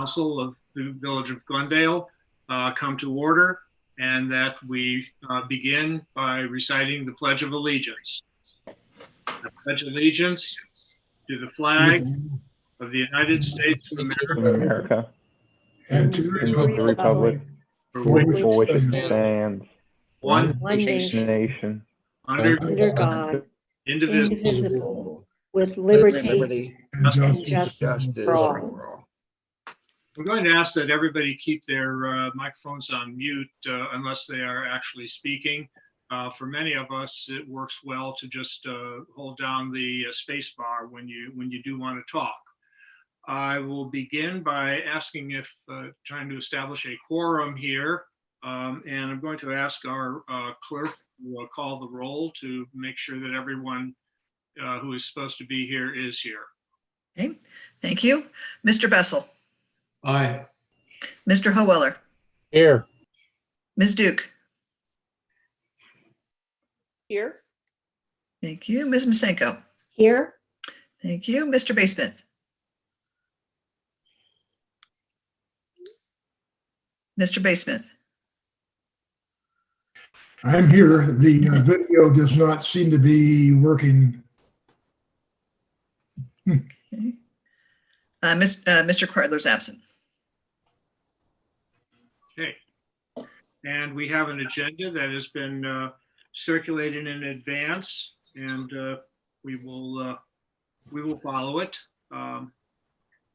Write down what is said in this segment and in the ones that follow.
Council of the Village of Glendale come to order, and that we begin by reciting the Pledge of Allegiance. I pledge allegiance to the flag of the United States of America and to the republic for which which stands one nation under God, indivisible, with liberty and and justice for all. I'm going to ask that everybody keep their microphones on mute unless they are actually speaking. For many of us, it works well to just hold down the space bar when you do want to talk. I will begin by asking if trying to establish a quorum here, and I'm going to ask our clerk to call the roll to make sure that everyone who is supposed to be here is here. Okay, thank you. Mr. Bessel. Aye. Mr. Howeller. Here. Ms. Duke. Here. Thank you. Ms. Masenko. Here, Thank you. Mr. Basemith. Mr. Basemith. I'm here. The video does not seem to be working. Okay. Mr. Kreidler's absent. Okay. And we have an agenda that has been circulated in advance, and we will follow it.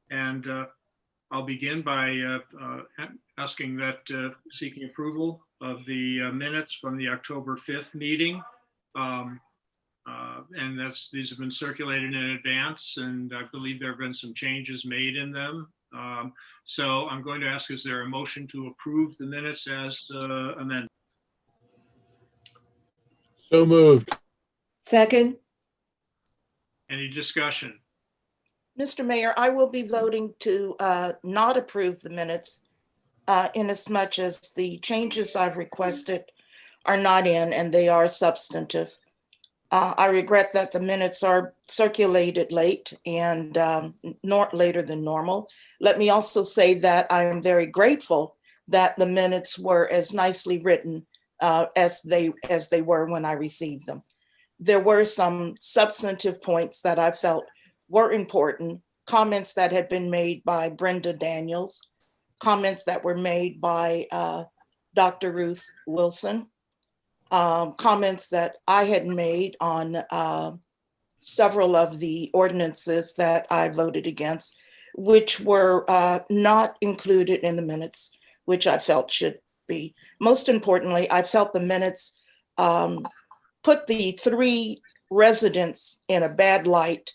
And I'll begin by asking that seeking approval of the minutes from the October 5th meeting. And these have been circulated in advance, and I believe there have been some changes made in them. So I'm going to ask, is there a motion to approve the minutes as amended? So moved. second, Any discussion? Mr. Mayor, I will be voting to not approve the minutes in as much as the changes I've requested are not in and they are substantive. I regret that the minutes are circulated late and not later than normal. Let me also say that I am very grateful that the minutes were as nicely written as they were when I received them. There were some substantive points that I felt were important, comments that had been made by Brenda Daniels, comments that were made by Dr. Ruth Wilson, comments that I had made on several of the ordinances that I voted against, which were not included in the minutes, which I felt should be. Most importantly, I felt the minutes put the three residents in a bad light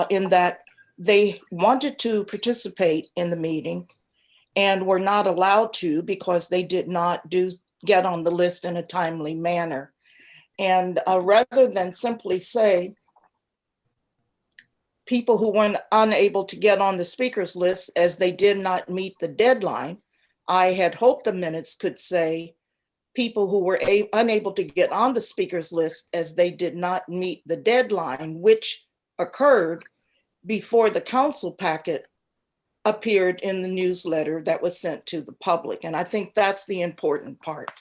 in that they wanted to participate in the meeting and were not allowed to because they did not get on the list in a timely manner. And rather than simply say people who were unable to get on the speakers list as they did not meet the deadline, I had hoped the minutes could say people who were unable to get on the speakers list as they did not meet the deadline, which occurred before the council packet appeared in the newsletter that was sent to the public. And I think that's the important part.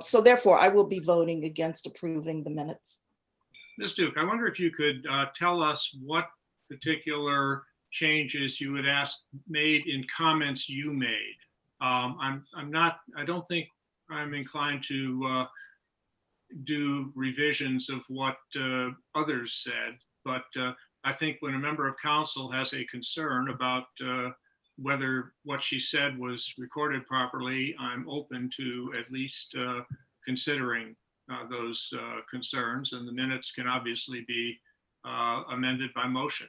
So therefore, I will be voting against approving the minutes. Ms. Duke, I wonder if you could tell us what particular changes you would ask made in comments you made. I don't think I'm inclined to do revisions of what others said, but I think when a member of council has a concern about whether what she said was recorded properly, I'm open to at least considering those concerns, and the minutes can obviously be amended by motion.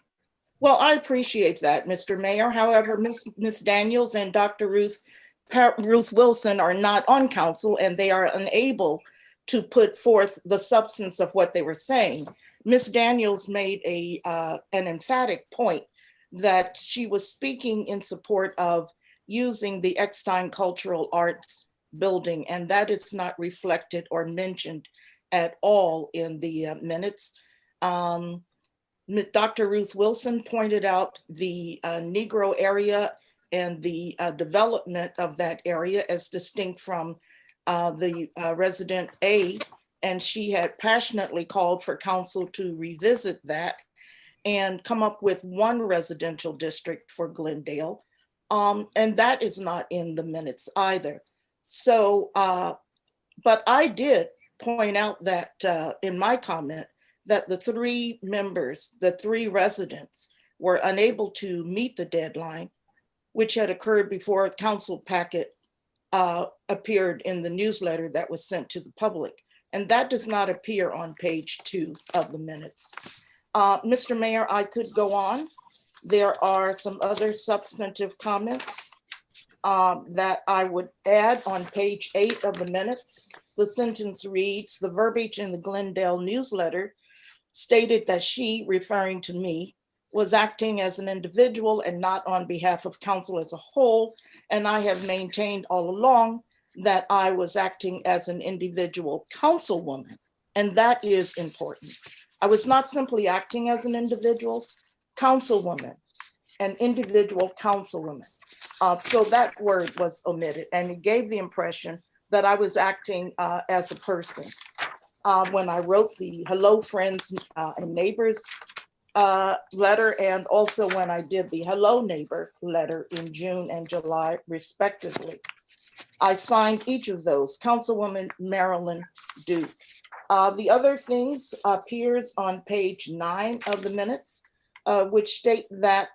Well, I appreciate that, Mr. Mayor. However, Ms. Daniels and Dr. Ruth Wilson are not on council and they are unable to put forth the substance of what they were saying. Ms. Daniels made an emphatic point that she was speaking in support of using the Eckstein Cultural Arts building, and that is not reflected or mentioned at all in the minutes. Dr. Ruth Wilson pointed out the Negro area and the development of that area as distinct from the resident A. And she had passionately called for council to revisit that and come up with one residential district for Glendale. And that is not in the minutes either. So, but I did point out that in my comment that the three members, the three residents were unable to meet the deadline, which had occurred before a council packet appeared in the newsletter that was sent to the public. And that does not appear on page 2 of the minutes. Mr. Mayor, I could go on. There are some other substantive comments that I would add on page 8 of the minutes. The sentence reads, the verbiage in the Glendale newsletter stated that she, referring to me, was acting as an individual and not on behalf of council as a whole. And I have maintained all along that I was acting as an individual councilwoman. And that is important. I was not simply acting as an individual councilwoman, an individual councilwoman. So that word was omitted, and it gave the impression that I was acting as a person. When I wrote the Hello Friends and Neighbors letter, and also when I did the Hello Neighbor letter in June and July, respectively. I signed each of those, Councilwoman Marilyn Duke. The other things appears on page 9 of the minutes, which state that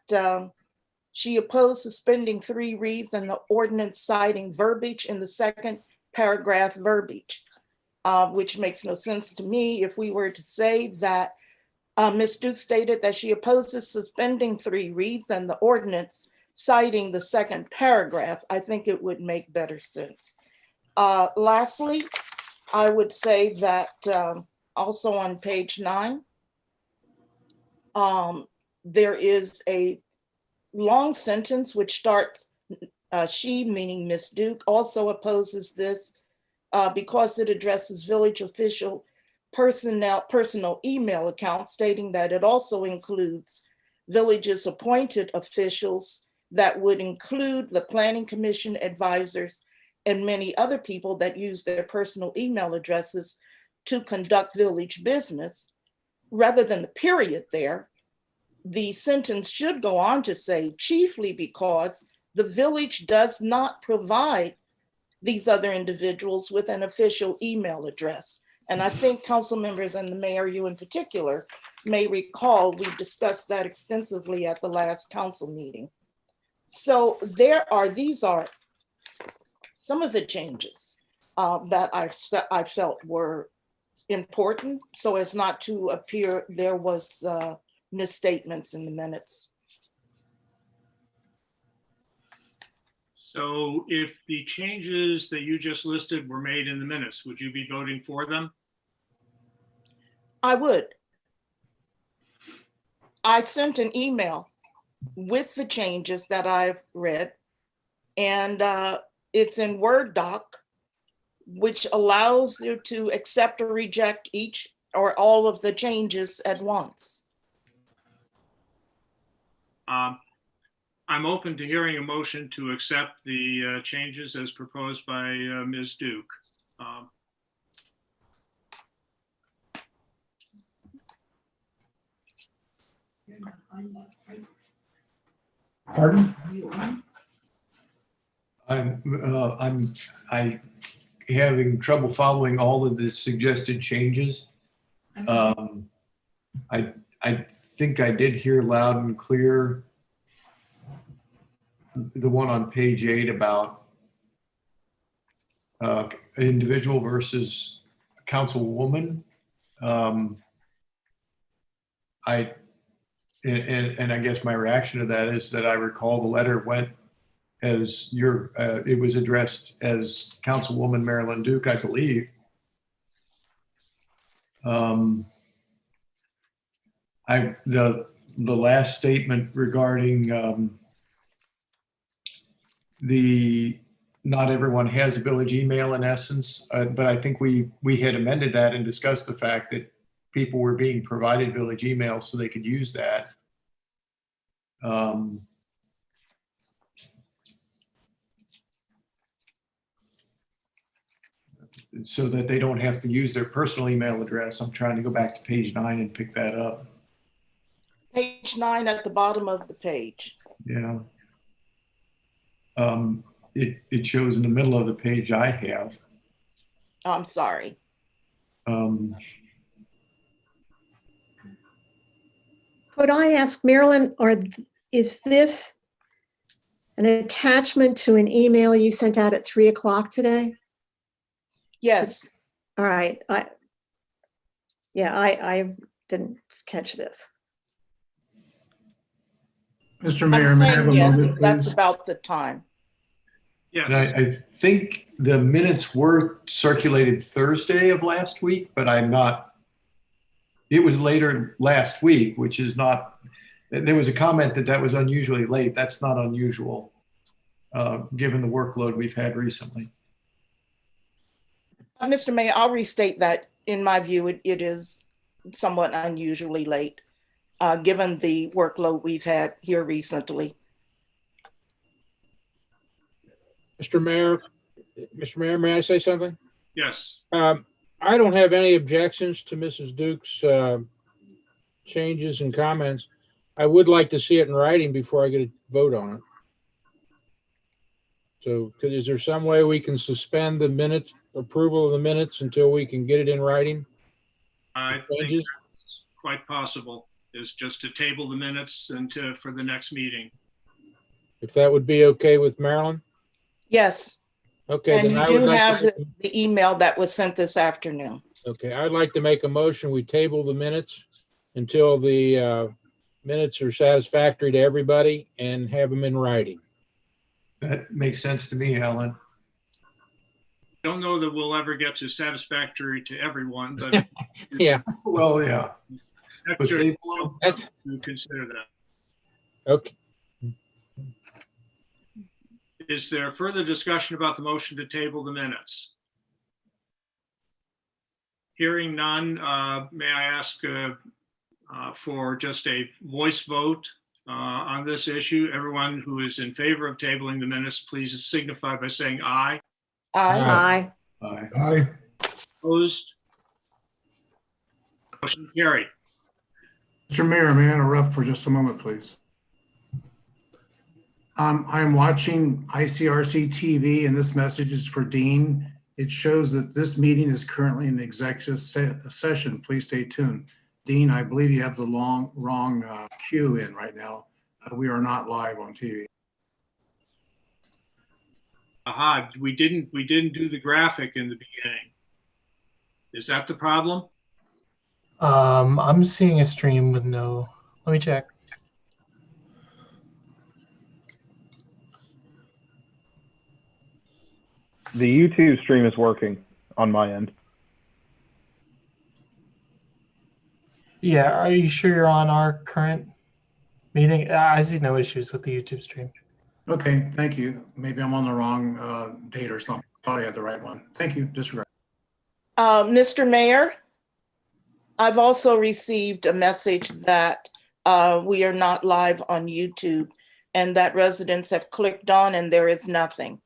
she opposed suspending 3 reads and the ordinance citing verbiage in the second paragraph verbiage, which makes no sense to me. If we were to say that Ms. Duke stated that she opposes suspending 3 reads and the ordinance citing the second paragraph, I think it would make better sense. Lastly, I would say that also on page 9, there is a long sentence which starts, she, meaning Ms. Duke, also opposes this because it addresses village official personal email accounts, stating that it also includes village's appointed officials that would include the planning commission advisors and many other people that use their personal email addresses to conduct village business. Rather than the period there, the sentence should go on to say, chiefly because the village does not provide these other individuals with an official email address. And I think council members and the mayor, you in particular, may recall we discussed that extensively at the last council meeting. So these are some of the changes that I felt were important, so as not to appear there was misstatements in the minutes. So if the changes that you just listed were made in the minutes, would you be voting for them? I would. I sent an email with the changes that I've read, and it's in Word doc, which allows you to accept or reject each or all of the changes at once. I'm open to hearing a motion to accept the changes as proposed by Ms. Duke. Pardon? I'm having trouble following all of the suggested changes. I think I did hear loud and clear the one on page 8 about individual versus councilwoman. And I guess my reaction to that is that I recall the letter went as it was addressed as Councilwoman Marilyn Duke, I believe. The last statement regarding not everyone has a village email in essence, but I think we had amended that and discussed the fact that people were being provided village emails so they could use that. so that they don't have to use their personal email address. I'm trying to go back to page 9 and pick that up. Page 9 at the bottom of the page. Yeah. It shows in the middle of the page I have. I'm sorry. Could I ask Marilyn, is this an attachment to an email you sent out at 3 o'clock today? Yes. All right. I didn't catch this. Mr. Mayor, I'm may I have saying a yes, moment, that's please? about the time. And Yes, I think the minutes were circulated Thursday of last week, but it was later last week, which is not, there was a comment that was unusually late. That's not unusual, given the workload we've had recently. Mr. Mayor, I'll restate that. In my view, it is somewhat unusually late, given the workload we've had here recently. Mr. Mayor, may I say something? yes. I don't have any objections to Mrs. Duke's changes and comments. I would like to see it in writing before I get a vote on it. So is there some way we can suspend the minutes, approval of the minutes until we can get it in writing? I think Changes? that's quite possible, is just to table the minutes for the next meeting. If that would be okay with Marilyn? Yes, Okay, and then you I would do like have to, the email that was sent this afternoon. okay, I'd like to make a motion. We table the minutes until the minutes are satisfactory to everybody and have them in writing. That makes sense to me, Alan. Don't know that we'll ever get to satisfactory to everyone, but Yeah, Well, yeah. But extra they- that's to consider that. okay. Is there further discussion about the motion to table the minutes? Hearing none, may I ask for just a voice vote on this issue? Everyone who is in favor of tabling the minutes, please signify by saying aye. Aye. Aye. Aye. Opposed? Motion carried. Mr. Mayor, may I interrupt for just a moment, please? I'm watching ICRC-TV, and this message is for Dean. It shows that this meeting is currently in executive session. Please stay tuned. Dean, I believe you have the wrong cue in right now. We are not live on TV. Aha, we didn't do the graphic in the beginning. Is that the problem? I'm seeing a stream with no, let me check. The YouTube stream is working on my end. Yeah, are you sure you're on our current meeting? I see no issues with the YouTube stream. Okay, thank you. Maybe I'm on the wrong date or something. Thought I had the right one. Thank you. Disregard. Mr. Mayor, I've also received a message that we are not live on YouTube and that residents have clicked on and there is nothing.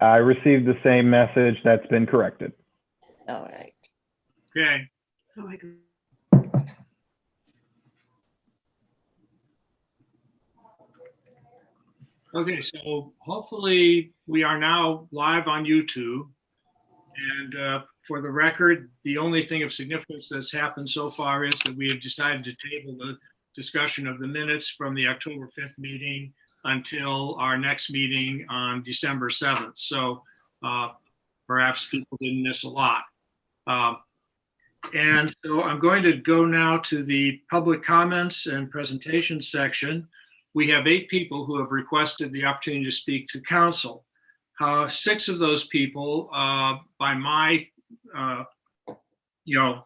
I received the same message. That's been corrected. All right. Okay. Okay, so hopefully we are now live on YouTube. And for the record, the only thing of significance that's happened so far is that we have decided to table the discussion of the minutes from the October 5th meeting until our next meeting on December 7th. So perhaps people didn't miss a lot. And so I'm going to go now to the public comments and presentation section. We have 8 people who have requested the opportunity to speak to council. 6 of those people, by my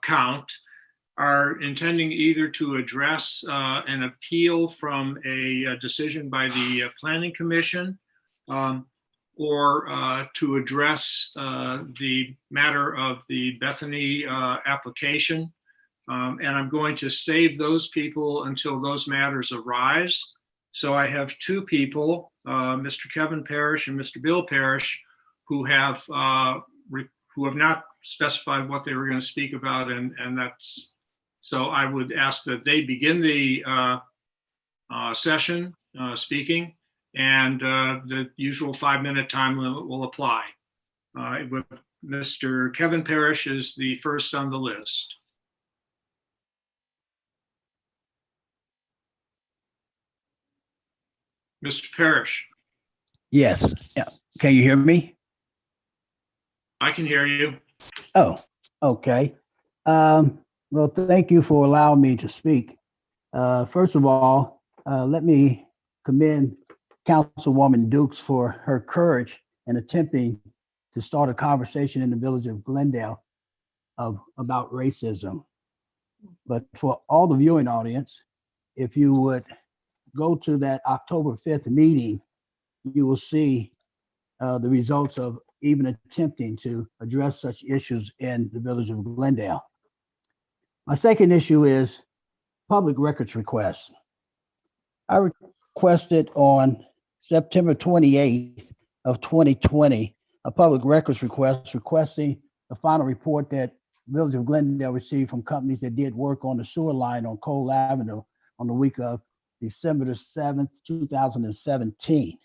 count, are intending either to address an appeal from a decision by the Planning Commission, or to address the matter of the Bethany application. And I'm going to save those people until those matters arise. So I have 2 people, Mr. Kevin Parrish and Mr. Bill Parrish, who have who have not specified what they were going to speak about, and that's, so I would ask that they begin the session speaking, and the usual 5-minute time limit will apply. With Mr. Kevin Parrish is the first on the list. Mr. Parrish, Yes. Yeah. Can you hear me? I can hear you. Oh, okay. Well, thank you for allowing me to speak. First of all, let me commend Councilwoman Dukes for her courage in attempting to start a conversation in the village of Glendale about racism. But for all the viewing audience, if you would go to that October 5th meeting, you will see the results of even attempting to address such issues in the village of Glendale. My second issue is public records requests. I requested on September 28th of 2020 a public records request requesting the final report that village of Glendale received from companies that did work on the sewer line on Cole Avenue on the week of December the 7th, 2017.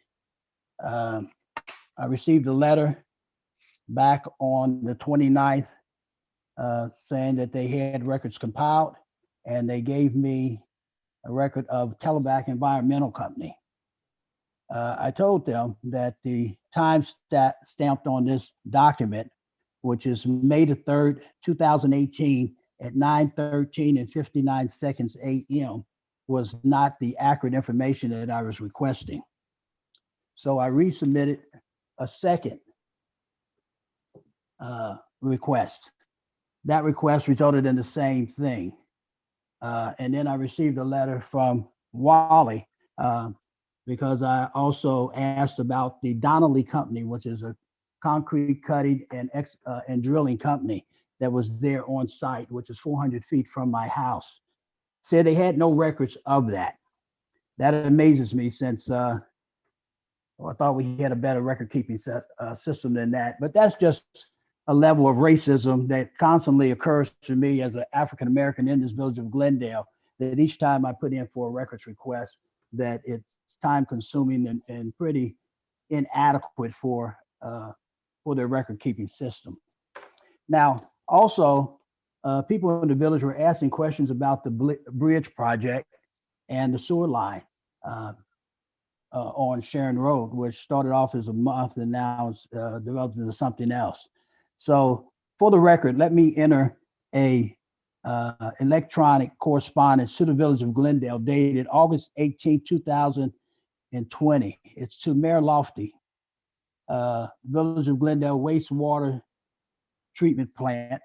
I received a letter back on the 29th saying that they had records compiled, and they gave me a record of Teleback Environmental Company. I told them that the time stamped on this document, which is May the 3rd, 2018 at 9:13 and 59 seconds a.m. was not the accurate information that I was requesting. So I resubmitted a second request. That request resulted in the same thing. And then I received a letter from Wally because I also asked about the Donnelly Company, which is a concrete cutting and drilling company that was there on site, which is 400 feet from my house. Said they had no records of that. That amazes me since I thought we had a better record keeping system than that. But that's just a level of racism that constantly occurs to me as an African American in this village of Glendale, that each time I put in for a records request, that it's time consuming and pretty inadequate for their record keeping system. Now, also, people in the village were asking questions about the bridge project and the sewer line on Sharon Road, which started off as a month and now it's developed into something else. So for the record, let me enter a electronic correspondence to the village of Glendale dated August 18, 2020. It's to Mayor Lofty, village of Glendale wastewater treatment plant,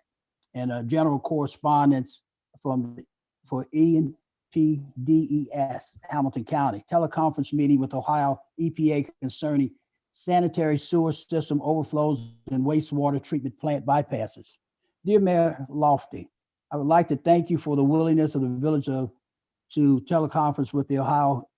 and a general correspondence for Ian PDES, Hamilton County, teleconference meeting with Ohio EPA concerning sanitary sewer system overflows and wastewater treatment plant bypasses. Dear Mayor Lofty, I would like to thank you for the willingness of the village to teleconference with the Ohio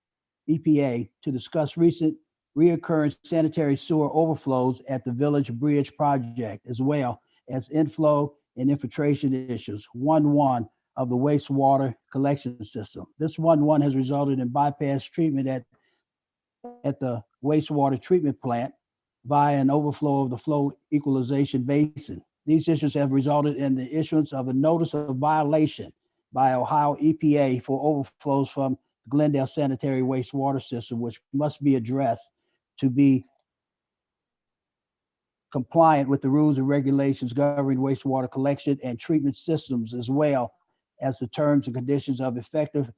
EPA to discuss recent reoccurring sanitary sewer overflows at the village bridge project, as well as inflow and infiltration issues, 1-1 of the wastewater collection system. This 1-1 has resulted in bypass treatment at the wastewater treatment plant via an overflow of the flow equalization basin. These issues have resulted in the issuance of a notice of violation by Ohio EPA for overflows from the Glendale sanitary wastewater system, which must be addressed to be compliant with the rules and regulations governing wastewater collection and treatment systems, as well as the terms and conditions of effective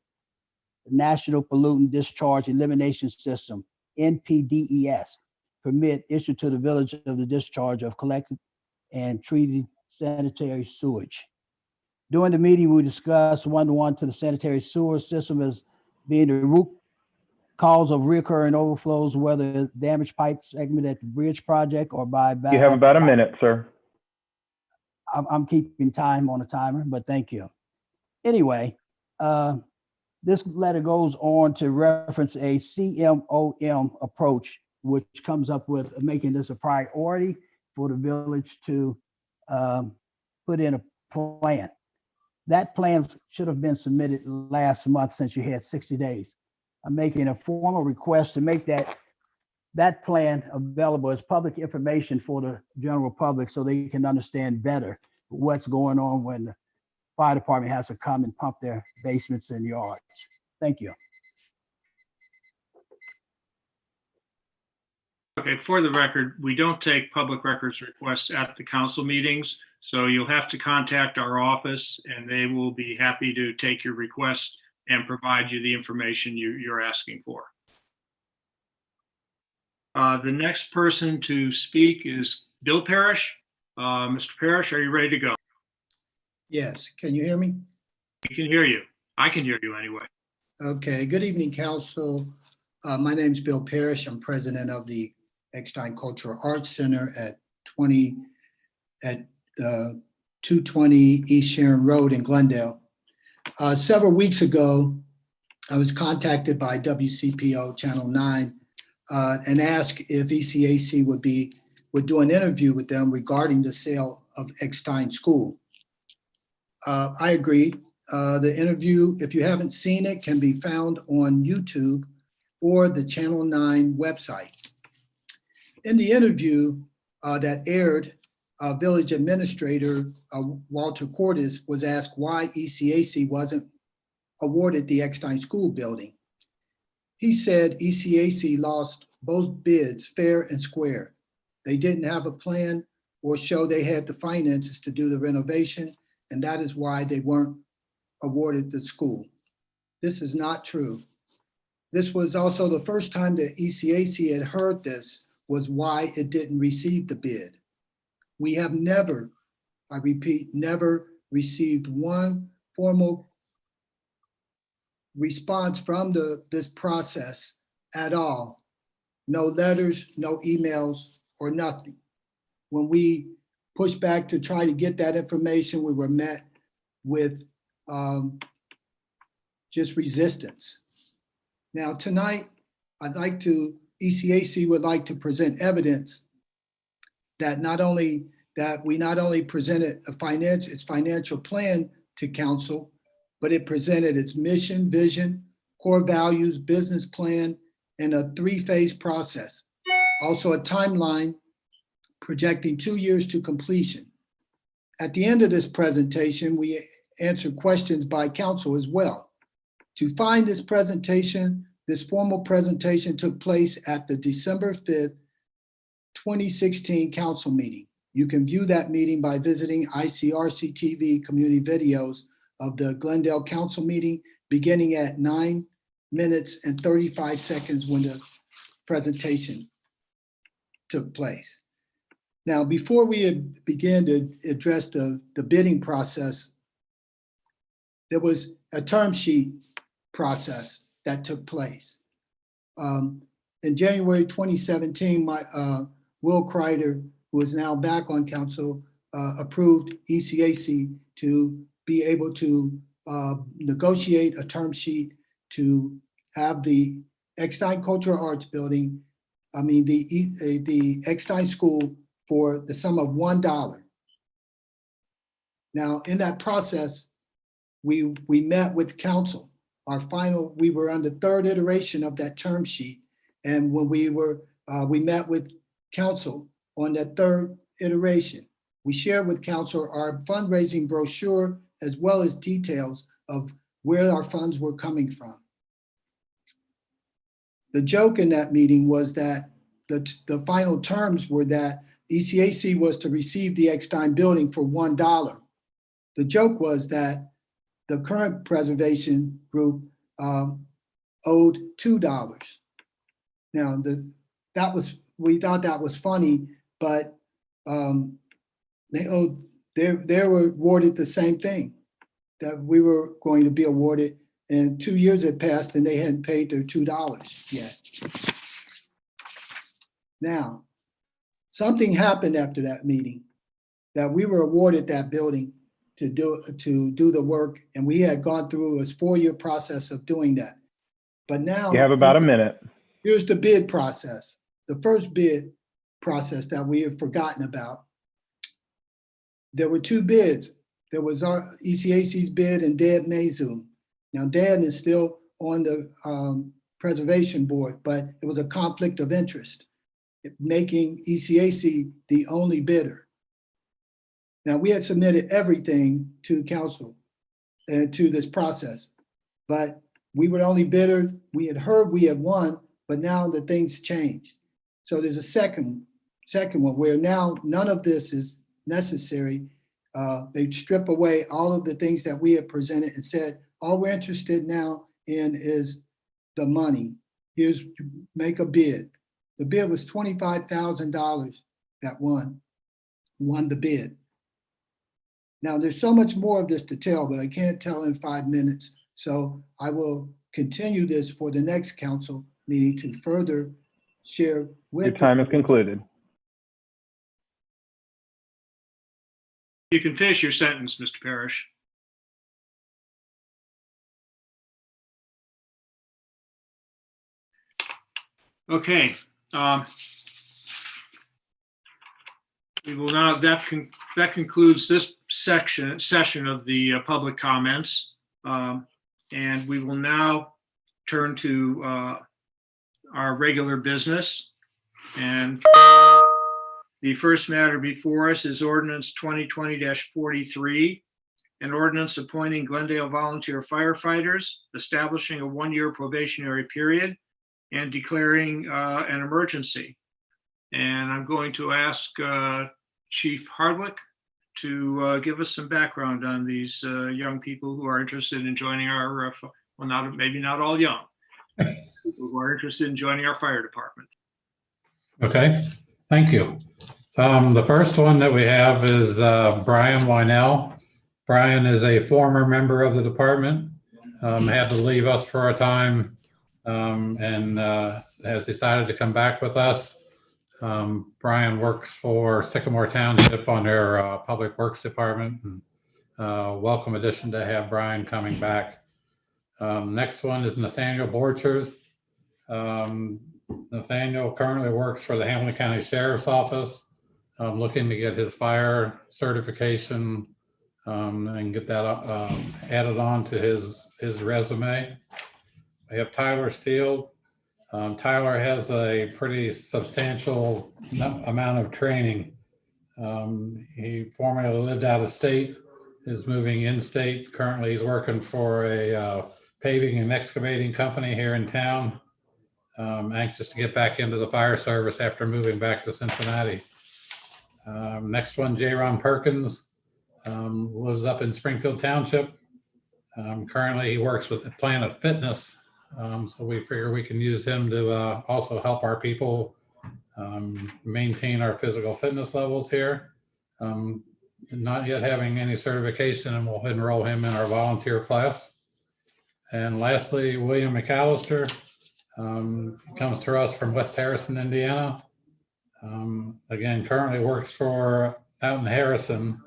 National Pollutant Discharge Elimination System, NPDES, permit issued to the village of the discharge of collected and treated sanitary sewage. During the meeting, we discussed 1-1 to the sanitary sewer system as being the root cause of recurring overflows, whether damaged pipe segment at the bridge project or by. You have about a minute, sir. I'm keeping time on the timer, but thank you. Anyway, this letter goes on to reference a CMOM approach, which comes up with making this a priority for the village to put in a plan. That plan should have been submitted last month since you had 60 days. I'm making a formal request to make that plan available as public information for the general public so they can understand better what's going on when the fire department has to come and pump their basements and yards. Thank you. Okay, for the record, we don't take public records requests at the council meetings, so you'll have to contact our office and they will be happy to take your request and provide you the information you're asking for. The next person to speak is Bill Parrish. Mr. Parrish, are you ready to go? Yes, can you hear me? We can hear you. I can hear you anyway. Okay, good evening, council. My name is Bill Parrish. I'm president of the Eckstein Cultural Arts Center at 220 East Sharon Road in Glendale. Several weeks ago, I was contacted by WCPO Channel 9 and asked if ECAC would do an interview with them regarding the sale of Eckstein School. I agreed. The interview, if you haven't seen it, can be found on YouTube or the Channel 9 website. In the interview that aired, Village Administrator Walter Cordes was asked why ECAC wasn't awarded the Eckstein School building. He said ECAC lost both bids fair and square. They didn't have a plan or show they had the finances to do the renovation, and that is why they weren't awarded the school. This is not true. This was also the first time that ECAC had heard this was why it didn't receive the bid. We have never, I repeat, never received one formal response from this process at all. No letters, no emails, or nothing. When we pushed back to try to get that information, we were met with just resistance. Now tonight, ECAC would like to present evidence that we not only presented its financial plan to council, but it presented its mission, vision, core values, business plan, and a 3-phase process. Also a timeline projecting 2 years to completion. At the end of this presentation, we answered questions by council as well. To find this presentation, this formal presentation took place at the December 5th, 2016 council meeting. You can view that meeting by visiting ICRC-TV community videos of the Glendale council meeting beginning at 9 minutes and 35 seconds when the presentation took place. Now, before we begin to address the bidding process, there was a term sheet process that took place. In January 2017, Will Kreider, who is now back on council, approved ECAC to be able to negotiate a term sheet to have the Eckstein Cultural Arts Building, the Eckstein School, for the sum of $1. Now, in that process, we met with council. We were on the 3rd iteration of that term sheet. And when we met with council on that 3rd iteration, we shared with council our fundraising brochure as well as details of where our funds were coming from. The joke in that meeting was that the final terms were that ECAC was to receive the Eckstein building for $1. The joke was that the current preservation group owed $2. Now, we thought that was funny, but they were awarded the same thing that we were going to be awarded, and 2 years had passed and they hadn't paid their $2 yet. Now, something happened after that meeting that we were awarded that building to do the work, and we had gone through a 4-year process of doing that. But now You have about a minute. Here's the bid process. The first bid process that we have forgotten about. there were two bids. There was our ECAC's bid and Dan Mazum. Now, Dan is still on the preservation board, but it was a conflict of interest, making ECAC the only bidder. Now, we had submitted everything to council and to this process, but we were the only bidder. We had heard we had won, but now the things changed. So there's a second one where now none of this is necessary. They strip away all of the things that we have presented and said, all we're interested now in is the money. Here's, make a bid. The bid was $25,000 that won the bid. Now, there's so much more of this to tell, but I can't tell in 5 minutes. So I will continue this for the next council meeting to further share with. Your time is concluded. You can finish your sentence, Mr. Parrish. Okay. We will now, that concludes this session of the public comments. And we will now turn to our regular business. And the first matter before us is ordinance 2020-43, an ordinance appointing Glendale volunteer firefighters, establishing a 1-year probationary period, and declaring an emergency. And I'm going to ask Chief Hardwick to give us some background on these young people who are interested in joining our, well, maybe not all young, people who are interested in joining our fire department. Okay, thank you. The first one that we have is Brian Wynell. Brian is a former member of the department, had to leave us for a time, and has decided to come back with us. Brian works for Sycamore Township on their Public Works Department. And, welcome addition to have Brian coming back. Next one is Nathaniel Borchers. Nathaniel currently works for the Hamilton County Sheriff's Office, looking to get his fire certification and get that added on to his resume. We have Tyler Steele. Tyler has a pretty substantial amount of training. He formerly lived out of state, is moving in-state. Currently, he's working for a paving and excavating company here in town. Anxious to get back into the fire service after moving back to Cincinnati. Next one, J-Ron Perkins, lives up in Springfield Township. Currently, he works with Planet Fitness. So we figure we can use him to also help our people maintain our physical fitness levels here. Not yet having any certification, and we'll enroll him in our volunteer class. And lastly, William McAllister comes to us from West Harrison, Indiana. Again, currently works for out in Harrison,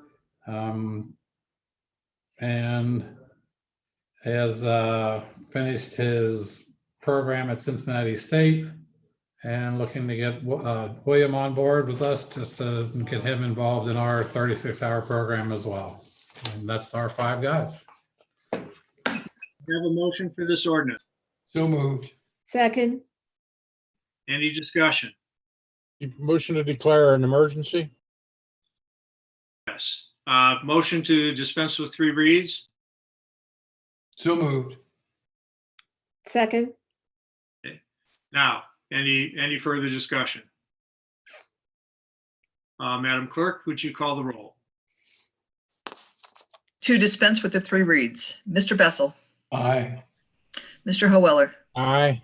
and has finished his program at Cincinnati State, and looking to get William on board with us just to get him involved in our 36-hour program as well. And that's our 5 guys. We have a motion for this ordinance. So moved. Second, Any discussion? Motion to declare an emergency? Yes. Motion to dispense with 3 reads. So moved. second, Now, any further discussion? Madam Clerk, would you call the roll? To dispense with the 3 reads, Mr. Bessel, Aye. Mr. Howeller, Aye.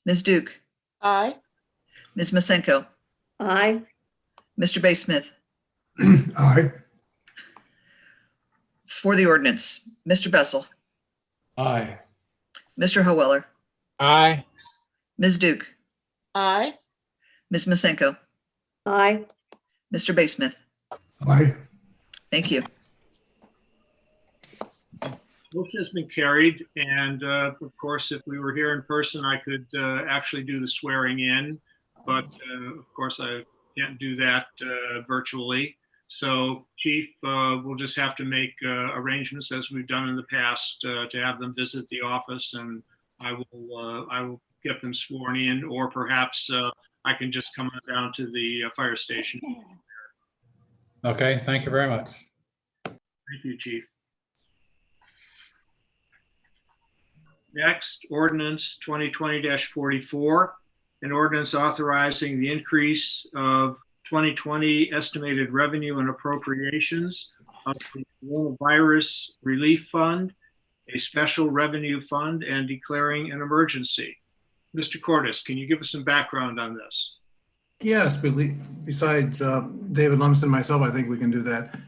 Ms. Duke, Aye. Ms. Masenko, aye, Mr. Baysmith. Aye. For the ordinance, Mr. Bessel, Aye. Mr. Howeller, Aye. Ms. Duke, Aye. Ms. Masenko, aye, Mr. Baysmith. Aye. Thank you. Motion has been carried, and of course, if we were here in person, I could actually do the swearing in, but of course, I can't do that virtually. So Chief, we'll just have to make arrangements as we've done in the past to have them visit the office, and I will get them sworn in, or perhaps I can just come on down to the fire station. Okay, thank you very much. Thank you, Chief. Next, ordinance 2020-44, an ordinance authorizing the increase of 2020 estimated revenue and appropriations of the coronavirus relief fund, a special revenue fund, and declaring an emergency. Mr. Cordes, can you give us some background on this? Yes, besides David Lumsden and myself, I think we can do that.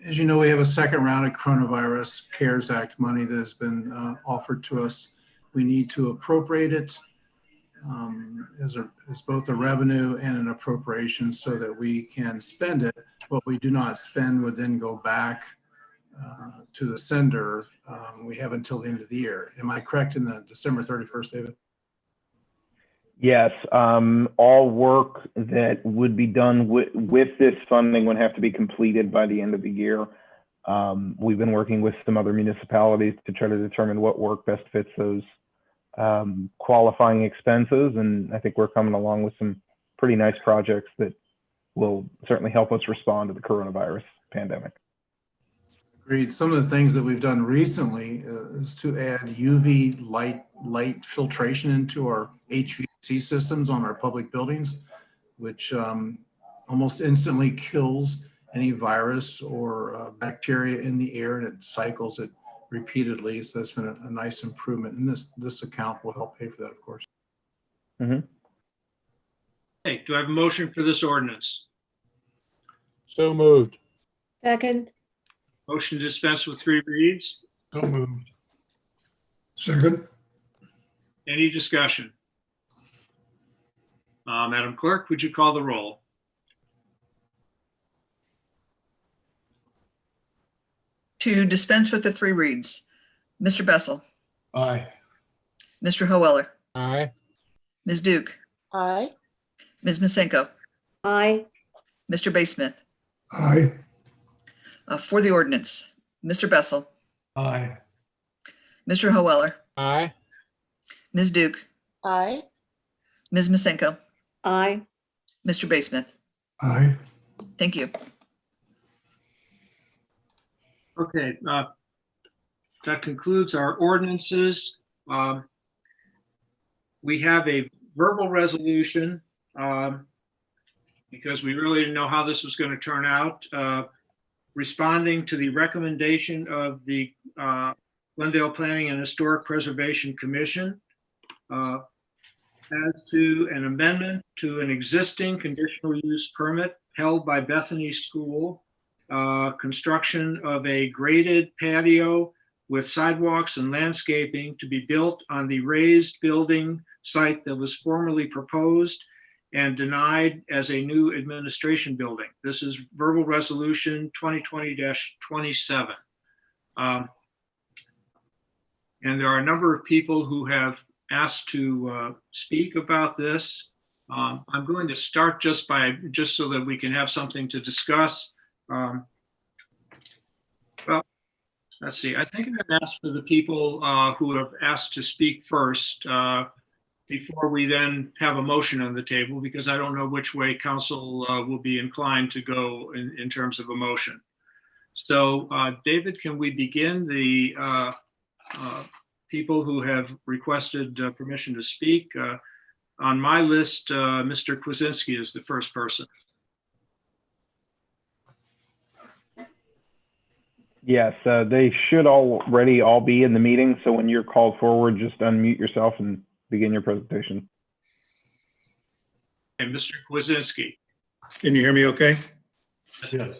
As you know, we have a second round of coronavirus CARES Act money that has been offered to us. We need to appropriate it as both a revenue and an appropriation so that we can spend it. What we do not spend would then go back to the sender. We have until the end of the year. Am I correct in the December 31st, David? Yes, all work that would be done with this funding would have to be completed by the end of the year. We've been working with some other municipalities to try to determine what work best fits those qualifying expenses, and I think we're coming along with some pretty nice projects that will certainly help us respond to the coronavirus pandemic. Agreed. Some of the things that we've done recently is to add UV light filtration into our HVAC systems on our public buildings, which almost instantly kills any virus or bacteria in the air, and it cycles it repeatedly. So that's been a nice improvement. And this account will help pay for that, of course. Mm-hmm. Hey, do I have a motion for this ordinance? So moved. Second, Motion to dispense with 3 reads. So moved. Second, Any discussion? Madam Clerk, would you call the roll? To dispense with the 3 reads, Mr. Bessel, Aye. Mr. Hoeller, Aye. Ms. Duke, Aye. Ms. Masenko, aye. Mr. Baysmith. aye. For the ordinance, Mr. Bessel, Aye. Mr. Hoeller, Aye. Ms. Duke, Aye. Ms. Masenko, Aye. Mr. Baysmith. Aye. Thank you. Okay, that concludes our ordinances. We have a verbal resolution because we really didn't know how this was going to turn out. Responding to the recommendation of the Glendale Planning and Historic Preservation Commission as to an amendment to an existing conditional use permit held by Bethany School, construction of a graded patio with sidewalks and landscaping to be built on the raised building site that was formerly proposed and denied as a new administration building. This is verbal resolution 2020-27. And there are a number of people who have asked to speak about this. I'm going to start just so that we can have something to discuss. Well, let's see. I think I'm going to ask for the people who have asked to speak first before we then have a motion on the table, because I don't know which way council will be inclined to go in terms of a motion. So, David, can we begin the people who have requested permission to speak? On my list, Mr. Kwasinski is the first person. Yes, they should already all be in the meeting. So when you're called forward, just unmute yourself and begin your presentation. And Mr. Kwasinski. Can you hear me okay? Yes.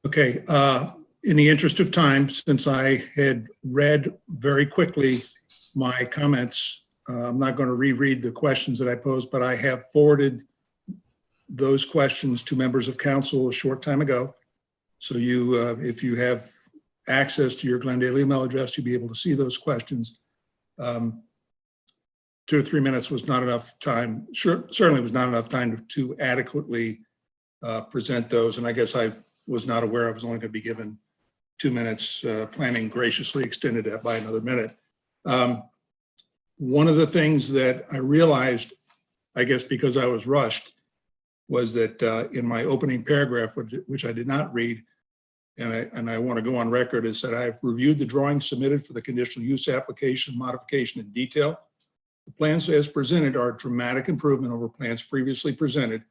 Okay. In the interest of time, since I had read very quickly my comments, I'm not going to reread the questions that I posed, but I have forwarded those questions to members of council a short time ago. So you, if you have access to your Glendale email address, you'll be able to see those questions. 2 or 3 minutes was not enough time. Certainly was not enough time to adequately present those. And I guess I was not aware I was only going to be given 2 minutes. Planning graciously extended that by another minute. One of the things that I realized, I guess because I was rushed, was that in my opening paragraph, which I did not read, and I want to go on record, is that I've reviewed the drawings submitted for the conditional use application modification in detail. The plans as presented are a dramatic improvement over plans previously presented,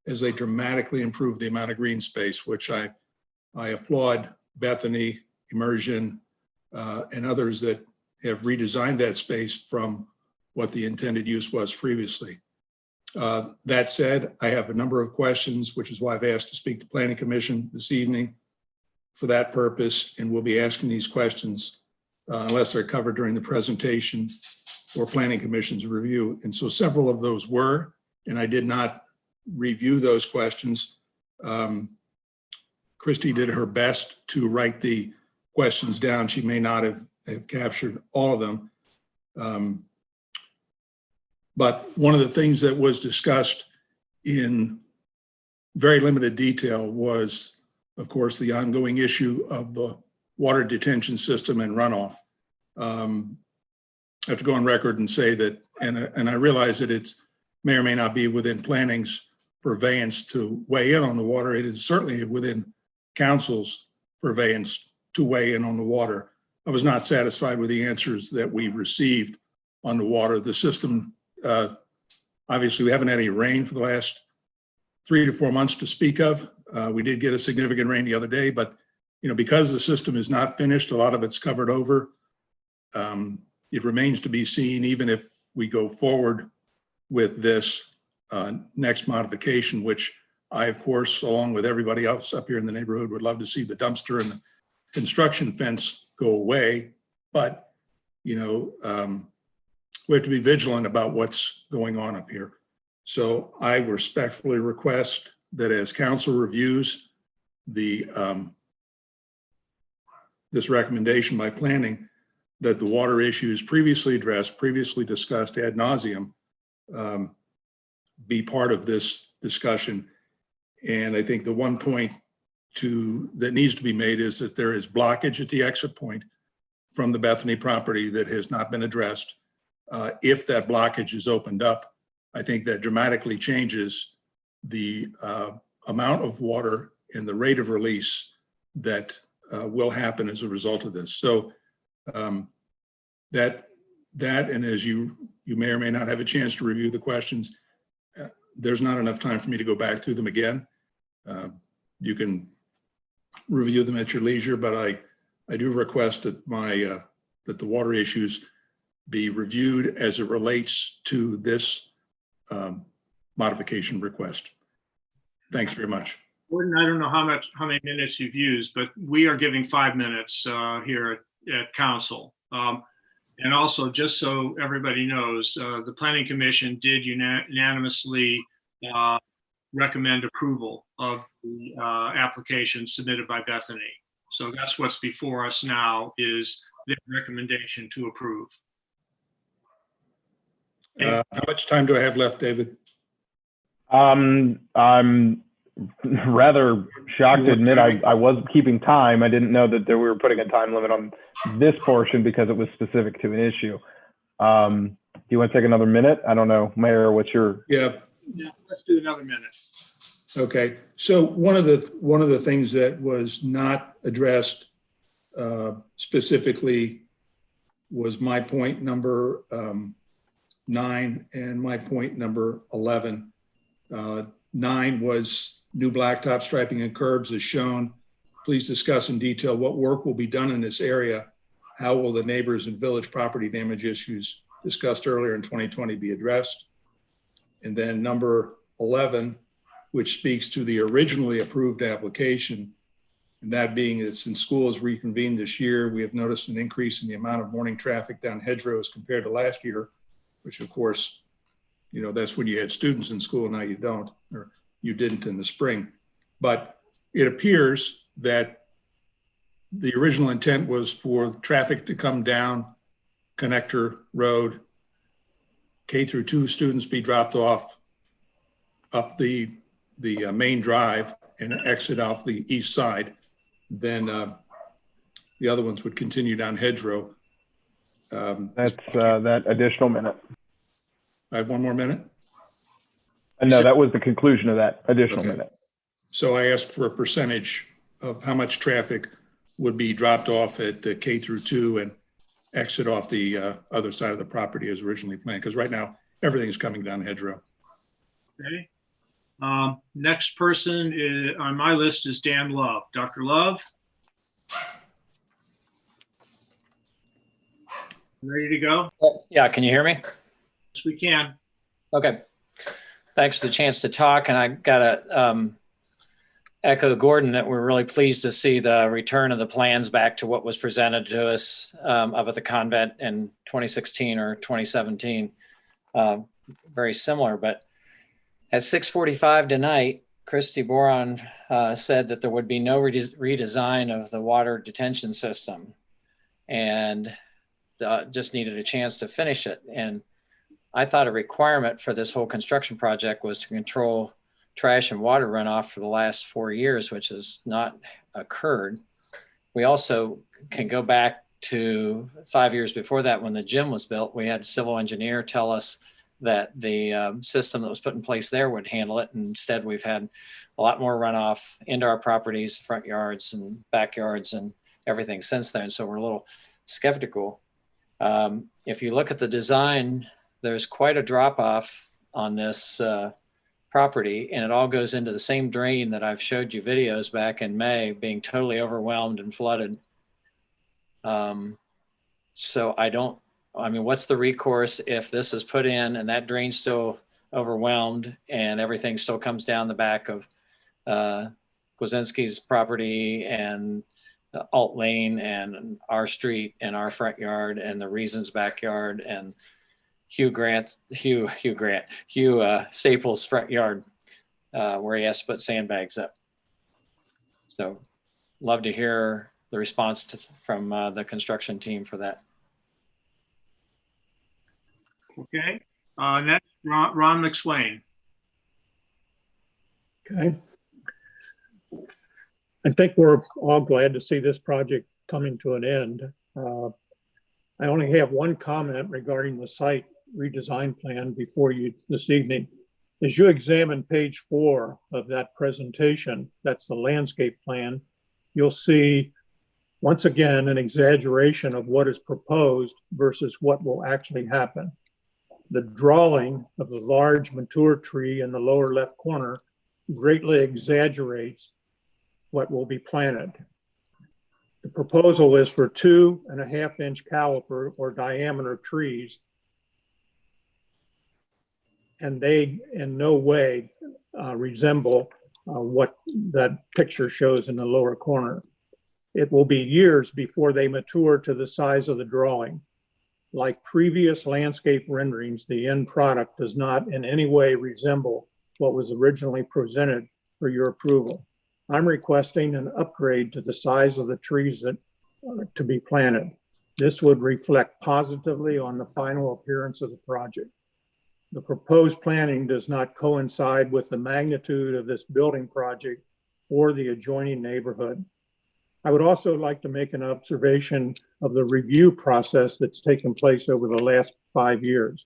as they dramatically improve the amount of green space, which I applaud Bethany, Immersion, and others that have redesigned that space from what the intended use was previously. That said, I have a number of questions, which is why I've asked to speak to Planning Commission this evening for that purpose, and we'll be asking these questions unless they're covered during the presentation or Planning Commission's review. And so several of those were, and I did not review those questions. Christy did her best to write the questions down. She may not have captured all of them. But one of the things that was discussed in very limited detail was, of course, the ongoing issue of the water detention system and runoff. I have to go on record and say that, and I realize that it's may or may not be within planning's purveyance to weigh in on the water. It is certainly within council's purveyance to weigh in on the water. I was not satisfied with the answers that we received on the water. The system, obviously we haven't had any rain for the last 3 to 4 months to speak of. We did get a significant rain the other day, but because the system is not finished, a lot of it's covered over. It remains to be seen, even if we go forward with this next modification, which I, of course, along with everybody else up here in the neighborhood, would love to see the dumpster and the construction fence go away. But, we have to be vigilant about what's going on up here. So I respectfully request that as council reviews the this recommendation by planning, that the water issues previously addressed, previously discussed ad nauseum, be part of this discussion. And I think the one point that needs to be made is that there is blockage at the exit point from the Bethany property that has not been addressed. If that blockage is opened up, I think that dramatically changes the amount of water and the rate of release that will happen as a result of this. So that and as you may or may not have a chance to review the questions, there's not enough time for me to go back through them again. You can review them at your leisure, but I do request that that the water issues be reviewed as it relates to this modification request. Thanks very much. Gordon, I don't know how many minutes you've used, but we are giving 5 minutes here at council. And also, just so everybody knows, the Planning Commission did unanimously recommend approval of the application submitted by Bethany. So that's what's before us now, is the recommendation to approve. How much time do I have left, David? I'm rather shocked to admit I was keeping time. I didn't know that we were putting a time limit on this portion because it was specific to an issue. Do you want to take another minute? I don't know, Mayor, what's your? Yeah, let's do another minute. Okay, so one of the things that was not addressed specifically was my point number 9 and my point number 11. 9 was new blacktop striping and curbs as shown. Please discuss in detail what work will be done in this area. How will the neighbors and village property damage issues discussed earlier in 2020 be addressed? And then number 11, which speaks to the originally approved application, and that being that since school has reconvened this year, we have noticed an increase in the amount of morning traffic down hedgerows compared to last year, which of course, that's when you had students in school, now you don't, or you didn't in the spring. But it appears that the original intent was for traffic to come down Connector Road, K through 2 students be dropped off up the the main drive and exit off the east side, then the other ones would continue down Hedgerow. That's that additional minute. I have one more minute. No, that was the conclusion of that additional Okay. minute. So I asked for a percentage of how much traffic would be dropped off at K through 2 and exit off the other side of the property as originally planned, because right now everything's coming down Hedgerow. Okay. Next person on my list is Dan Love. Dr. Love? Ready to go? Yeah, can you hear me? Yes, we can. Okay. Thanks for the chance to talk. And I got to echo Gordon that we're really pleased to see the return of the plans back to what was presented to us up at the convent in 2016 or 2017. Very similar, but at 6:45 tonight, Christy Boron said that there would be no redesign of the water detention system, and just needed a chance to finish it. And I thought a requirement for this whole construction project was to control trash and water runoff for the last 4 years, which has not occurred. We also can go back to 5 years before that when the gym was built. We had a civil engineer tell us that the system that was put in place there would handle it. And instead, we've had a lot more runoff into our properties, front yards and backyards and everything since then. So we're a little skeptical. If you look at the design, there's quite a drop off on this property, and it all goes into the same drain that I've showed you videos back in May being totally overwhelmed and flooded. So I mean, what's the recourse if this is put in and that drain's still overwhelmed and everything still comes down the back of Kwasinski's property and Alt Lane and our street and our front yard and the Reason's backyard and Hugh Staples' front yard where he has to put sandbags up. So love to hear the response from the construction team for that. Okay. Next, Ron McSwain. Okay. I think we're all glad to see this project coming to an end. I only have one comment regarding the site redesign plan before you this evening. As you examine page 4 of that presentation, that's the landscape plan, you'll see once again an exaggeration of what is proposed versus what will actually happen. The drawing of the large mature tree in the lower left corner greatly exaggerates what will be planted. The proposal is for 2.5-inch caliper or diameter trees, and they in no way resemble what that picture shows in the lower corner. It will be years before they mature to the size of the drawing. Like previous landscape renderings, the end product does not in any way resemble what was originally presented for your approval. I'm requesting an upgrade to the size of the trees that to be planted. This would reflect positively on the final appearance of the project. The proposed planning does not coincide with the magnitude of this building project or the adjoining neighborhood. I would also like to make an observation of the review process that's taken place over the last 5 years.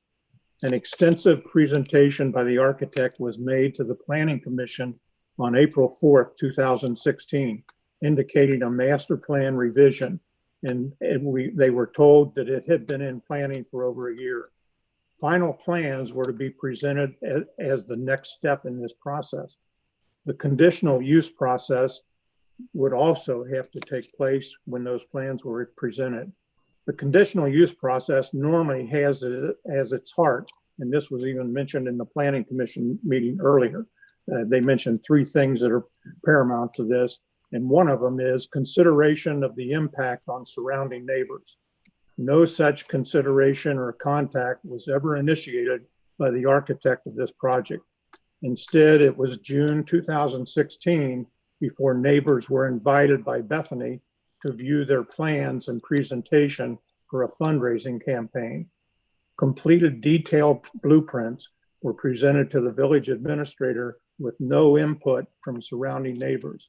An extensive presentation by the architect was made to the Planning Commission on April 4th, 2016, indicating a master plan revision. And they were told that it had been in planning for over a year. Final plans were to be presented as the next step in this process. The conditional use process would also have to take place when those plans were presented. The conditional use process normally has it as its heart, and this was even mentioned in the Planning Commission meeting earlier. They mentioned 3 things that are paramount to this, and one of them is consideration of the impact on surrounding neighbors. No such consideration or contact was ever initiated by the architect of this project. Instead, it was June 2016 before neighbors were invited by Bethany to view their plans and presentation for a fundraising campaign. Completed detailed blueprints were presented to the village administrator with no input from surrounding neighbors.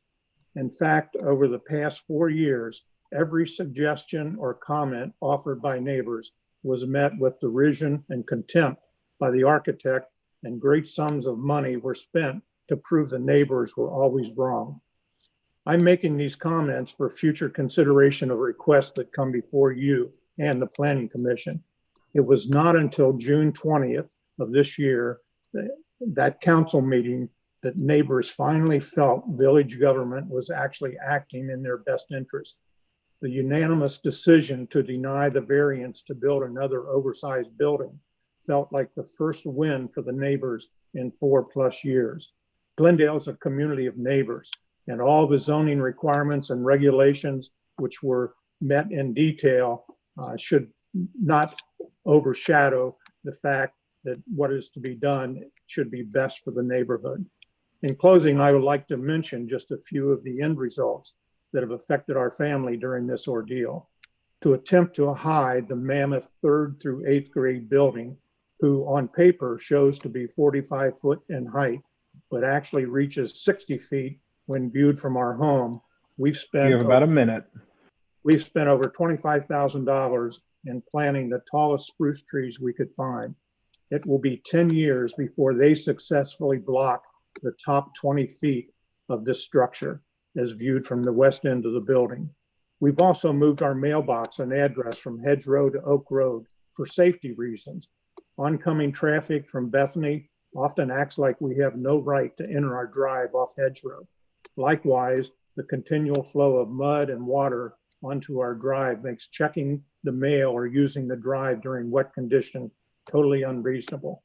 In fact, over the past 4 years, every suggestion or comment offered by neighbors was met with derision and contempt by the architect, and great sums of money were spent to prove the neighbors were always wrong. I'm making these comments for future consideration of requests that come before you and the Planning Commission. It was not until June 20th of this year, that council meeting, that neighbors finally felt village government was actually acting in their best interest. The unanimous decision to deny the variance to build another oversized building felt like the first win for the neighbors in 4+ years. Glendale is a community of neighbors, and all the zoning requirements and regulations which were met in detail should not overshadow the fact that what is to be done should be best for the neighborhood. In closing, I would like to mention just a few of the end results that have affected our family during this ordeal. To attempt to hide the mammoth 3rd through 8th grade building, who on paper shows to be 45 foot in height, but actually reaches 60 feet when viewed from our home, we've spent— You have about a minute. We've spent over $25,000 in planting the tallest spruce trees we could find. It will be 10 years before they successfully block the top 20 feet of this structure as viewed from the west end of the building. We've also moved our mailbox and address from Hedge Road to Oak Road for safety reasons. Oncoming traffic from Bethany often acts like we have no right to enter our drive off Hedge Road. Likewise, the continual flow of mud and water onto our drive makes checking the mail or using the drive during wet condition totally unreasonable.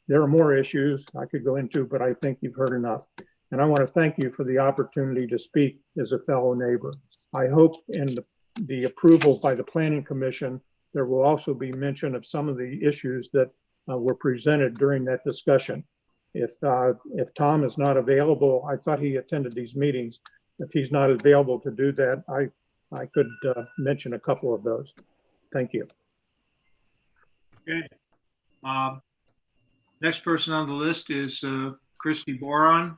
There are more issues I could go into, but I think you've heard enough. And I want to thank you for the opportunity to speak as a fellow neighbor. I hope in the approval by the Planning Commission, there will also be mention of some of the issues that were presented during that discussion. If Tom is not available, I thought he attended these meetings. If he's not available to do that, I could mention a couple of those. Thank you. Okay. Next person on the list is Christy Boron.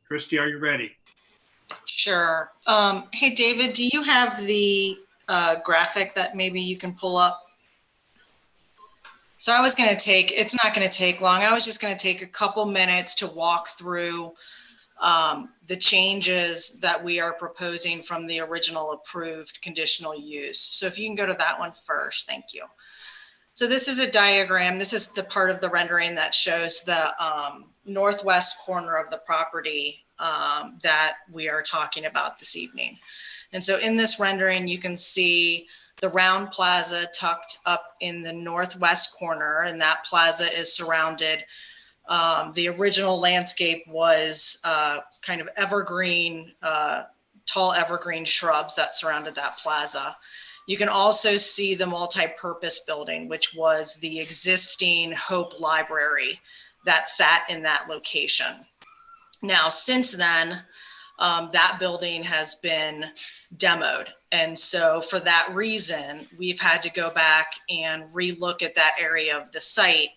Christy, are you ready? Sure. Hey, David, do you have the graphic that maybe you can pull up? So it's not going to take long. I was just going to take a couple minutes to walk through the changes that we are proposing from the original approved conditional use. So if you can go to that one first, thank you. So this is a diagram. This is the part of the rendering that shows the northwest corner of the property that we are talking about this evening. And so in this rendering, you can see the round plaza tucked up in the northwest corner, and that plaza is surrounded. The original landscape was kind of evergreen, tall evergreen shrubs that surrounded that plaza. You can also see the multi-purpose building, which was the existing Hope Library that sat in that location. Now, since then, that building has been demoed. And so for that reason, we've had to go back and relook at that area of the site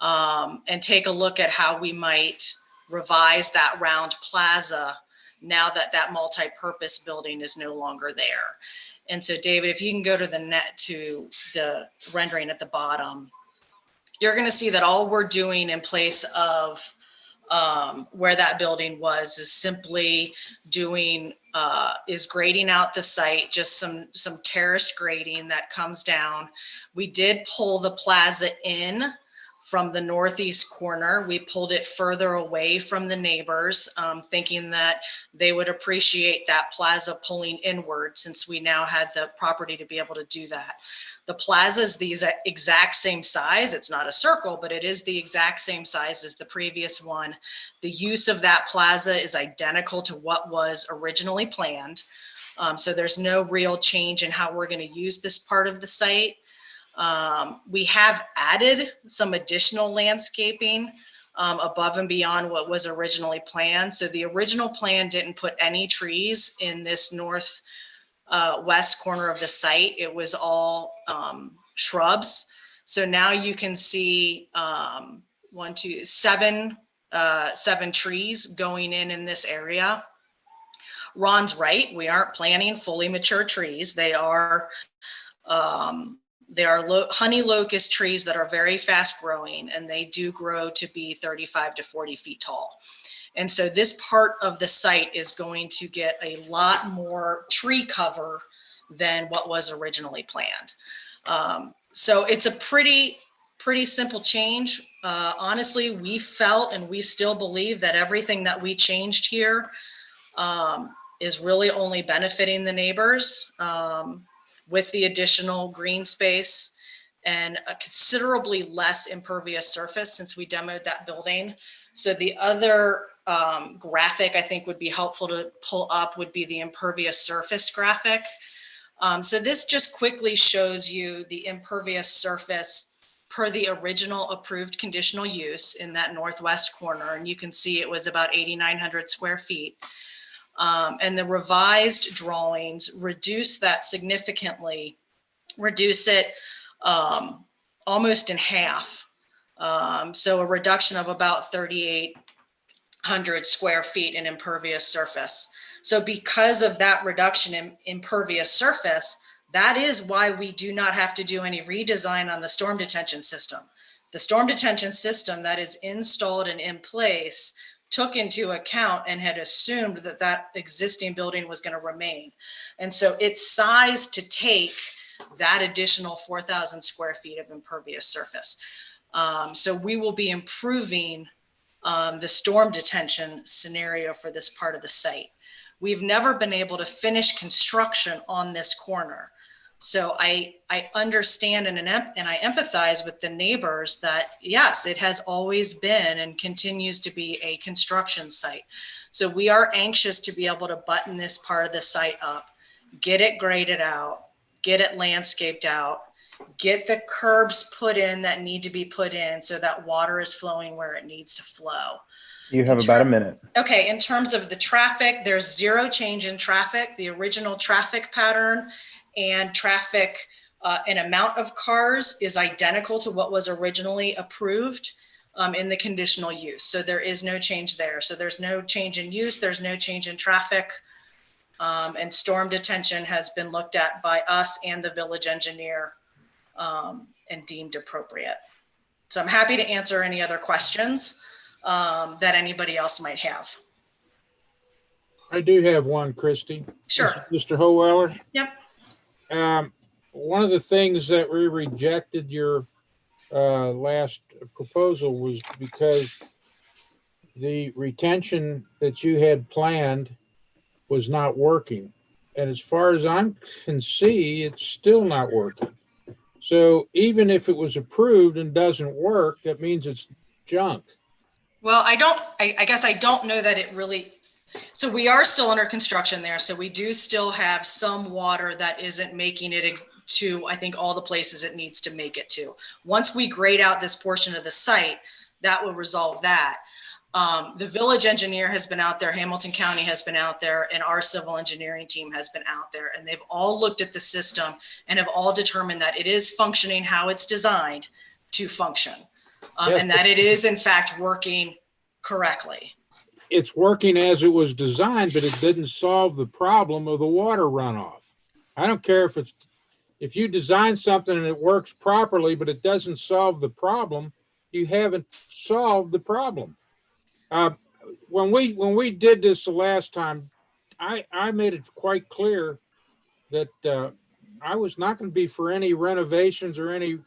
and take a look at how we might revise that round plaza now that that multi-purpose building is no longer there. And so, David, if you can go to the rendering at the bottom, you're going to see that all we're doing in place of where that building was is simply doing is grading out the site, just some terraced grading that comes down. We did pull the plaza in from the northeast corner. We pulled it further away from the neighbors, thinking that they would appreciate that plaza pulling inward, since we now had the property to be able to do that. The plaza is the exact same size. It's not a circle, but it is the exact same size as the previous one. The use of that plaza is identical to what was originally planned. So there's no real change in how we're going to use this part of the site. We have added some additional landscaping above and beyond what was originally planned. So the original plan didn't put any trees in this west corner of the site. It was all shrubs. So now you can see seven trees going in this area. Ron's right. We aren't planting fully mature trees. They are honey locust trees that are very fast growing, and they do grow to be 35 to 40 feet tall. And so this part of the site is going to get a lot more tree cover than what was originally planned. So it's a pretty simple change. Honestly, we felt and we still believe that everything that we changed here is really only benefiting the neighbors with the additional green space and a considerably less impervious surface since we demoed that building. So the other graphic I think would be helpful to pull up would be the impervious surface graphic. So this just quickly shows you the impervious surface per the original approved conditional use in that northwest corner. And you can see it was about 8,900 square feet. And the revised drawings reduce that significantly, reduce it almost in half. So a reduction of about 3,800 square feet in impervious surface. So because of that reduction in impervious surface, that is why we do not have to do any redesign on the storm detention system. The storm detention system that is installed and in place took into account and had assumed that that existing building was going to remain. And so it's sized to take that additional 4,000 square feet of impervious surface. So we will be improving the storm detention scenario for this part of the site. We've never been able to finish construction on this corner. So I understand and I empathize with the neighbors that yes, it has always been and continues to be a construction site. So we are anxious to be able to button this part of the site up, get it graded out, get it landscaped out, get the curbs put in that need to be put in so that water is flowing where it needs to flow. You have about a minute. Okay, in terms of the traffic, there's zero change in traffic. The original traffic pattern and traffic and amount of cars is identical to what was originally approved in the conditional use. So there is no change there. So there's no change in use, there's no change in traffic. And storm detention has been looked at by us and the village engineer and deemed appropriate. So I'm happy to answer any other questions that anybody else might have. I do have one, Christy. Sure. Mr. Howeller? Yep. One of the things that we rejected your last proposal was because the retention that you had planned was not working. And as far as I can see, it's still not working. So even if it was approved and doesn't work, that means it's junk. Well, I guess I don't know that it really, so we are still under construction there. So we do still have some water that isn't making it to, I think, all the places it needs to make it to. Once we grade out this portion of the site, that will resolve that. The village engineer has been out there, Hamilton County has been out there, and our civil engineering team has been out there, and they've all looked at the system and have all determined that it is functioning how it's designed to function. And that it is in fact working correctly. It's working as it was designed, but it didn't solve the problem of the water runoff. I don't care if you design something and it works properly, but it doesn't solve the problem, you haven't solved the problem. When we did this the last time, I made it quite clear that I was not going to be for any renovations or any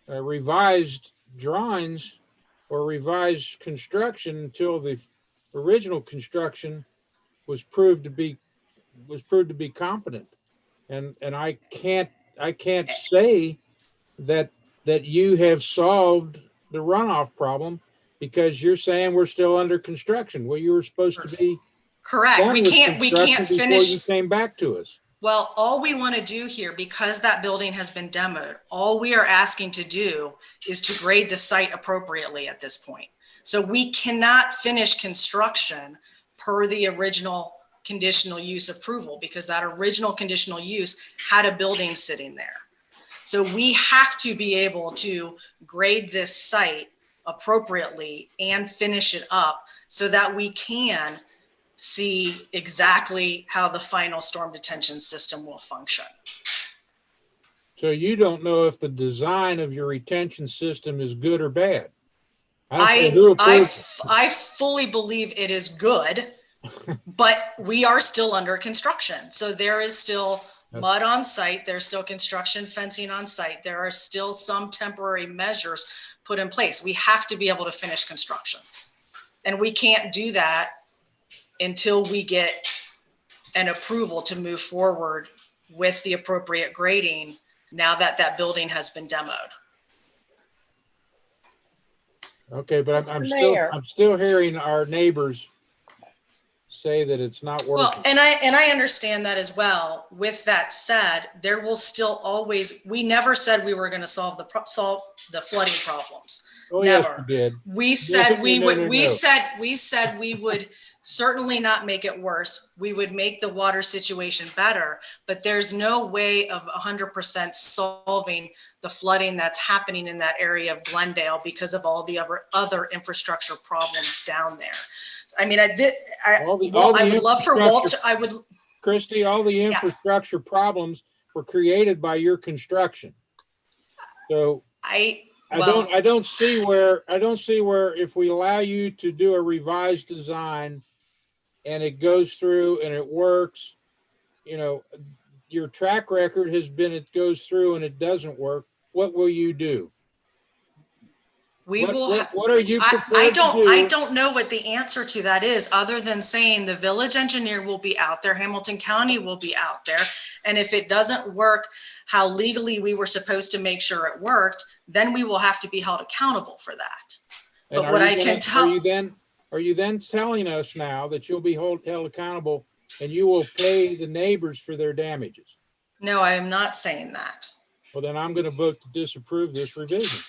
revised drawings or revised construction until the original construction was proved to be competent. And I can't say that you have solved the runoff problem because you're saying we're still under construction. Well, you were supposed to be correct. We can't finish. You came back to us. Well, all we want to do here, because that building has been demoed, all we are asking to do is to grade the site appropriately at this point. So we cannot finish construction per the original conditional use approval because that original conditional use had a building sitting there. So we have to be able to grade this site appropriately and finish it up so that we can see exactly how the final storm detention system will function. So you don't know if the design of your retention system is good or bad. I fully believe it is good, but we are still under construction. So there is still mud on site. There's still construction fencing on site. There are still some temporary measures put in place. We have to be able to finish construction. And we can't do that until we get an approval to move forward with the appropriate grading now that that building has been demoed. Okay, but I'm still hearing our neighbors say that it's not working. Well, and I understand that as well. With that said, there will still always, we never said we were going to solve the flooding problems. Oh, Never. Yes, you did. We said we would. No. We said we would certainly not make it worse. We would make the water situation better. But there's no way of 100% solving the flooding that's happening in that area of Glendale because of all the other infrastructure problems down there. I mean, I would love for Walter. Christy, all the infrastructure problems were created by your construction. So I don't see where if we allow you to do a revised design and it goes through and it works, you know, your track record has been it goes through and it doesn't work. What will you do? What are you prepared to do? I don't know what the answer to that is, other than saying the village engineer will be out there, Hamilton County will be out there. And if it doesn't work how legally we were supposed to make sure it worked, then we will have to be held accountable for that. And but what I can tell are you then telling us now that you'll be held accountable and you will pay the neighbors for their damages? No, I am not saying that. Well, then I'm going to vote to disapprove this revision.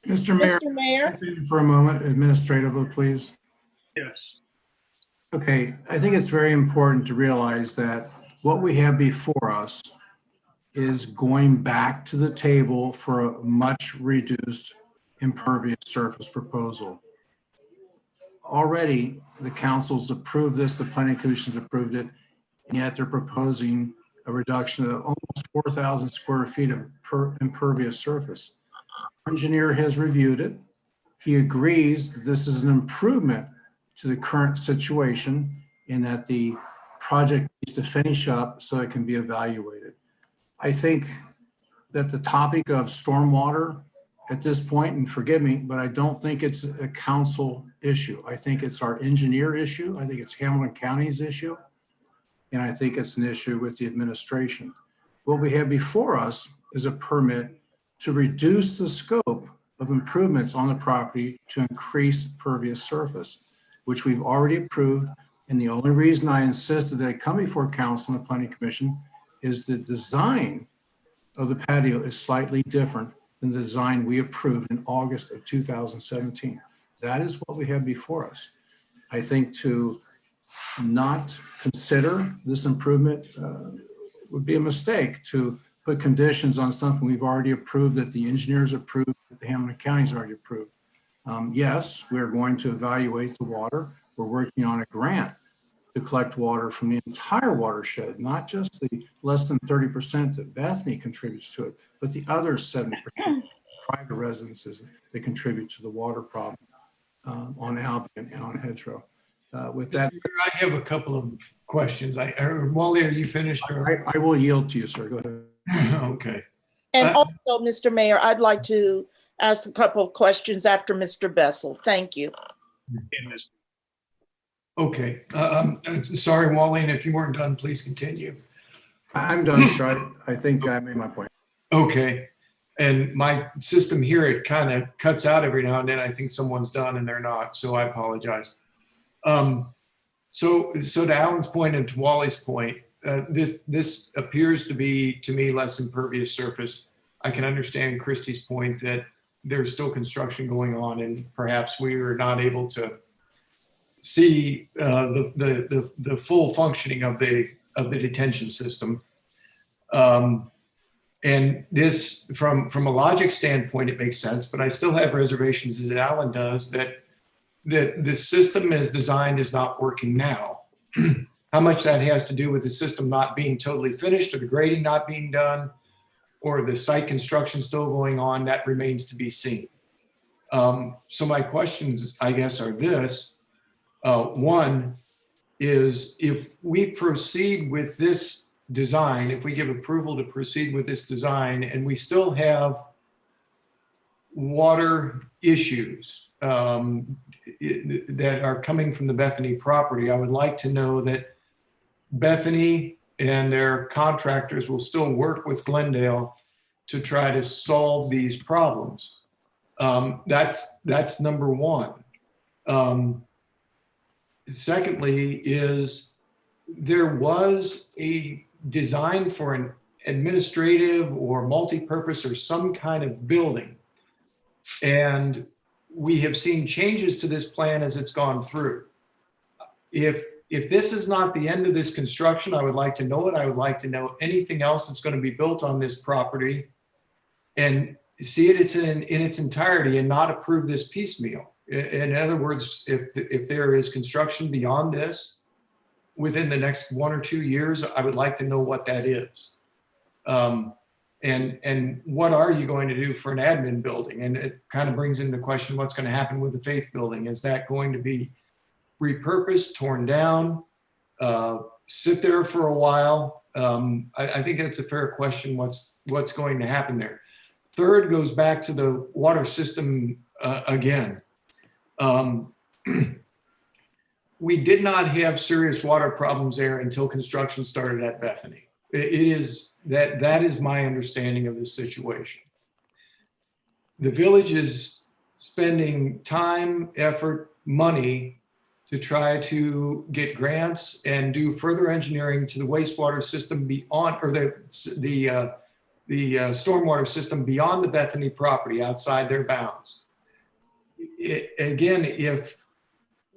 Mr. Mayor, for a moment, administratively, please. Yes. Okay, I think it's very important to realize that what we have before us is going back to the table for a much reduced impervious surface proposal. Already, the council's approved this, the planning commission's approved it, and yet they're proposing a reduction of almost 4,000 square feet of impervious surface. Engineer has reviewed it. He agrees that this is an improvement to the current situation in that the project needs to finish up so it can be evaluated. I think that the topic of stormwater at this point, and forgive me, but I don't think it's a council issue. I think it's our engineer issue. I think it's Hamilton County's issue. And I think it's an issue with the administration. What we have before us is a permit to reduce the scope of improvements on the property to increase pervious surface, which we've already approved. And the only reason I insisted that it come before council and the planning commission is the design of the patio is slightly different than the design we approved in August of 2017. That is what we have before us. I think to not consider this improvement would be a mistake to put conditions on something we've already approved, that the engineers approved, that the Hamilton County's already approved. Yes, we're going to evaluate the water. We're working on a grant to collect water from the entire watershed, not just the less than 30% that Bethany contributes to it, but the other 70% private residences that contribute to the water problem on Albion and on Hedgerow. With that, I have a couple of questions. Wally, are you finished? I will yield to you, sir. Go ahead. Okay. And also, Mr. Mayor, I'd like to ask a couple of questions after Mr. Bessel. Thank you. Okay. Sorry, Wally, and if you weren't done, please continue. I'm done, sir. I think I made my point. Okay. And my system here, it kind of cuts out every now and then. I think someone's done and they're not, so I apologize. So to Alan's point and to Wally's point, this appears to be, to me, less impervious surface. I can understand Christie's point that there's still construction going on and perhaps we are not able to see the full functioning of the detention system. And And this, from a logic standpoint, it makes sense, but I still have reservations, as Alan does, that the system as designed is not working now. How much that has to do with the system not being totally finished, or the grading not being done, or the site construction still going on, that remains to be seen. So my questions, I guess, are this. One is, if we proceed with this design, if we give approval to proceed with this design, and we still have water issues that are coming from the Bethany property, I would like to know that Bethany and their contractors will still work with Glendale to try to solve these problems. That's number one. Secondly, is there was a design for an administrative or multi-purpose or some kind of building, and we have seen changes to this plan as it's gone through. If this is not the end of this construction, I would like to know it. I would like to know anything else that's going to be built on this property, and see it in its entirety, and not approve this piecemeal. In other words, if there is construction beyond this within the next 1 or 2 years, I would like to know what that is. And what are you going to do for an admin building? And it kind of brings into question what's going to happen with the Faith building. Is that going to be repurposed, torn down, sit there for a while? I think that's a fair question, what's going to happen there. Third goes back to the water system again. We did not have serious water problems there until construction started at Bethany. That is my understanding of the situation. The village is spending time, effort, money to try to get grants and do further engineering to the wastewater system beyond, or the stormwater system beyond the Bethany property, outside their bounds. Again, if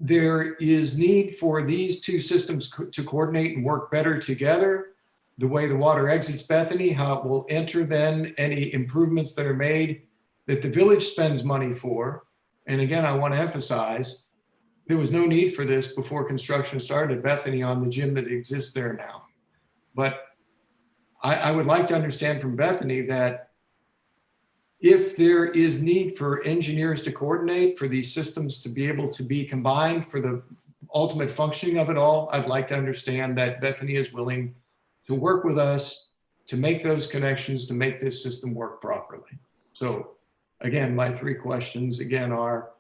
there is need for these two systems to coordinate and work better together, the way the water exits Bethany, how it will enter then any improvements that are made that the village spends money for. And again, I want to emphasize, there was no need for this before construction started at Bethany on the gym that exists there now. But I would like to understand from Bethany that if there is need for engineers to coordinate, for these systems to be able to be combined for the ultimate functioning of it all, I'd like to understand that Bethany is willing to work with us to make those connections, to make this system work properly. So again, my 3 questions again are,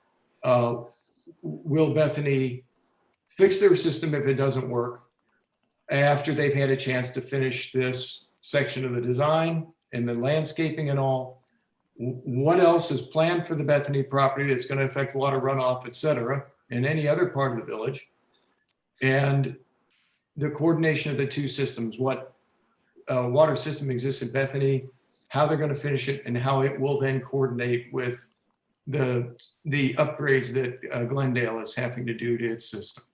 will Bethany fix their system if it doesn't work after they've had a chance to finish this section of the design and the landscaping and all? What else is planned for the Bethany property that's going to affect water runoff, et cetera, and any other part of the village? And the coordination of the two systems, what water system exists at Bethany, how they're going to finish it, and how it will then coordinate with the upgrades that Glendale is having to do to its system.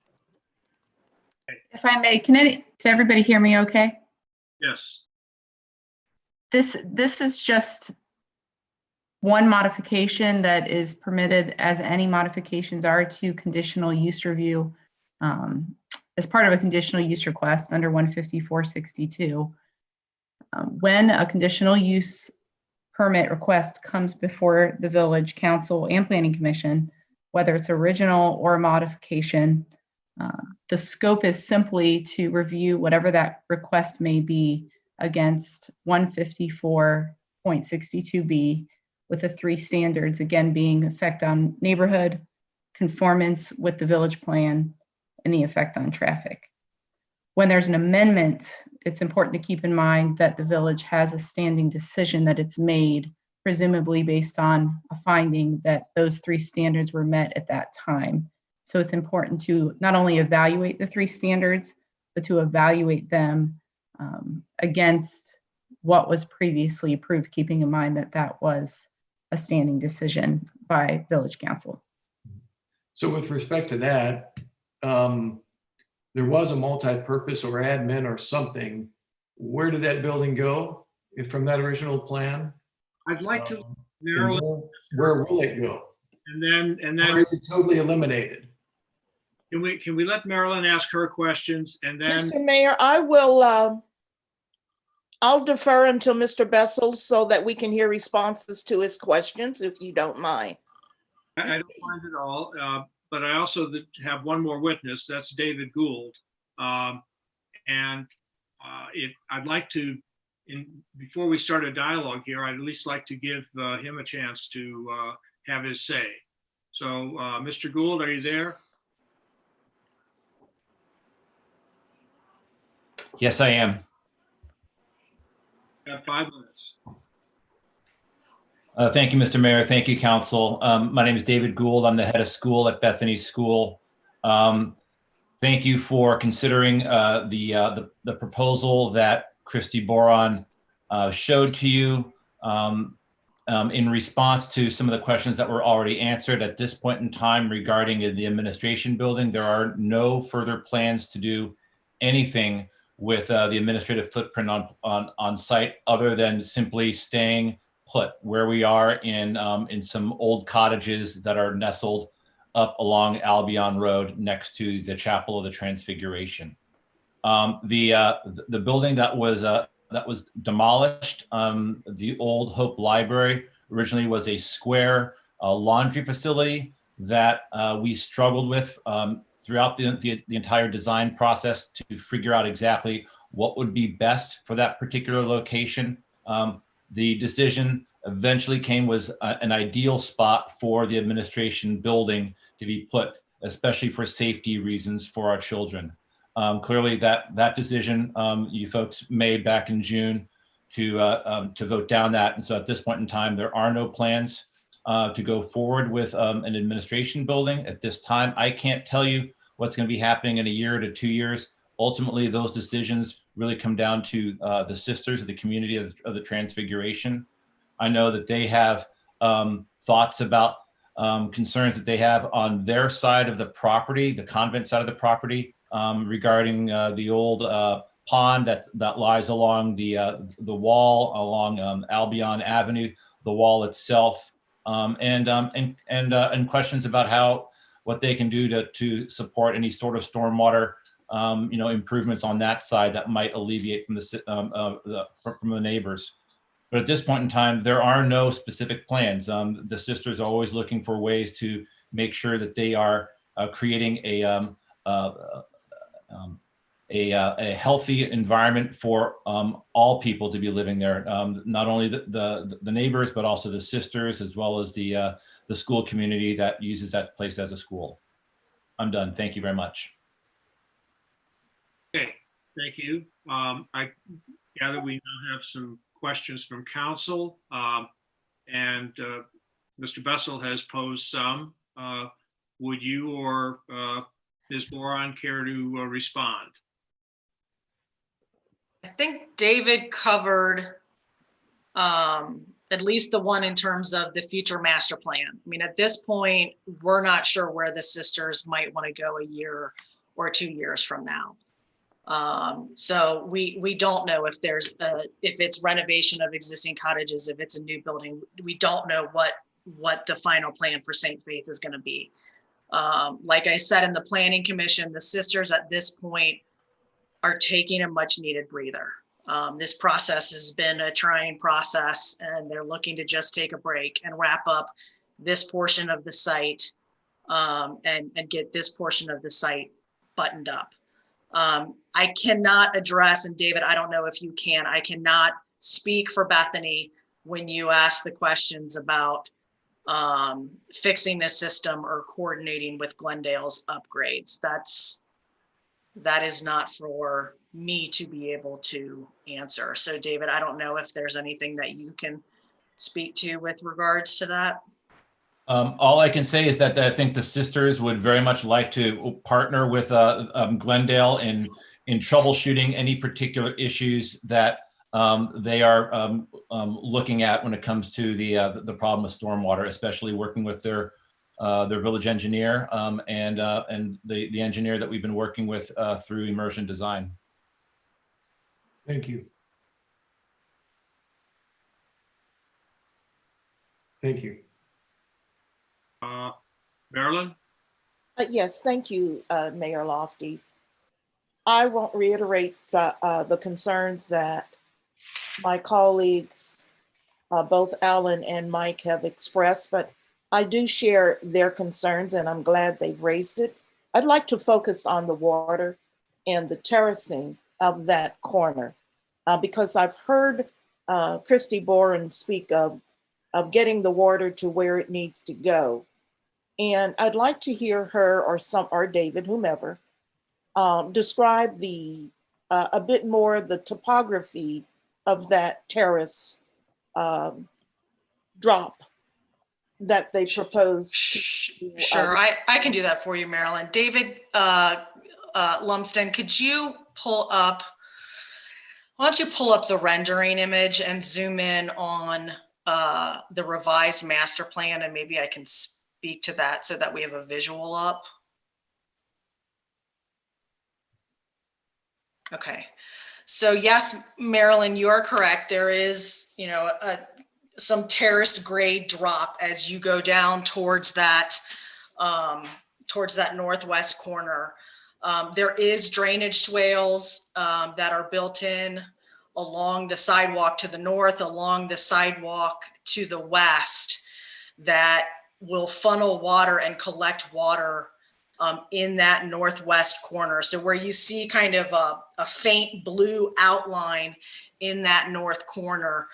If I may, can everybody hear me okay? Yes. This is just one modification that is permitted, as any modifications are, to conditional use review as part of a conditional use request under 15462. When a conditional use permit request comes before the village council and planning commission, whether it's original or a modification, the scope is simply to review whatever that request may be against 154.62B with the 3 standards, again being effect on neighborhood, conformance with the village plan, and the effect on traffic. When there's an amendment, it's important to keep in mind that the village has a standing decision that it's made, presumably based on a finding that those 3 standards were met at that time. So it's important to not only evaluate the 3 standards, but to evaluate them against what was previously approved, keeping in mind that that was a standing decision by village council. So with respect to that, there was a multi-purpose or admin or something. Where did that building go? from that original plan? I'd like to, And Marilyn, where will it go? and then Or is it totally eliminated? can we let Marilyn ask her questions and then? Mr. Mayor, I will, I'll defer until Mr. Bessel so that we can hear responses to his questions, if you don't mind. I don't mind at all, but I also have one more witness. That's David Gould, and I'd like to, before we start a dialogue here, I'd at least like to give him a chance to have his say. So, Mr. Gould, are you there? Yes, I am. You have 5 minutes. Thank you, Mr. Mayor. Thank you, Council. My name is David Gould. I'm the head of school at Bethany School. Thank you for considering the proposal that Christy Boron showed to you in response to some of the questions that were already answered at this point in time regarding the administration building. There are no further plans to do anything with the administrative footprint on site other than simply staying put where we are in some old cottages that are nestled up along Albion Road next to the Chapel of the Transfiguration. The building that was demolished, the old Hope Library, originally was a square laundry facility that we struggled with throughout the entire design process to figure out exactly what would be best for that particular location. The decision eventually was an ideal spot for the administration building to be put, especially for safety reasons for our children. Clearly that decision you folks made back in June to vote down that. And so at this point in time, there are no plans to go forward with an administration building at this time. I can't tell you what's going to be happening in a year to 2 years. Ultimately, those decisions really come down to the sisters of the community of the Transfiguration. I know that they have thoughts about concerns that they have on their side of the property, the convent side of the property, regarding the old pond that lies along the wall along Albion Avenue, the wall itself, and questions about what they can do to support any sort of stormwater improvements on that side that might alleviate from the neighbors. But at this point in time, there are no specific plans. The sisters are always looking for ways to make sure that they are creating a healthy environment for all people to be living there, not only the neighbors, but also the sisters, as well as the school community that uses that place as a school. I'm done. Thank you very much. Okay, thank you. I gather we now have some questions from council, and Mr. Bessel has posed some. Would you or Ms. Boron care to respond? I think David covered at least the one in terms of the future master plan. I mean, at this point, we're not sure where the sisters might want to go a year or 2 years from now. So we don't know if if it's renovation of existing cottages, if it's a new building. We don't know what the final plan for St. Faith is going to be. Like I said in the Planning Commission, the sisters at this point are taking a much needed breather. This process has been a trying process, and they're looking to just take a break and wrap up this portion of the site and get this portion of the site buttoned up. I cannot address, and David, I don't know if you can, I cannot speak for Bethany when you ask the questions about fixing this system or coordinating with Glendale's upgrades. That is not for me to be able to answer. So David, I don't know if there's anything that you can speak to with regards to that. All I can say is that I think the sisters would very much like to partner with Glendale in troubleshooting any particular issues that they are looking at when it comes to the problem of stormwater, especially working with their village engineer and the engineer that we've been working with through Immersion Design. Thank you. Thank you. Marilyn? Yes, thank you, Mayor Lofty. I won't reiterate the concerns that my colleagues, both Alan and Mike, have expressed, but I do share their concerns and I'm glad they've raised it. I'd like to focus on the water and the terracing of that corner because I've heard Christy Boren speak of getting the water to where it needs to go. And I'd like to hear her or David, whomever, describe a bit more the topography of that terrace drop that they proposed. Sure, I can do that for you, Marilyn. David Lumsden, could you why don't you pull up the rendering image and zoom in on the revised master plan, and maybe I can speak to that so that we have a visual up. Okay, so yes, Marilyn, you are correct. There is, some terraced grade drop as you go down towards that northwest corner. There is drainage swales that are built in along the sidewalk to the north, along the sidewalk to the west, that will funnel water and collect water in that northwest corner. So where you see kind of a faint blue outline in that north corner,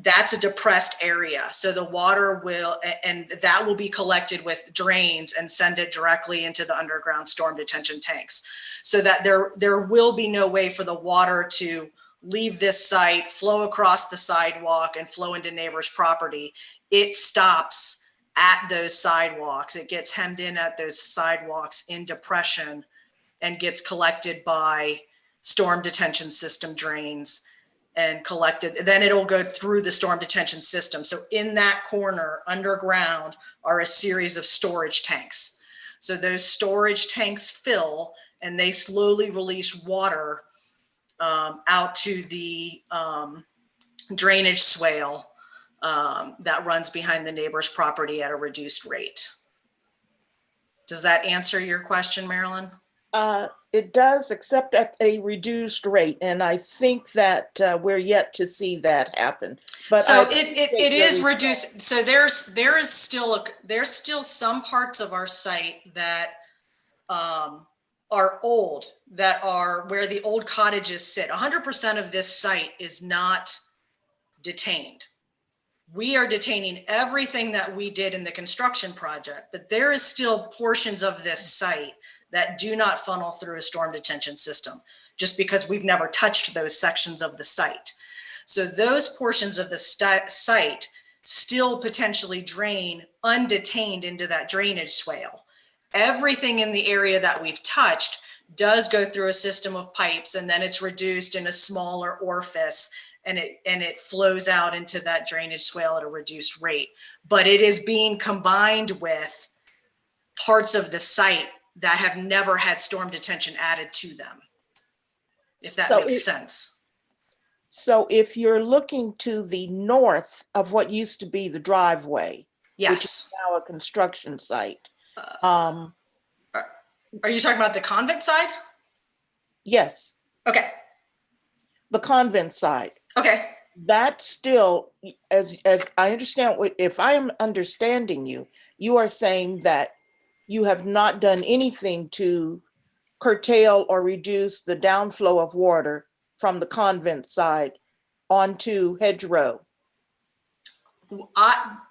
that's a depressed area. So the water that will be collected with drains and send it directly into the underground storm detention tanks, so that there will be no way for the water to leave this site, flow across the sidewalk and flow into neighbors' property. It stops at those sidewalks. It gets hemmed in at those sidewalks in depression and gets collected by storm detention system drains and collected. Then it'll go through the storm detention system. So in that corner underground are a series of storage tanks. So those storage tanks fill and they slowly release water out to the drainage swale that runs behind the neighbor's property at a reduced rate. Does that answer your question, Marilyn? It does, except at a reduced rate. And I think that we're yet to see that happen. But so it is reduced. So there's still some parts of our site that are old, that are where the old cottages sit. 100% of this site is not detained. We are detaining everything that we did in the construction project, but there is still portions of this site that do not funnel through a storm detention system, just because we've never touched those sections of the site. So those portions of the site still potentially drain undetained into that drainage swale. Everything in the area that we've touched does go through a system of pipes, and then it's reduced in a smaller orifice, and it flows out into that drainage swale at a reduced rate. But it is being combined with parts of the site that have never had storm detention added to them, if that makes sense. So if you're looking to the north of what used to be the driveway, yes, which is now a construction site. Are you talking about the convent side? Yes. Okay. The convent side. Okay. That still, as I understand, if I am understanding you, you are saying that you have not done anything to curtail or reduce the downflow of water from the convent side onto Hedgerow.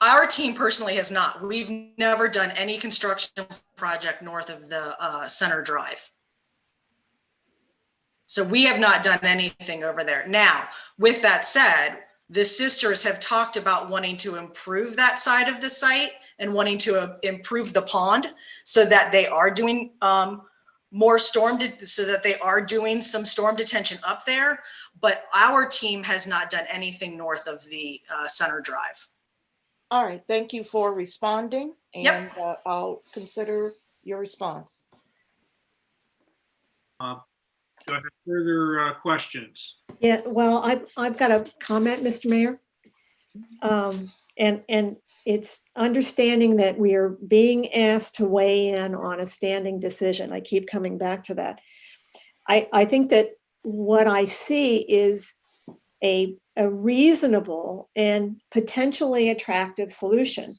Our team personally has not. We've never done any construction project north of the Center Drive. So we have not done anything over there. Now, with that said, the sisters have talked about wanting to improve that side of the site and wanting to improve the pond so that they are doing so that they are doing some storm detention up there. But our team has not done anything north of the Center Drive. All right, thank you for responding, and yep. I'll consider your response. Do I have further questions? Yeah, well, I've got a comment, Mr. Mayor. And it's understanding that we are being asked to weigh in on a standing decision. I keep coming back to that. I think that what I see is a reasonable and potentially attractive solution.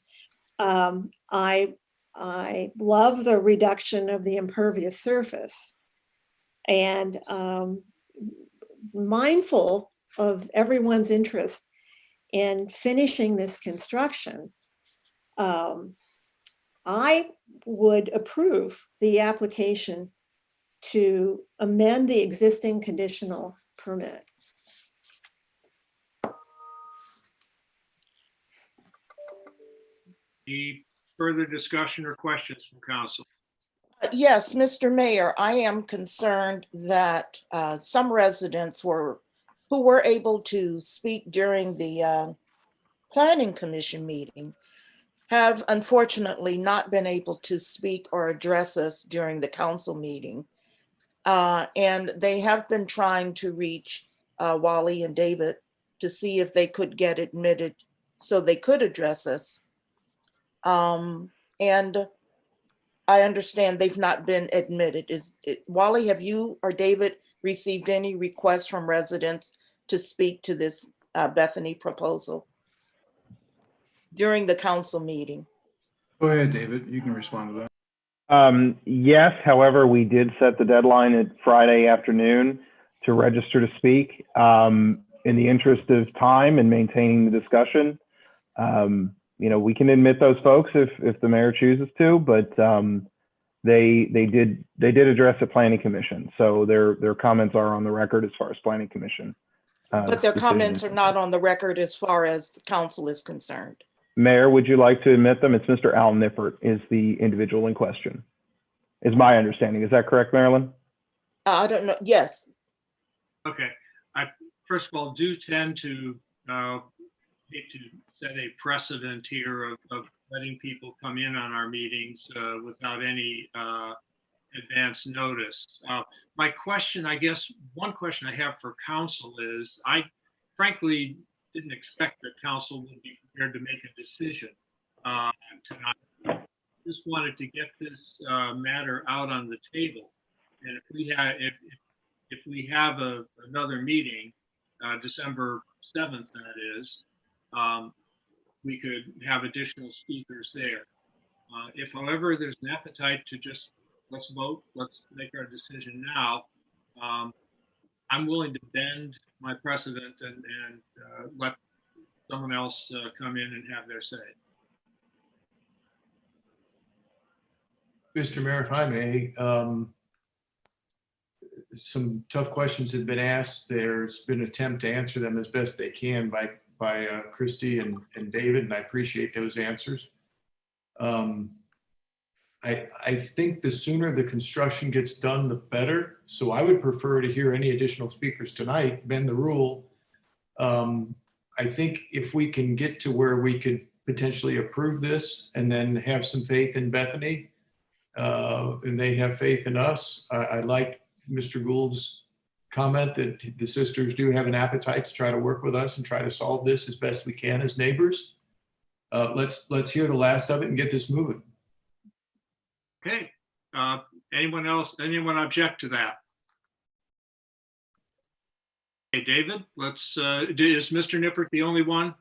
I love the reduction of the impervious surface, and mindful of everyone's interest in finishing this construction, I would approve the application to amend the existing conditional permit. Any further discussion or questions from council? Yes, Mr. Mayor, I am concerned that some residents who were able to speak during the Planning Commission meeting have unfortunately not been able to speak or address us during the council meeting. And they have been trying to reach Wally and David to see if they could get admitted so they could address us. And I understand they've not been admitted. Wally, have you or David received any requests from residents to speak to this Bethany proposal during the council meeting? Go ahead, David. You can respond to that. Yes, however, we did set the deadline at Friday afternoon to register to speak. In the interest of time and maintaining the discussion, we can admit those folks if the mayor chooses to, but they did address the Planning Commission, so their comments are on the record as far as Planning Commission. But their comments are not on the record as far as the council is concerned. Mayor, would you like to admit them? It's Mr. Al Nippert is the individual in question, is my understanding. Is that correct, Marilyn? I don't know. Yes. Okay. I first of all do tend to set a precedent here of letting people come in on our meetings without any advance notice. My question, I guess, one question I have for council is, I frankly didn't expect that council would be prepared to make a decision tonight. Just wanted to get this matter out on the table. And if we have another meeting, December 7th, that is, we could have additional speakers there. If, however, there's an appetite to just, let's vote, let's make our decision now, I'm willing to bend my precedent and let someone else come in and have their say. Mr. Mayor, if I may, some tough questions have been asked. There's been an attempt to answer them as best they can by Christy and David, and I appreciate those answers. I think the sooner the construction gets done, the better. So I would prefer to hear any additional speakers tonight, bend the rule. I think if we can get to where we could potentially approve this and then have some faith in Bethany, and they have faith in us. I like Mr. Gould's comment that the sisters do have an appetite to try to work with us and try to solve this as best we can as neighbors. Let's hear the last of it and get this moving. Okay. Anyone else? Anyone object to that? Okay, David, is Mr. Nippert the only one?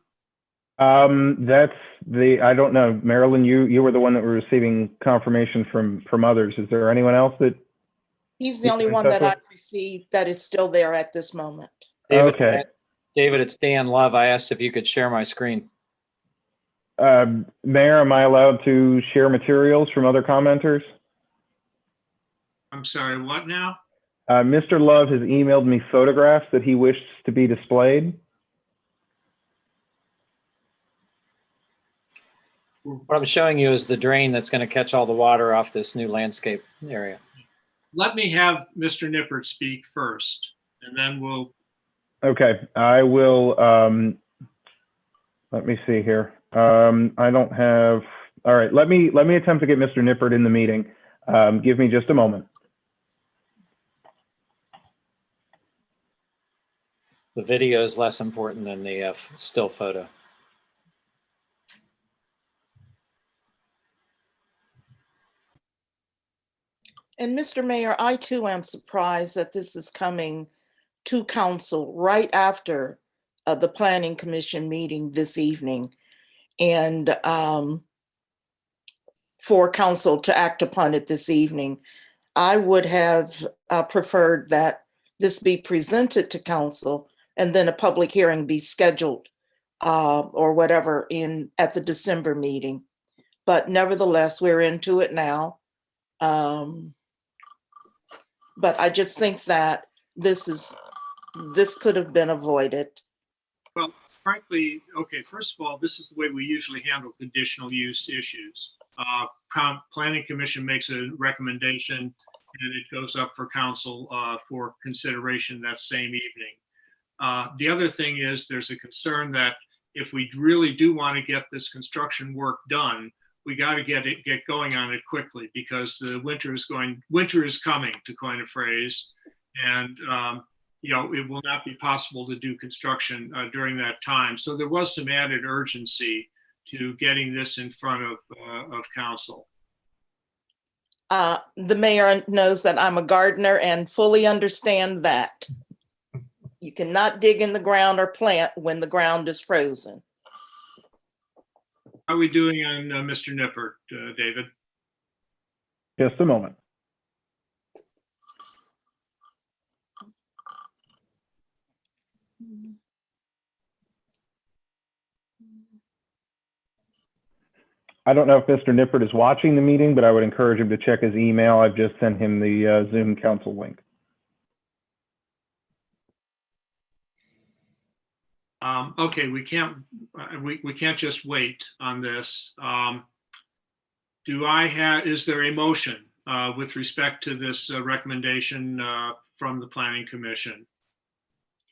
I don't know. Marilyn, you were the one that were receiving confirmation from others. Is there anyone else that? He's the only one that I've received that is still there at this moment. David, okay. David, it's Dan Love. I asked if you could share my screen. Mayor, am I allowed to share materials from other commenters? I'm sorry, what now? Mr. Love has emailed me photographs that he wished to be displayed. What I'm showing you is the drain that's going to catch all the water off this new landscape area. Let me have Mr. Nippert speak first, and then we'll. Okay, I will. Let me see here. I don't have. All right, let me attempt to get Mr. Nippert in the meeting. Give me just a moment. The video is less important than the still photo. And Mr. Mayor, I too am surprised that this is coming to council right after the Planning Commission meeting this evening. And for council to act upon it this evening. I would have preferred that this be presented to council and then a public hearing be scheduled or whatever at the December meeting. But nevertheless, we're into it now. But I just think that this could have been avoided. Well, frankly, okay, first of all, this is the way we usually handle conditional use issues. Planning Commission makes a recommendation and it goes up for council for consideration that same evening. The other thing is there's a concern that if we really do want to get this construction work done, we got to get going on it quickly because the winter is coming, to coin a phrase, and you know, it will not be possible to do construction during that time. So there was some added urgency to getting this in front of council. The mayor knows that I'm a gardener and fully understand that. You cannot dig in the ground or plant when the ground is frozen. How are we doing on Mr. Nippert, David? Just a moment. I don't know if Mr. Nippert is watching the meeting, but I would encourage him to check his email. I've just sent him the Zoom council link. Okay, we can't just wait on this. Is there a motion with respect to this recommendation from the Planning Commission?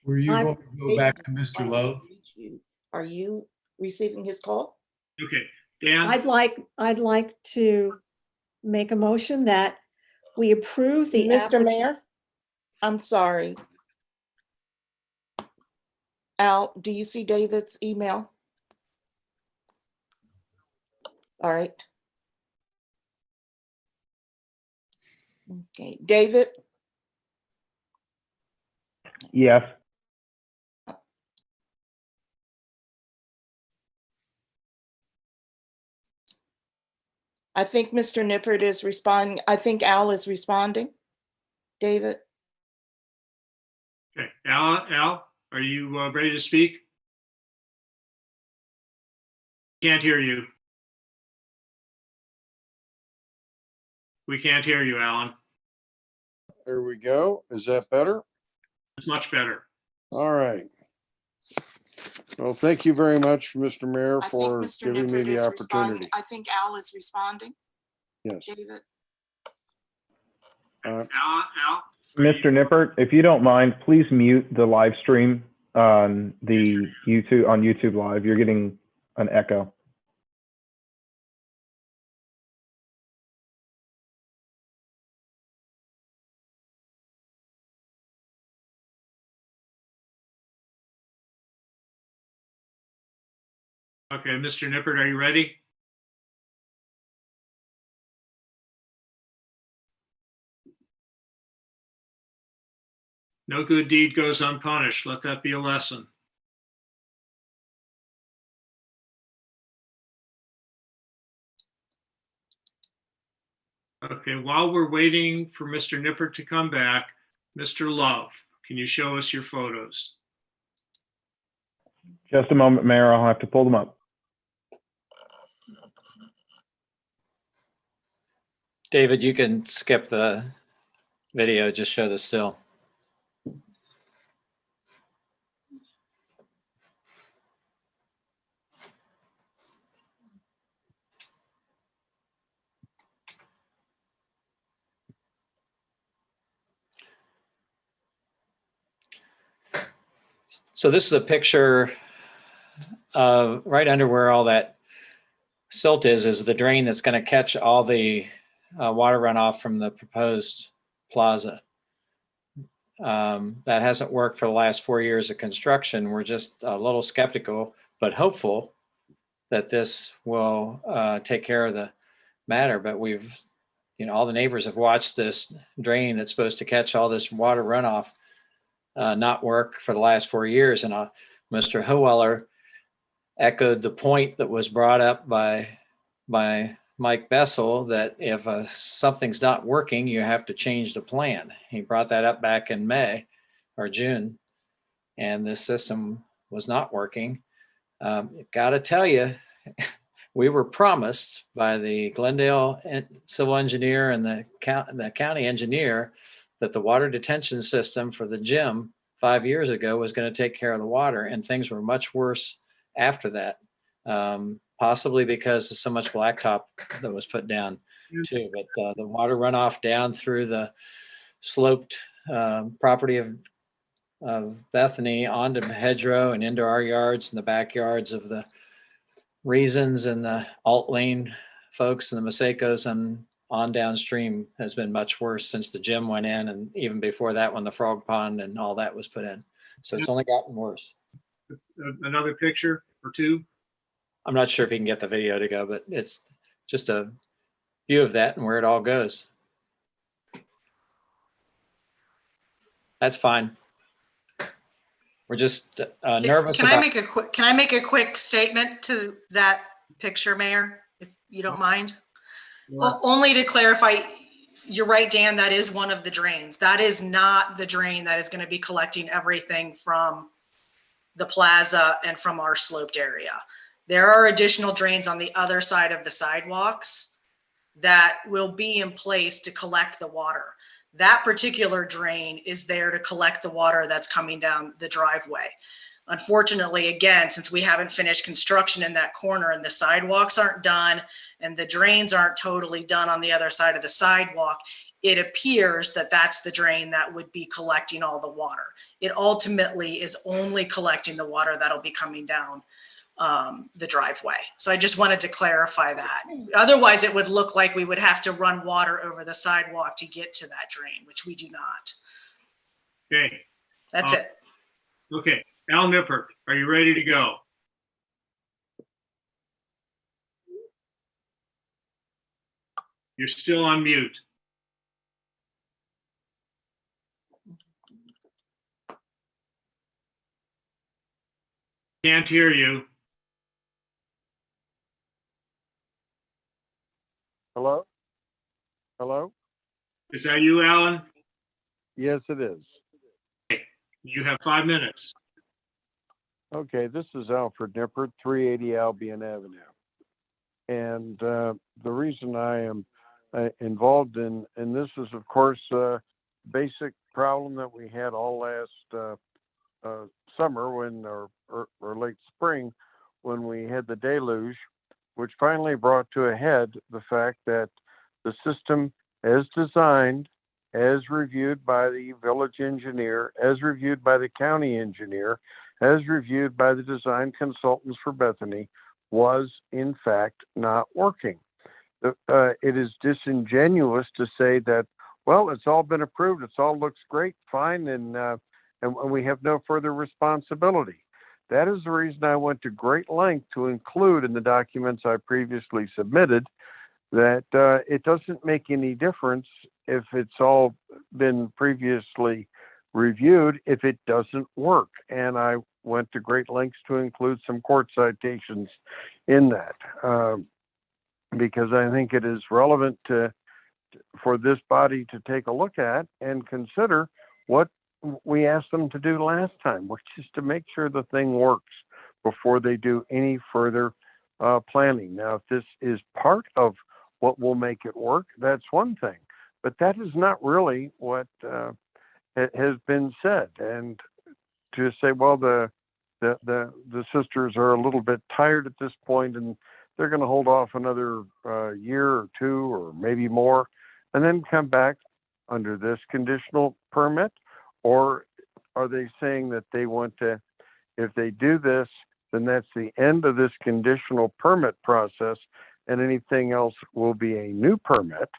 Were you going to go back to Mr. Love? Are you receiving his call? Okay, Dan? I'd like to make a motion that we approve the Mr. Mayor, I'm sorry. Al, do you see David's email? All right. Okay, David? Yes. I think Mr. Nippert is responding. I think Al is responding. David? Okay, Al, are you ready to speak? Can't hear you. We can't hear you, Alan. There we go. Is that better? It's much better. All right. Well, thank you very much, Mr. Mayor, for giving me the opportunity. I think Al is responding. Yes. David? Al? Mr. Nippert, if you don't mind, please mute the live stream on the YouTube Live. You're getting an echo. Okay, Mr. Nippert, are you ready? No good deed goes unpunished. Let that be a lesson. Okay, while we're waiting for Mr. Nippert to come back, Mr. Love, can you show us your photos? Just a moment, Mayor. I'll have to pull them up. David, you can skip the video, just show the still. So this is a picture of right under where all that silt is the drain that's going to catch all the water runoff from the proposed plaza. That hasn't worked for the last 4 years of construction. We're just a little skeptical, but hopeful that this will take care of the matter. But we've all the neighbors have watched this drain that's supposed to catch all this water runoff not work for the last 4 years. And Mr. Howeller echoed the point that was brought up by Mike Bessel, that if something's not working, you have to change the plan. He brought that up back in May or June, and this system was not working. Got to tell you, we were promised by the Glendale civil engineer and the county engineer that the water detention system for the gym 5 years ago was going to take care of the water, and things were much worse after that, possibly because of so much blacktop that was put down too. But the water runoff down through the sloped property of Bethany onto Hedgerow and into our yards and the backyards of the Reasons and the Alt Lane folks and the Masecos and on downstream has been much worse since the gym went in, and even before that when the frog pond and all that was put in. So it's only gotten worse. Another picture or two? I'm not sure if you can get the video to go, but it's just a view of that and where it all goes. That's fine. We're just nervous. Can I make a quick statement to that picture, Mayor, if you don't mind? Well, only to clarify, you're right, Dan, that is one of the drains. That is not the drain that is going to be collecting everything from the plaza and from our sloped area. There are additional drains on the other side of the sidewalks that will be in place to collect the water. That particular drain is there to collect the water that's coming down the driveway. Unfortunately, again, since we haven't finished construction in that corner and the sidewalks aren't done and the drains aren't totally done on the other side of the sidewalk, it appears that that's the drain that would be collecting all the water. It ultimately is only collecting the water that'll be coming down the driveway. So I just wanted to clarify that. Otherwise, it would look like we would have to run water over the sidewalk to get to that drain, which we do not. Okay. That's it. Okay. Al Nippert, are you ready to go? You're still on mute. Can't hear you. Hello? Hello? Is that you, Alan? Yes, it is. Okay. You have 5 minutes. Okay, this is Alfred Nippert, 380 Albion Avenue. And the reason I am involved in this is, of course, a basic problem that we had all last summer or late spring when we had the deluge, which finally brought to a head the fact that the system as designed, as reviewed by the village engineer, as reviewed by the county engineer, as reviewed by the design consultants for Bethany, was in fact not working. It is disingenuous to say that, well, it's all been approved, it all looks great, fine, and we have no further responsibility. That is the reason I went to great length to include in the documents I previously submitted that it doesn't make any difference if it's all been previously reviewed if it doesn't work. And I went to great lengths to include some court citations in that because I think it is relevant for this body to take a look at and consider what we asked them to do last time, which is to make sure the thing works before they do any further planning. Now, if this is part of what will make it work, that's one thing, but that is not really what has been said. And to say, well, the sisters are a little bit tired at this point and they're going to hold off another year or two or maybe more and then come back under this conditional permit? Or are they saying that they want to, if they do this, then that's the end of this conditional permit process and anything else will be a new permit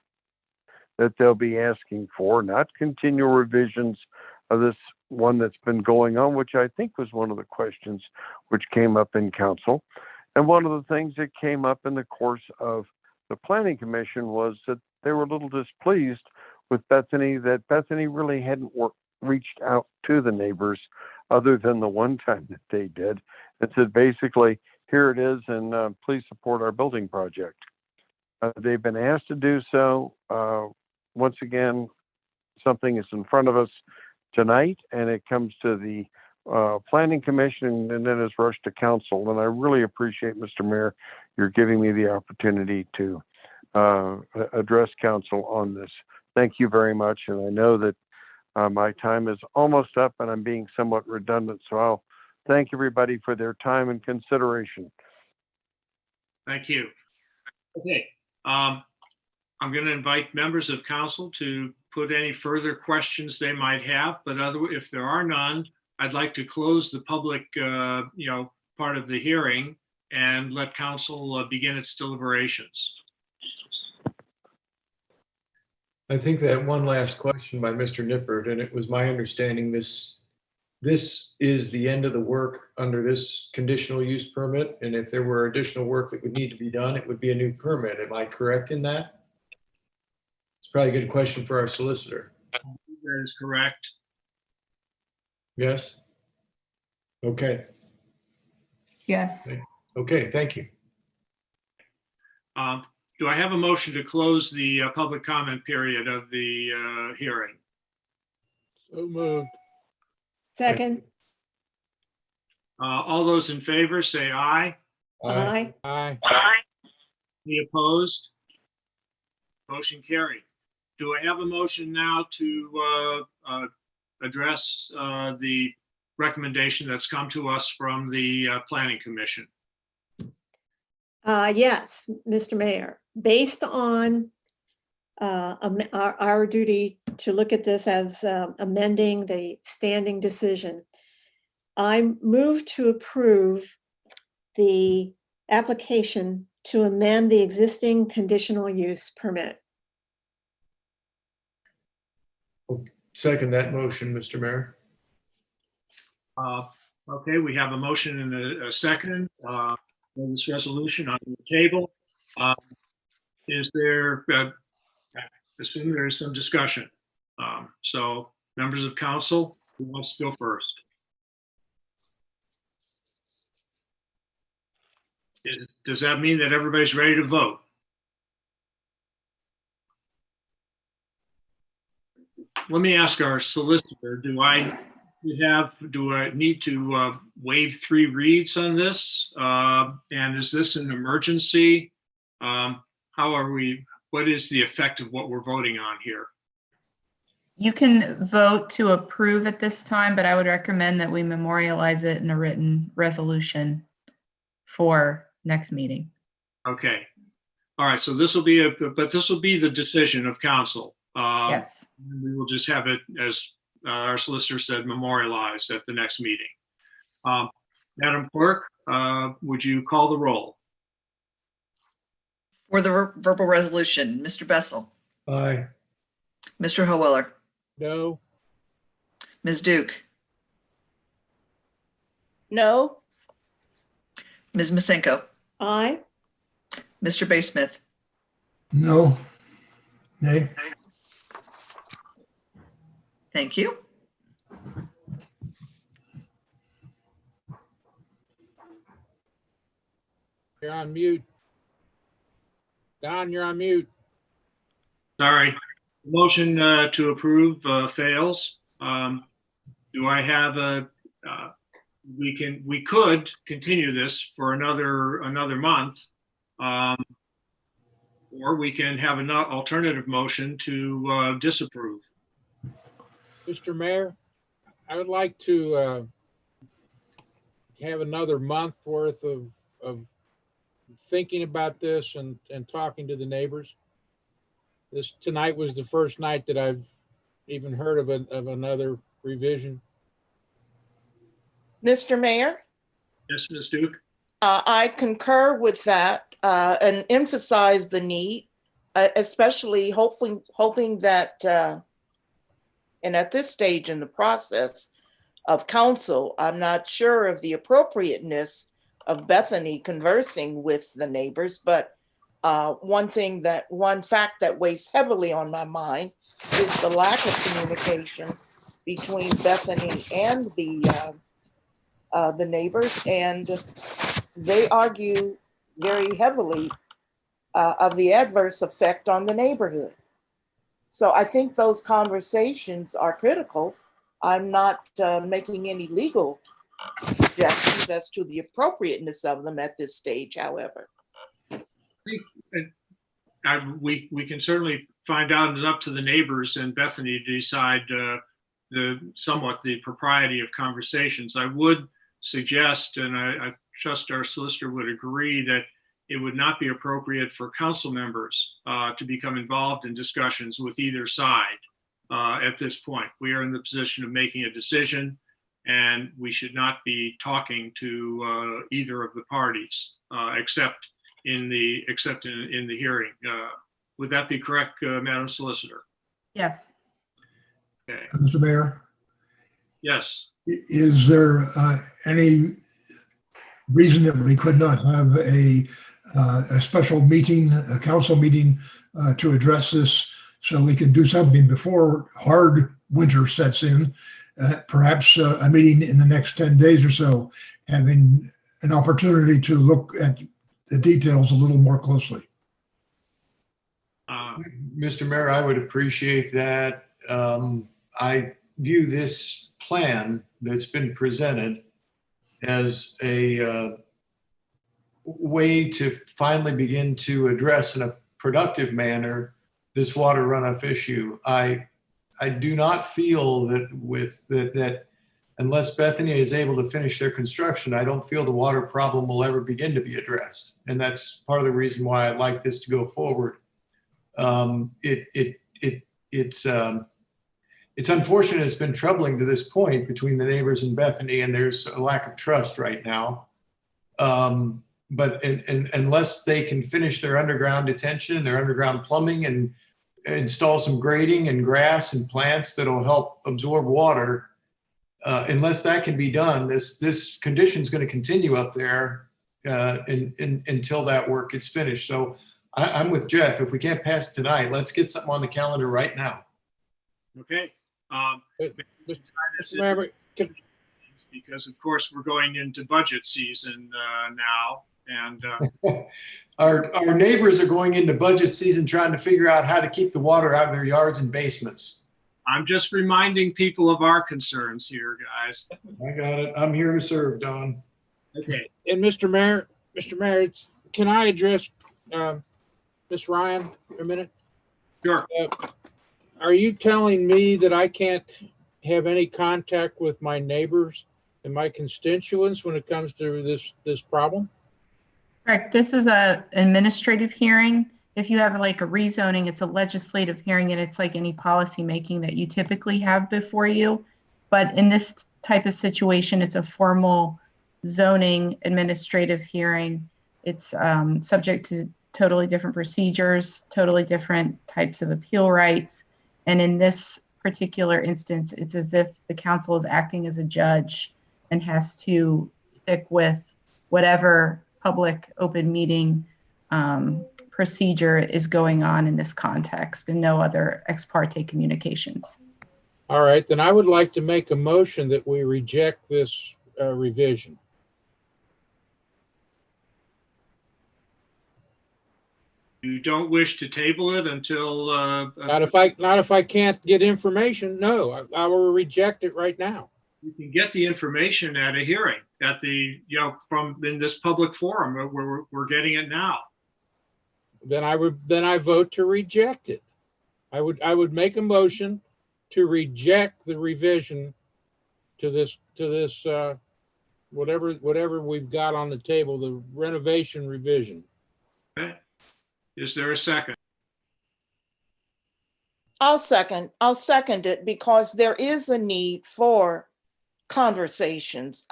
that they'll be asking for, not continual revisions of this one that's been going on, which I think was one of the questions which came up in council. And one of the things that came up in the course of the Planning Commission was that they were a little displeased with Bethany, that Bethany really hadn't reached out to the neighbors other than the one time that they did, and said basically, here it is, and please support our building project. They've been asked to do so. Once again, something is in front of us tonight, and it comes to the Planning Commission and then is rushed to council. And I really appreciate, Mr. Mayor, you're giving me the opportunity to address council on this. Thank you very much. And I know that my time is almost up and I'm being somewhat redundant, so I'll thank everybody for their time and consideration. Thank you. Okay. I'm going to invite members of council to put any further questions they might have, but if there are none, I'd like to close the public, part of the hearing and let council begin its deliberations. I think that one last question by Mr. Nippert, and it was my understanding this is the end of the work under this conditional use permit. And if there were additional work that would need to be done, it would be a new permit. Am I correct in that? It's probably a good question for our solicitor. That is correct. Yes? Okay. Yes. Okay, thank you. Do I have a motion to close the public comment period of the hearing? So moved. Second. All those in favor say aye. Aye. Aye. Any opposed? Motion carried. Do I have a motion now to address the recommendation that's come to us from the Planning Commission? Yes, Mr. Mayor, based on our duty to look at this as amending the standing decision, I move to approve the application to amend the existing conditional use permit. Second that motion, Mr. Mayor. Okay, we have a motion and a second for this resolution on the table. Is there, I assume there's some discussion. So members of council, who wants to go first? Does that mean that everybody's ready to vote? Let me ask our solicitor, do I need to waive 3 reads on this? And is this an emergency? What is the effect of what we're voting on here? You can vote to approve at this time, but I would recommend that we memorialize it in a written resolution for next meeting. Okay. All right. So this will be the decision of council. Yes. We will just have it, as our solicitor said, memorialized at the next meeting. Madam Clerk, would you call the roll? For the verbal resolution, Mr. Bessel, Aye. Mr. Howeller, No. Ms. Duke, No. Ms. Masenko, Aye. Mr. Baysmith, No. Nay. thank you. You're on mute. Don, you're on mute. Sorry. Motion to approve fails. Do I have we could continue this for another month, or we can have an alternative motion to disapprove. Mr. Mayor, I would like to have another month worth of thinking about this and talking to the neighbors. Tonight was the first night that I've even heard of another revision. Mr. Mayor? Yes, Ms. Duke? I concur with that and emphasize the need, especially hoping that, and at this stage in the process of council, I'm not sure of the appropriateness of Bethany conversing with the neighbors, but one fact that weighs heavily on my mind is the lack of communication between Bethany and the neighbors, and they argue very heavily of the adverse effect on the neighborhood. So I think those conversations are critical. I'm not making any legal suggestions as to the appropriateness of them at this stage, however. We can certainly find out. It's up to the neighbors and Bethany to decide the propriety of conversations. I would suggest, and I trust our solicitor would agree, that it would not be appropriate for council members to become involved in discussions with either side at this point. We are in the position of making a decision, and we should not be talking to either of the parties except in the hearing. Would that be correct, Madam Solicitor? Yes. Okay. Mr. Mayor, Yes. is there any reason that we could not have a special meeting, a council meeting to address this, so we can do something before hard winter sets in? Perhaps a meeting in the next 10 days or so, having an opportunity to look at the details a little more closely. Mr. Mayor, I would appreciate that. I view this plan that's been presented as a way to finally begin to address in a productive manner this water runoff issue. I do not feel that unless Bethany is able to finish their construction, I don't feel the water problem will ever begin to be addressed. And that's part of the reason why I'd like this to go forward. It's unfortunate. It's been troubling to this point between the neighbors and Bethany, and there's a lack of trust right now. But unless they can finish their underground detention and their underground plumbing and install some grading and grass and plants that'll help absorb water, unless that can be done, this condition is going to continue up there until that work is finished. So I'm with Jeff. If we can't pass it tonight, let's get something on the calendar right now. Okay. Because of course we're going into budget season now, and our neighbors are going into budget season trying to figure out how to keep the water out of their yards and basements. I'm just reminding people of our concerns here, guys. I got it. I'm here to serve, Don. Okay. And Mr. Mayor, can I address Ms. Ryan for a minute? Sure. Are you telling me that I can't have any contact with my neighbors and my constituents when it comes to this problem? Correct. This is a administrative hearing. If you have like a rezoning, it's a legislative hearing, and it's like any policy making that you typically have before you. But in this type of situation, it's a formal zoning administrative hearing. It's subject to totally different procedures, totally different types of appeal rights. And in this particular instance, it's as if the council is acting as a judge and has to stick with whatever public open meeting procedure is going on in this context, and no other ex parte communications. All right, then I would like to make a motion that we reject this revision. You don't wish to table it until not if I can't get information. No, I will reject it right now. You can get the information at a hearing, at the from in this public forum where we're getting it now. Then I vote to reject it. I would make a motion to reject the revision to this whatever we've got on the table, the renovation revision. Okay. Is there a second? I'll second it, because there is a need for conversations.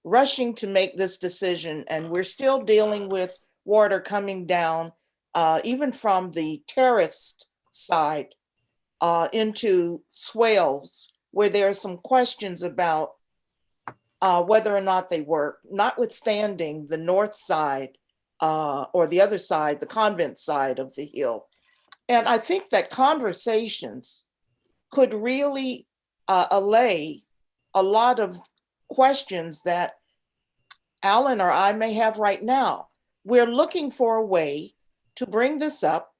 Rushing to make this decision, and we're still dealing with water coming down, even from the terrace side into swales, where there are some questions about whether or not they work, notwithstanding the north side or the other side, the convent side of the hill. And I think that conversations could really allay a lot of questions that Alan or I may have right now. We're looking for a way to bring this up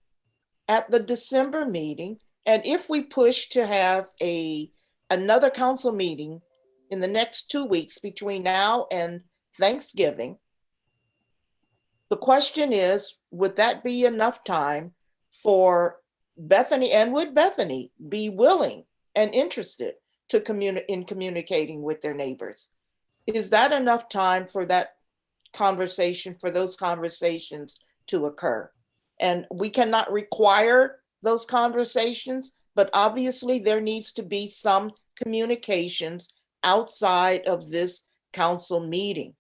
at the December meeting. And if we push to have another council meeting in the next 2 weeks between now and Thanksgiving, the question is, would that be enough time for Bethany, and would Bethany be willing and interested to communicating with their neighbors? Is that enough time for that conversation, for those conversations to occur? And we cannot require those conversations, but obviously there needs to be some communications outside of this council meeting.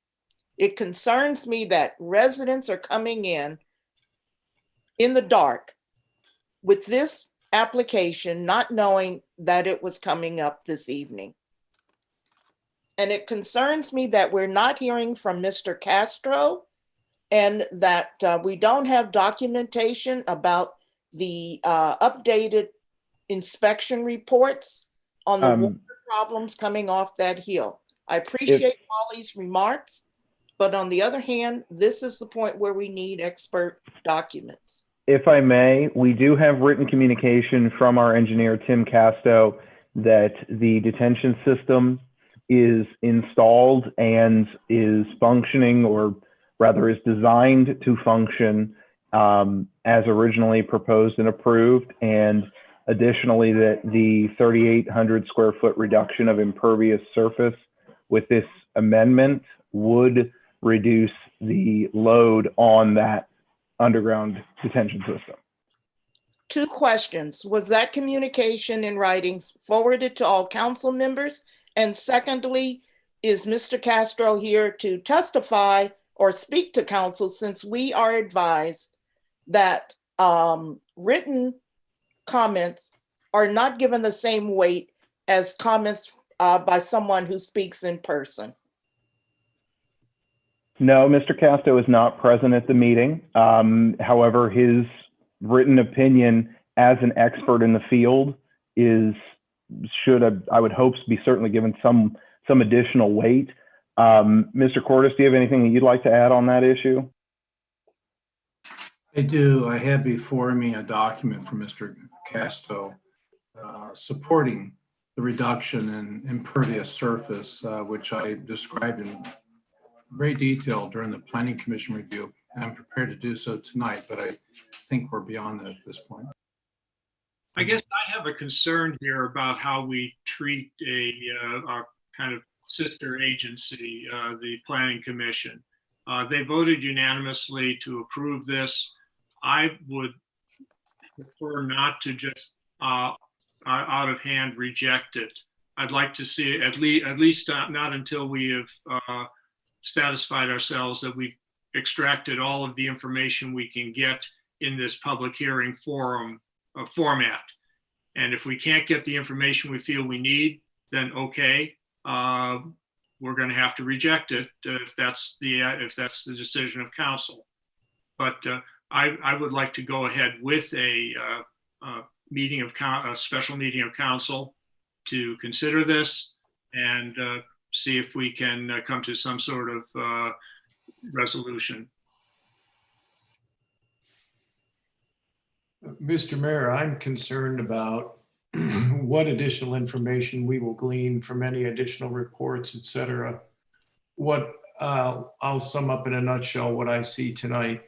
It concerns me that residents are coming in the dark with this application, not knowing that it was coming up this evening. And it concerns me that we're not hearing from Mr. Castro, and that we don't have documentation about the updated inspection reports on the water problems coming off that hill. I appreciate Molly's remarks, but on the other hand, this is the point where we need expert documents. If I may, we do have written communication from our engineer, Tim Casto, that the detention system is installed and is functioning, or rather is designed to function as originally proposed and approved. And additionally, that the 3,800 square foot reduction of impervious surface with this amendment would reduce the load on that underground detention system. 2 questions. Was that communication in writing forwarded to all council members? And secondly, is Mr. Castro here to testify or speak to council, since we are advised that written comments are not given the same weight as comments by someone who speaks in person? No, Mr. Casto is not present at the meeting. However, his written opinion as an expert in the field I would hope, be certainly given some additional weight. Mr. Cordes, do you have anything that you'd like to add on that issue? I do. I have before me a document from Mr. Casto supporting the reduction in impervious surface, which I described in great detail during the Planning Commission review. And I'm prepared to do so tonight, but I think we're beyond that at this point. I guess I have a concern here about how we treat our kind of sister agency, the Planning Commission. They voted unanimously to approve this. I would prefer not to just out of hand reject it. I'd like to see it at least not until we have satisfied ourselves that we've extracted all of the information we can get in this public hearing format. And if we can't get the information we feel we need, then okay, we're going to have to reject it if that's the decision of council. But I would like to go ahead with a special meeting of council to consider this and see if we can come to some sort of resolution. Mr. Mayor, I'm concerned about what additional information we will glean from any additional reports, et cetera. What I'll sum up in a nutshell what I see tonight.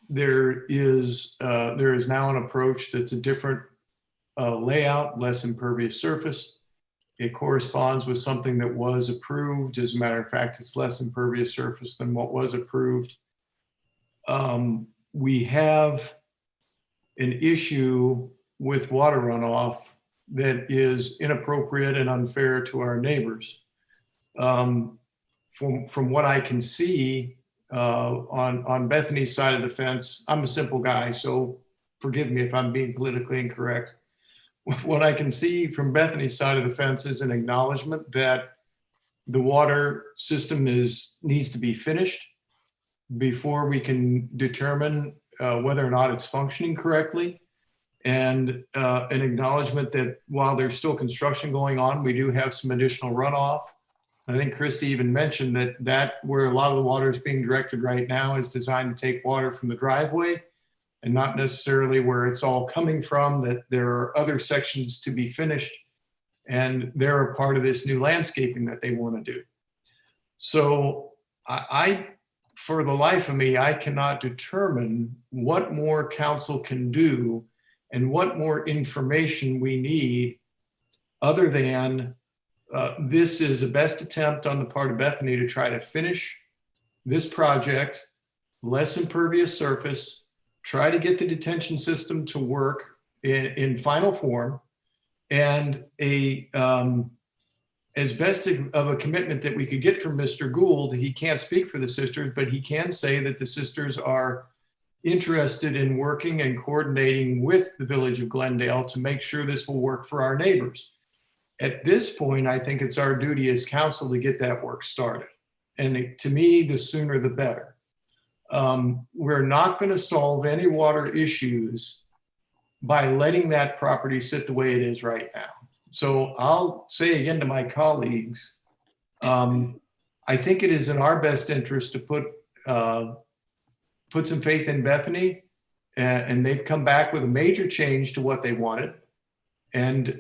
There is now an approach that's a different layout, less impervious surface. It corresponds with something that was approved. As a matter of fact, it's less impervious surface than what was approved. We have an issue with water runoff that is inappropriate and unfair to our neighbors. From what I can see on Bethany's side of the fence, I'm a simple guy, so forgive me if I'm being politically incorrect. What I can see from Bethany's side of the fence is an acknowledgement that the water system needs to be finished. before we can determine whether or not it's functioning correctly. And an acknowledgement that while there's still construction going on, we do have some additional runoff. I think Christy even mentioned that where a lot of the water is being directed right now is designed to take water from the driveway and not necessarily where it's all coming from, that there are other sections to be finished, and they're a part of this new landscaping that they want to do. So I, for the life of me, I cannot determine what more council can do and what more information we need other than this is a best attempt on the part of Bethany to try to finish this project, less impervious surface, try to get the detention system to work in final form, and as best of a commitment that we could get from Mr. Gould. He can't speak for the sisters, but he can say that the sisters are interested in working and coordinating with the village of Glendale to make sure this will work for our neighbors. At this point, I think it's our duty as council to get that work started. And to me, the sooner the better. We're not going to solve any water issues by letting that property sit the way it is right now. So I'll say again to my colleagues, I think it is in our best interest to put some faith in Bethany, and they've come back with a major change to what they wanted, and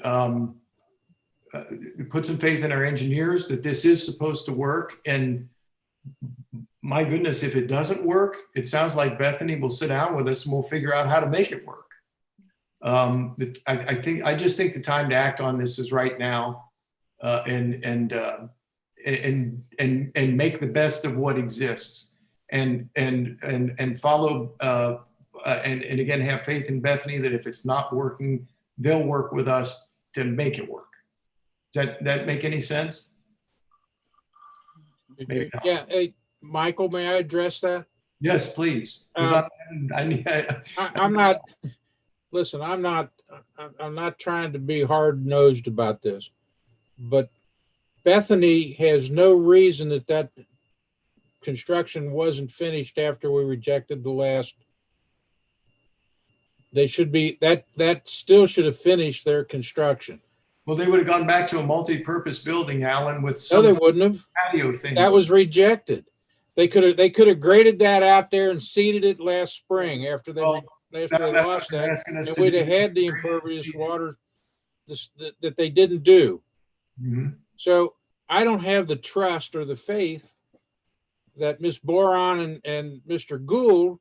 put some faith in our engineers that this is supposed to work. And my goodness, if it doesn't work, it sounds like Bethany will sit down with us and we'll figure out how to make it work. I just think the time to act on this is right now, and make the best of what exists, and follow and again have faith in Bethany that if it's not working, they'll work with us to make it work. Does that make any sense? Yeah. Hey, Michael, may I address that? Yes, please. I'm not. Listen, I'm not trying to be hard-nosed about this, but Bethany has no reason that construction wasn't finished after we rejected the last. They should be, that still should have finished their construction. Well, they would have gone back to a multi-purpose building, Alan, with No, some they wouldn't have. patio thing. That was rejected. They could have graded that out there and seeded it last spring after they lost that, and we'd have had the impervious water that they didn't do. Mm-hmm. So I don't have the trust or the faith that Ms. Boron and Mr. Gould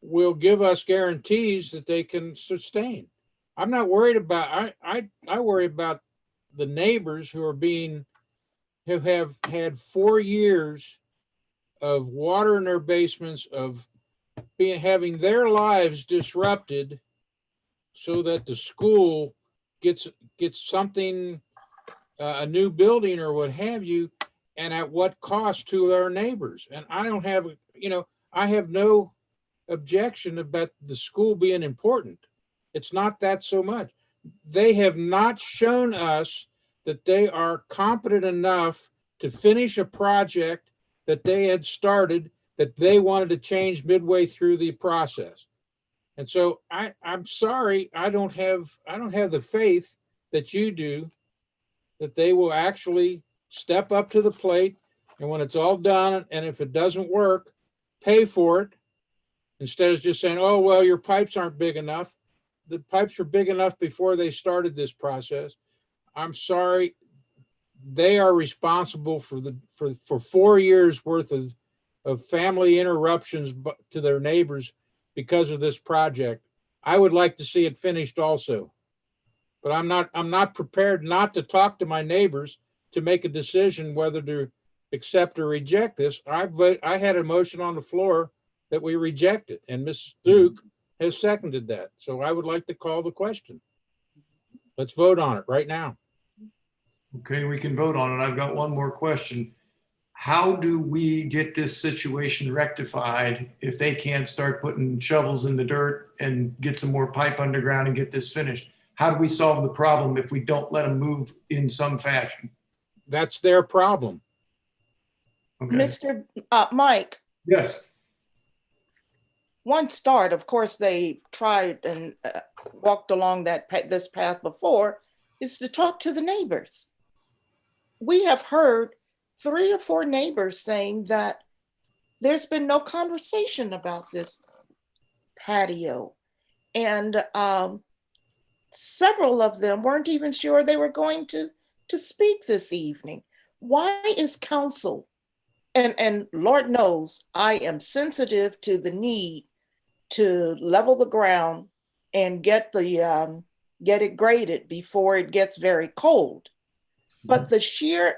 will give us guarantees that they can sustain. I'm not worried about, I worry about the neighbors who have had 4 years of water in their basements, of having their lives disrupted so that the school gets something, a new building or what have you, and at what cost to our neighbors. And I don't have, I have no objection about the school being important. It's not that so much. They have not shown us that they are competent enough to finish a project that they had started that they wanted to change midway through the process. And so I'm sorry, I don't have the faith that you do, that they will actually step up to the plate, and when it's all done, and if it doesn't work, pay for it, instead of just saying, oh, well, your pipes aren't big enough. The pipes were big enough before they started this process. I'm sorry, they are responsible for 4 years worth of family interruptions to their neighbors because of this project. I would like to see it finished also, but I'm not prepared not to talk to my neighbors to make a decision whether to accept or reject this. I had a motion on the floor that we reject it, and Ms. Duke has seconded that. So I would like to call the question. Let's vote on it right now. Okay, we can vote on it. I've got one more question. How do we get this situation rectified if they can't start putting shovels in the dirt and get some more pipe underground and get this finished? How do we solve the problem if we don't let them move in some fashion? That's their problem. Okay. Mr. Mike. Yes. one start, of course, they tried and walked along this path before, is to talk to the neighbors. We have heard 3 or 4 neighbors saying that there's been no conversation about this patio. And several of them weren't even sure they were going to speak this evening. Why is council, and Lord knows I am sensitive to the need to level the ground and get it graded before it gets very cold. But the sheer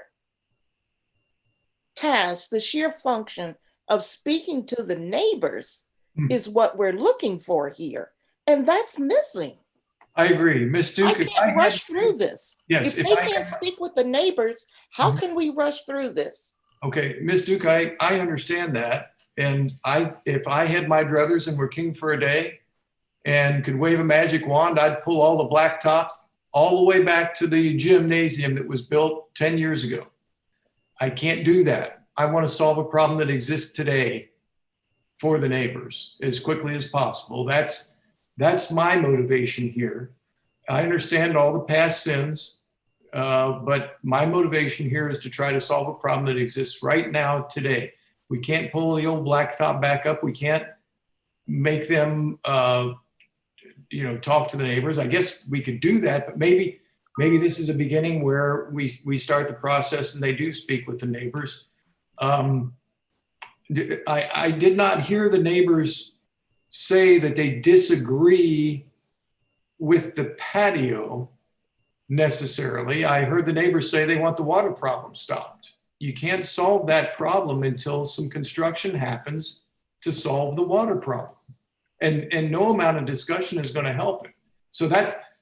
task, the sheer function of speaking to the neighbors is what we're looking for here. And that's missing. I agree. Ms. Duke. I can't rush through this. Yes. If they can't speak with the neighbors, how can we rush through this? Okay, Ms. Duke, I understand that. And if I had my druthers and were king for a day and could wave a magic wand, I'd pull all the blacktop all the way back to the gymnasium that was built 10 years ago. I can't do that. I want to solve a problem that exists today for the neighbors as quickly as possible. That's my motivation here. I understand all the past sins, but my motivation here is to try to solve a problem that exists right now, today. We can't pull the old blacktop back up. We can't make them, talk to the neighbors. I guess we could do that, but maybe this is a beginning where we start the process and they do speak with the neighbors. I did not hear the neighbors say that they disagree with the patio necessarily. I heard the neighbors say they want the water problem stopped. You can't solve that problem until some construction happens to solve the water problem. And no amount of discussion is going to help it. So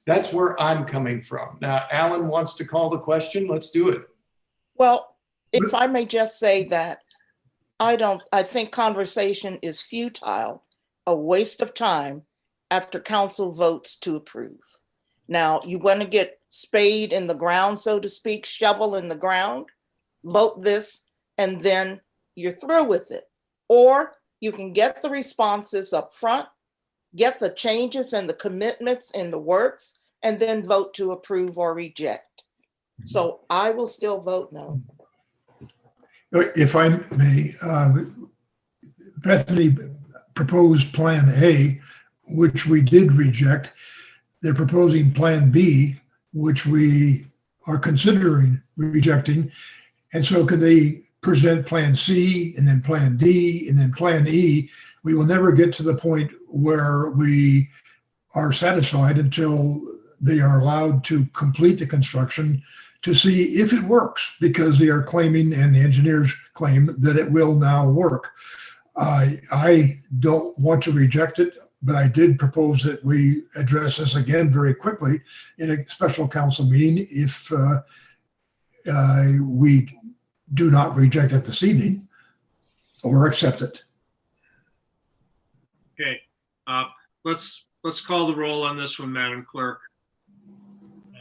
that's where I'm coming from. Now, Alan wants to call the question. Let's do it. Well, if I may just say that I think conversation is futile, a waste of time after council votes to approve. Now, you want to get spade in the ground, so to speak, shovel in the ground, vote this, and then you're through with it. Or you can get the responses up front, get the changes and the commitments in the works, and then vote to approve or reject. So I will still vote no. If I may, Bethany proposed Plan A, which we did reject. They're proposing Plan B, which we are considering rejecting. And so could they present Plan C and then Plan D and then Plan E? We will never get to the point where we are satisfied until they are allowed to complete the construction to see if it works, because they are claiming, and the engineers claim, that it will now work. I don't want to reject it, but I did propose that we address this again very quickly in a special council meeting if we do not reject it this evening or accept it. Okay, let's call the roll on this one, Madam Clerk.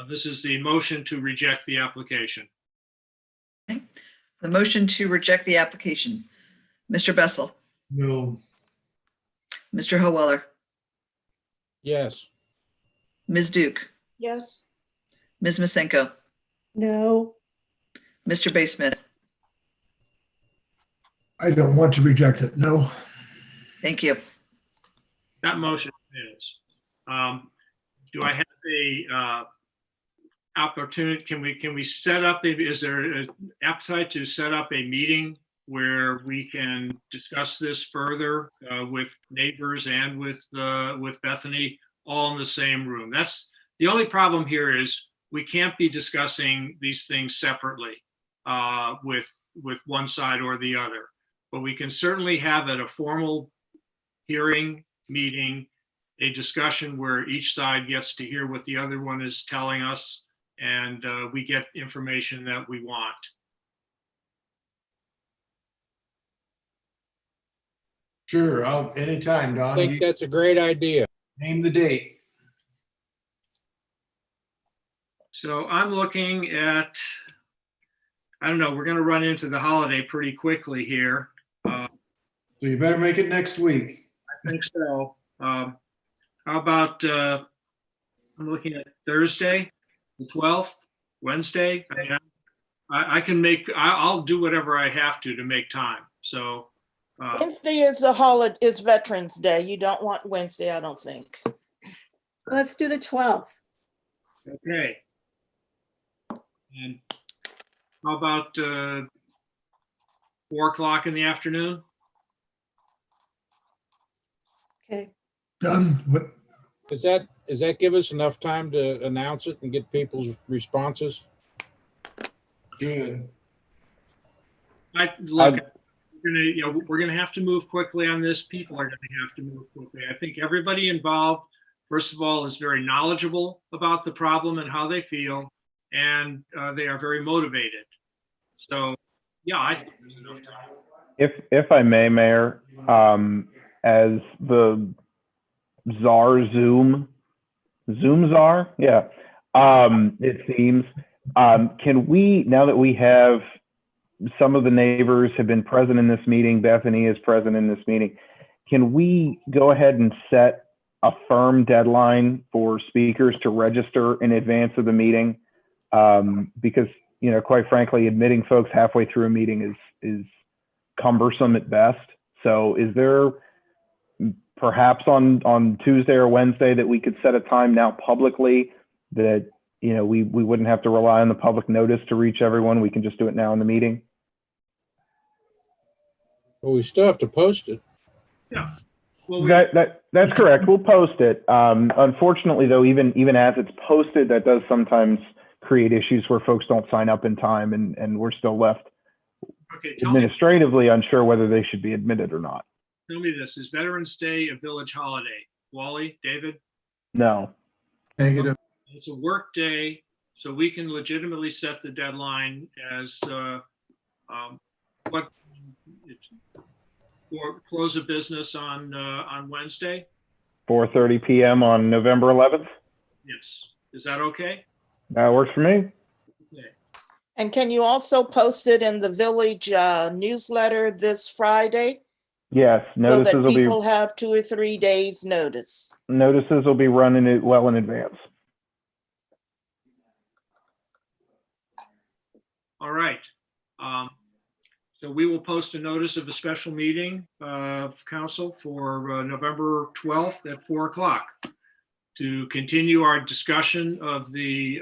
This is the motion to reject the application. Okay. The motion to reject the application. Mr. Bessel. No. Mr. Howeller. Yes. Ms. Duke. Yes. Ms. Masenko. No. Mr. Baysmith. I don't want to reject it. No. Thank you. That motion is. Do I have a opportunity? Can we set up? Is there an appetite to set up a meeting where we can discuss this further with neighbors and with Bethany, all in the same room? That's the only problem here. Is we can't be discussing these things separately with one side or the other, but we can certainly have at a formal hearing meeting a discussion where each side gets to hear what the other one is telling us, and we get information that we want. Sure, anytime, Don. I think that's a great idea. Name the date. So I'm looking at, I don't know, we're going to run into the holiday pretty quickly here. So you better make it next week. I think so. How about, I'm looking at Thursday, the 12th, Wednesday. I mean, I can make, I'll do whatever I have to make time. So. Wednesday is a holiday, is Veterans Day. You don't want Wednesday, I don't think. Let's do the 12th. Okay. And how about 4 o'clock in the afternoon? Okay. Done. What? Does that give us enough time to announce it and get people's responses? Good. Look, we're gonna have to move quickly on this. People are gonna have to move quickly. I think everybody involved, first of all, is very knowledgeable about the problem and how they feel, and they are very motivated. So, yeah, I think there's enough time. If I may, Mayor, as the Zoom czar, yeah. It seems. Can we, now that we have some of the neighbors have been present in this meeting, Bethany is present in this meeting, can we go ahead and set a firm deadline for speakers to register in advance of the meeting? Because, quite frankly, admitting folks halfway through a meeting is cumbersome at best. So is there perhaps on Tuesday or Wednesday that we could set a time now publicly that, we wouldn't have to rely on the public notice to reach everyone? We can just do it now in the meeting. Well, we still have to post it. Yeah. Well, that's correct. We'll post it. Unfortunately, though, even as it's posted, that does sometimes create issues where folks don't sign up in time, and we're still left administratively unsure whether they should be admitted or not. Tell me this, is Veterans Day a village holiday? Wally, David? No. Negative. It's a work day, so we can legitimately set the deadline as what, or close of business on Wednesday? 4:30 p.m. on November 11th? Yes. Is that okay? That works for me. Okay. And can you also post it in the village newsletter this Friday? Yes, notices so that will people be have 2 or 3 days notice. notices will be running it well in advance. All right. So we will post a notice of a special meeting of council for November 12th at 4 o'clock to continue our discussion of the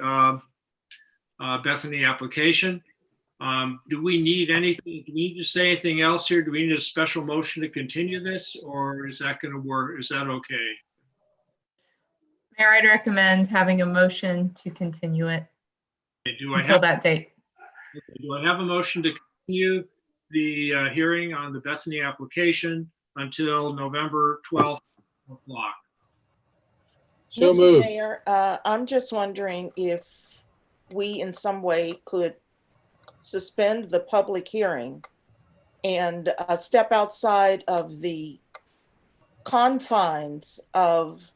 Bethany application. Do we need anything? Do we need to say anything else here? Do we need a special motion to continue this, or is that going to work? Is that okay? Mayor, I'd recommend having a motion to continue it until that date. Okay, do I have a motion to continue the hearing on the Bethany application until November 12th o'clock? So Mr. moved. Mayor, I'm just wondering if we in some way could suspend the public hearing and step outside of the confines of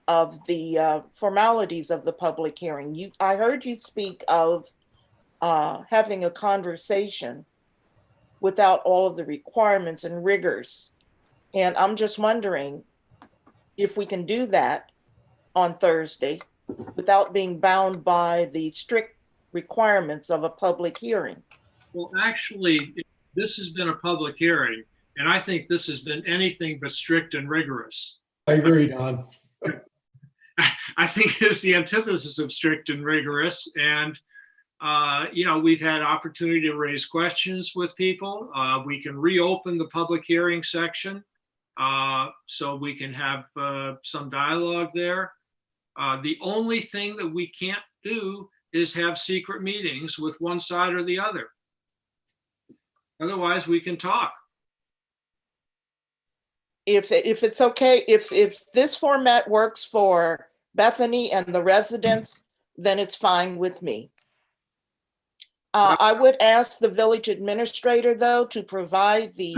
the formalities of the public hearing. I heard you speak of having a conversation without all of the requirements and rigors. And I'm just wondering if we can do that on Thursday without being bound by the strict requirements of a public hearing. Well, actually, this has been a public hearing, and I think this has been anything but strict and rigorous. I agree, Don. I think it's the antithesis of strict and rigorous. And, we've had opportunity to raise questions with people. We can reopen the public hearing section so we can have some dialogue there. The only thing that we can't do is have secret meetings with one side or the other. Otherwise, we can talk. If it's okay, if this format works for Bethany and the residents, then it's fine with me. I would ask the village administrator, though, to provide the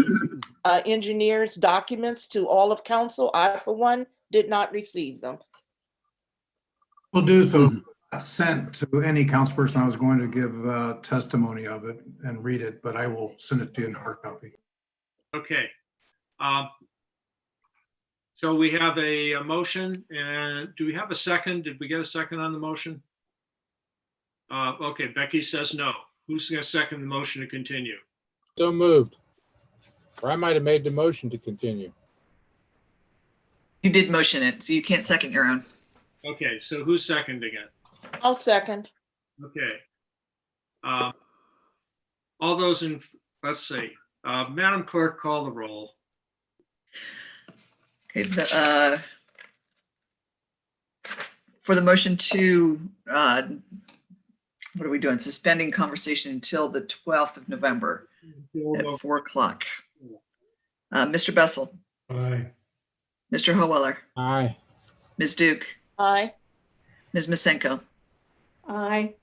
engineer's documents to all of council. I, for one, did not receive them. We'll do so. Sent to any council person I was going to give testimony of it and read it, but I will send it to you in hard copy. Okay. So we have a motion, and do we have a second? Did we get a second on the motion? Okay, Becky says no. Who's going to second the motion to continue? So moved. Or I might have made the motion to continue. You did motion it, so you can't second your own. Okay, so who's seconding it? I'll second. Okay. All those in, let's see. Madam Clerk, call the roll. Okay, for the motion to, what are we doing? Suspending conversation until the 12th of November at 4 o'clock. Mr. Bessel. Aye. Mr. Howeller. Aye. Ms. Duke. Aye. Ms. Masenko. Aye.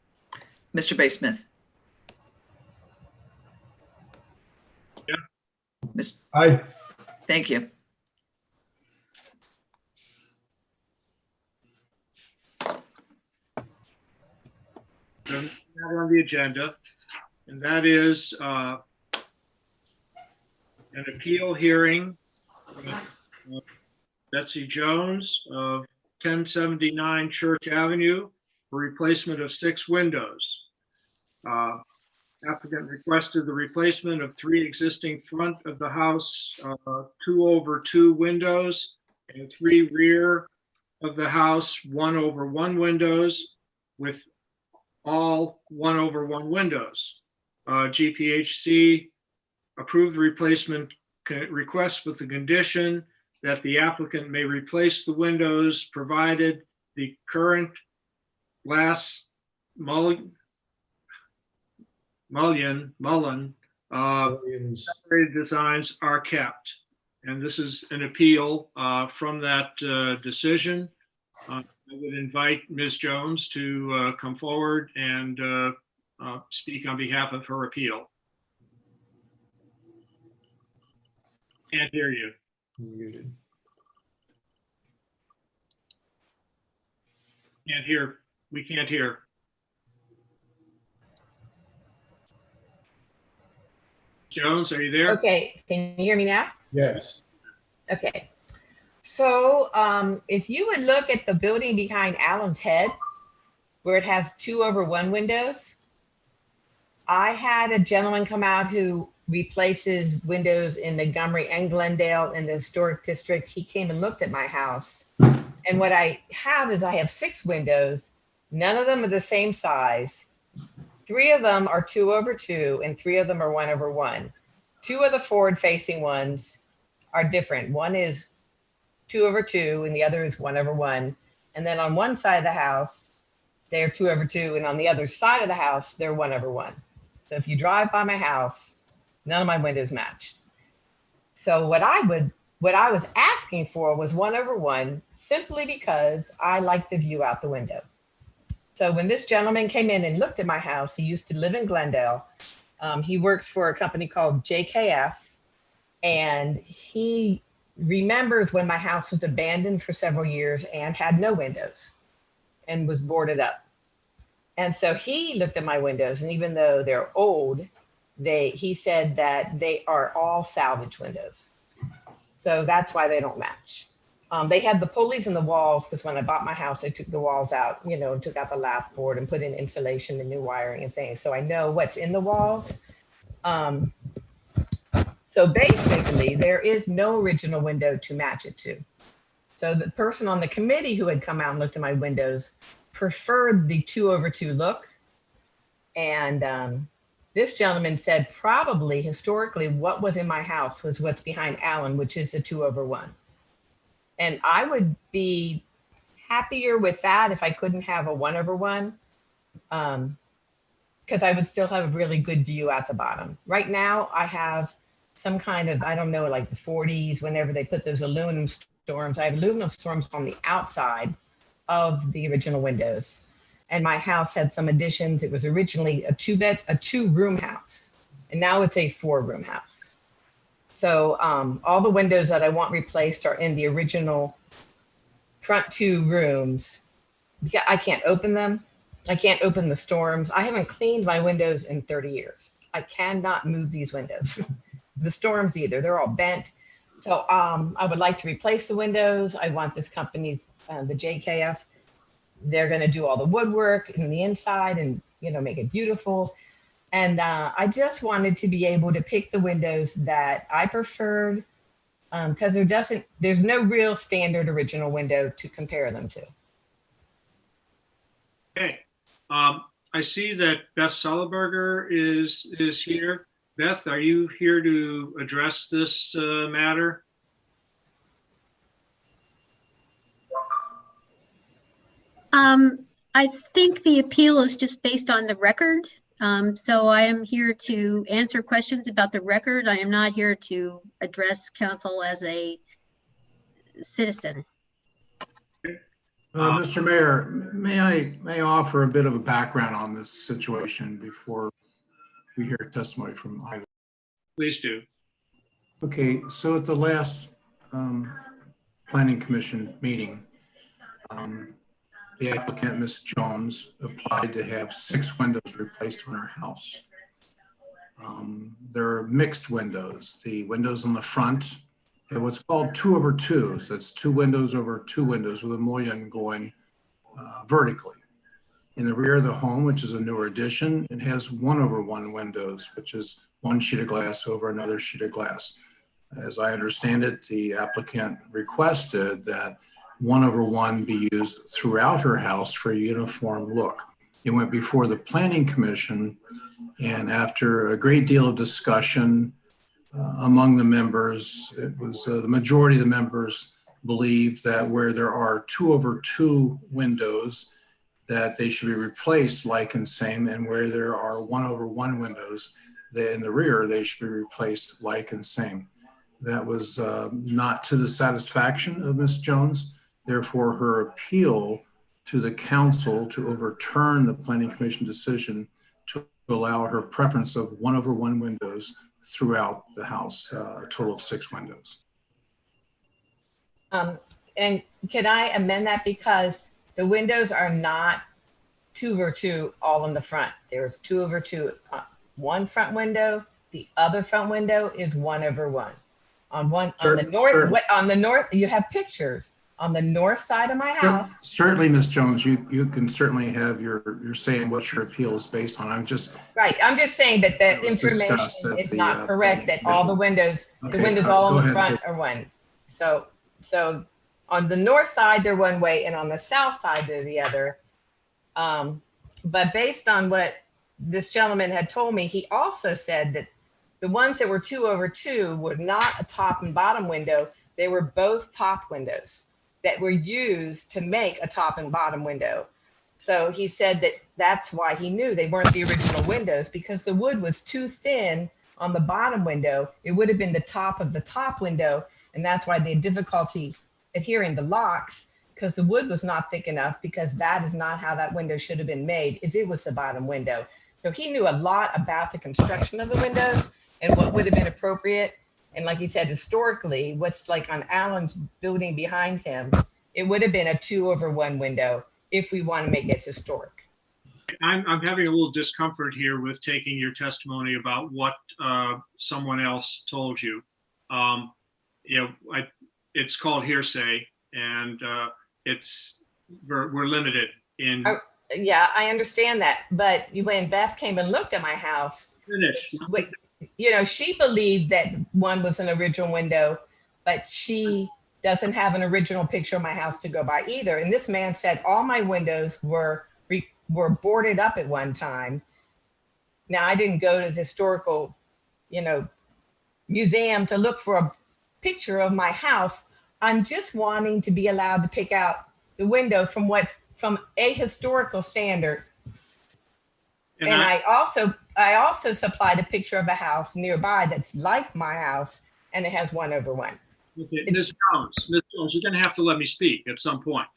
Mr. Baysmith. Yeah. Aye. Thank you. On the agenda, and that is an appeal hearing Betsy Jones of 1079 Church Avenue for replacement of 6 windows. Applicant requested the replacement of 3 existing front of the house 2/2 windows and 3 rear of the house 1/1 windows with all 1/1 windows. GPHC approved the replacement request with the condition that the applicant may replace the windows provided the current glass mullion separated designs are kept. And this is an appeal from that decision. I would invite Ms. Jones to come forward and speak on behalf of her appeal. Can't hear you. Muted. Can't hear. We can't hear. Jones, are you there? Okay, can you hear me now? Yes. Okay. So if you would look at the building behind Allen's Head, where it has 2/1 windows, I had a gentleman come out who replaces windows in Montgomery and Glendale in the historic district. He came and looked at my house. And what I have is I have 6 windows. None of them are the same size. 3 of them are 2/2 and 3 of them are 1/1. 2 of the forward facing ones are different. One is 2/2 and the other is 1/1. And then on one side of the house, they're 2/2, and on the other side of the house, they're 1/1. So if you drive by my house, none of my windows match. So what I was asking for was 1/1, simply because I like the view out the window. So when this gentleman came in and looked at my house, he used to live in Glendale. He works for a company called JKF, and he remembers when my house was abandoned for several years and had no windows and was boarded up. And so he looked at my windows, and even though they're old, he said that they are all salvage windows. So that's why they don't match. They had the pulleys in the walls because when I bought my house, I took the walls out, and took out the lath board and put in insulation and new wiring and things. So I know what's in the walls. So basically, there is no original window to match it to. So the person on the committee who had come out and looked at my windows preferred the 2/2 look. And this gentleman said probably historically what was in my house was what's behind Allen, which is the 2/1. And I would be happier with that if I couldn't have a 1/1, because I would still have a really good view at the bottom. Right now, I have some kind of, I don't know, like the 40s, whenever they put those aluminum storms. I have aluminum storms on the outside of the original windows. And my house had some additions. It was originally a 2-room house, and now it's a 4-room house. So all the windows that I want replaced are in the original front 2 rooms. I can't open them. I can't open the storms. I haven't cleaned my windows in 30 years. I cannot move these windows. The storms either. They're all bent. So I would like to replace the windows. I want this company's, the JKF, they're going to do all the woodwork in the inside and, make it beautiful. And I just wanted to be able to pick the windows that I preferred, because there's no real standard original window to compare them to. Okay. I see that Beth Sullenberger is here. Beth, are you here to address this matter? I think the appeal is just based on the record. So I am here to answer questions about the record. I am not here to address council as a citizen. Mr. Mayor, may I offer a bit of a background on this situation before we hear testimony from either? Please do. Okay, so at the last Planning Commission meeting, the applicant, Ms. Jones, applied to have 6 windows replaced on her house. They're mixed windows. The windows on the front have what's called 2/2. So it's 2 windows over 2 windows with a mullion going vertically. In the rear of the home, which is a newer addition, it has 1/1 windows, which is 1 sheet of glass over another sheet of glass. As I understand it, the applicant requested that 1/1 be used throughout her house for a uniform look. It went before the Planning Commission, and after a great deal of discussion among the members, it was the majority of the members believe that where there are 2/2 windows, that they should be replaced like and same, and where there are 1/1 windows, that in the rear, they should be replaced like and same. That was not to the satisfaction of Ms. Jones. Therefore, her appeal to the council to overturn the Planning Commission decision to allow her preference of 1/1 windows throughout the house, a total of 6 windows. And can I amend that, because the windows are not 2/2 all in the front. There's 2/2 one front window. The other front window is 1/1. On the north, you have pictures. On the north side of my house. Certainly, Ms. Jones, you can certainly have your say in what your appeal is based on. I'm just saying that that information is not correct, that all the windows, all in the front are one. So on the north side, they're one way, and on the south side, they're the other. But based on what this gentleman had told me, he also said that the ones that were 2/2 were not a top and bottom window. They were both top windows that were used to make a top and bottom window. So he said that that's why he knew they weren't the original windows, because the wood was too thin on the bottom window. It would have been the top of the top window. And that's why they had difficulty adhering to locks, because the wood was not thick enough, because that is not how that window should have been made if it was the bottom window. So he knew a lot about the construction of the windows and what would have been appropriate. And like he said, historically, what's like on Alan's building behind him, it would have been a 2/1 window if we want to make it historic. I'm having a little discomfort here with taking your testimony about what someone else told you. It's called hearsay, and we're limited in. Yeah, I understand that. But when Beth came and looked at my house, she believed that one was an original window, but she doesn't have an original picture of my house to go by either. And this man said all my windows were boarded up at one time. Now, I didn't go to the historical, museum to look for a picture of my house. I'm just wanting to be allowed to pick out the window from a historical standard. And I also supplied a picture of a house nearby that's like my house, and it has 1/1. Okay, Ms. Jones, you're going to have to let me speak at some point.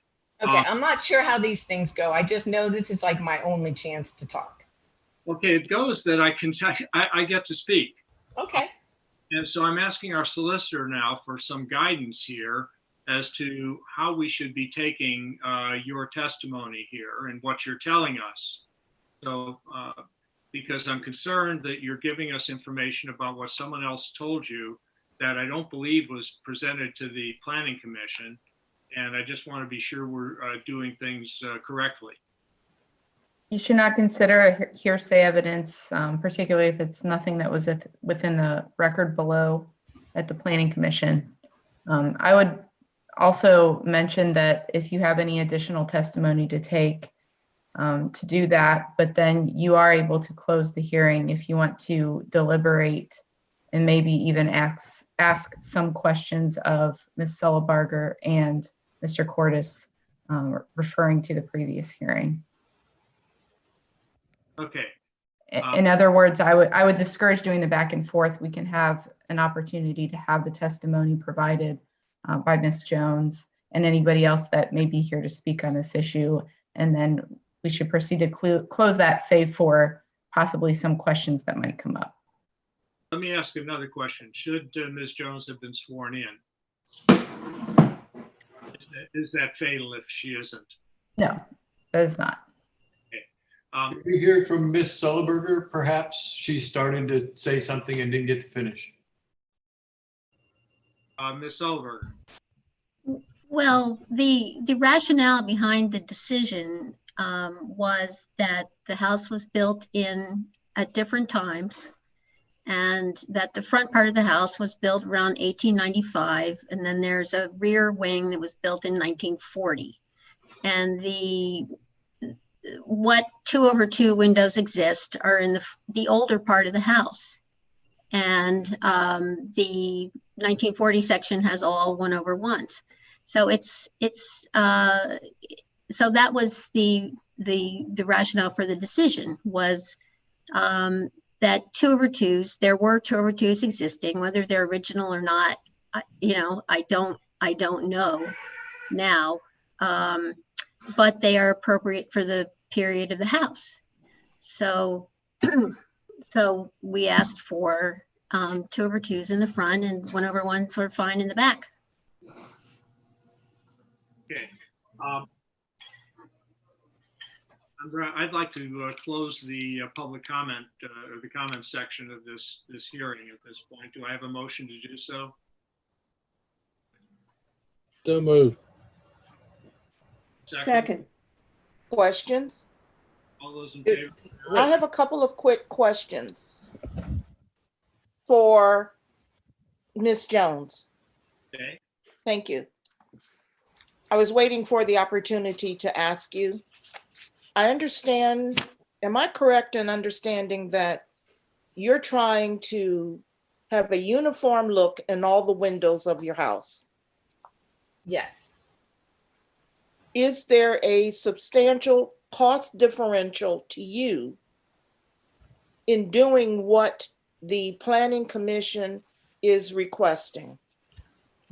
Okay, I'm not sure how these things go. I just know this is like my only chance to talk. Okay, it goes that I get to speak. Okay. And so I'm asking our solicitor now for some guidance here as to how we should be taking your testimony here and what you're telling us. So, because I'm concerned that you're giving us information about what someone else told you that I don't believe was presented to the Planning Commission. And I just want to be sure we're doing things correctly. You should not consider a hearsay evidence, particularly if it's nothing that was within the record below at the Planning Commission. I would also mention that if you have any additional testimony to take, to do that, but then you are able to close the hearing if you want to deliberate and maybe even ask some questions of Ms. Sullenberger and Mr. Cordes, referring to the previous hearing. Okay. In other words, I would discourage doing the back and forth. We can have an opportunity to have the testimony provided by Ms. Jones and anybody else that may be here to speak on this issue. And then we should proceed to close that, save for possibly some questions that might come up. Let me ask another question. Should Ms. Jones have been sworn in? Is that fatal if she isn't? No, that is not. Okay. Did we hear from Ms. Sullenberger? Perhaps she started to say something and didn't get to finish. Ms. Sullenberger. Well, the rationale behind the decision was that the house was built at different times, and that the front part of the house was built around 1895, and then there's a rear wing that was built in 1940. And what 2/2 windows exist are in the older part of the house. And the 1940 section has all 1/1s. So so that was the rationale for the decision, was that 2/2s, there were 2/2s existing, whether they're original or not, I don't know now, but they are appropriate for the period of the house. So so we asked for 2/2s in the front and 1/1s are fine in the back. Okay. I'd like to close the public comment or the comment section of this hearing at this point. Do I have a motion to do so? So moved. Second. Questions? All those in favor? I have a couple of quick questions for Ms. Jones. Okay. Thank you. I was waiting for the opportunity to ask you. I understand, am I correct in understanding that you're trying to have a uniform look in all the windows of your house? Yes. Is there a substantial cost differential to you in doing what the Planning Commission is requesting?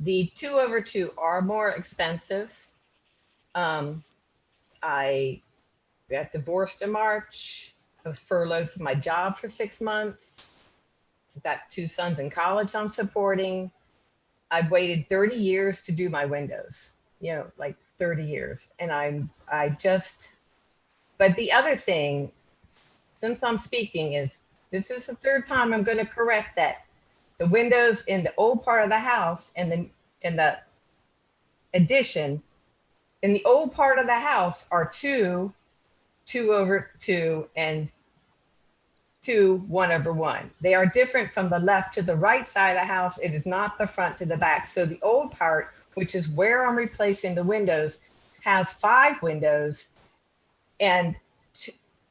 The 2/2 are more expensive. I got divorced in March. I was furloughed from my job for 6 months. I've got 2 sons in college I'm supporting. I've waited 30 years to do my windows, like 30 years. And but the other thing, since I'm speaking, is this is the 3rd time I'm going to correct that. The windows in the old part of the house and in the addition, in the old part of the house are 2/2 and 1/1. They are different from the left to the right side of the house. It is not the front to the back. So the old part, which is where I'm replacing the windows, has 5 windows, and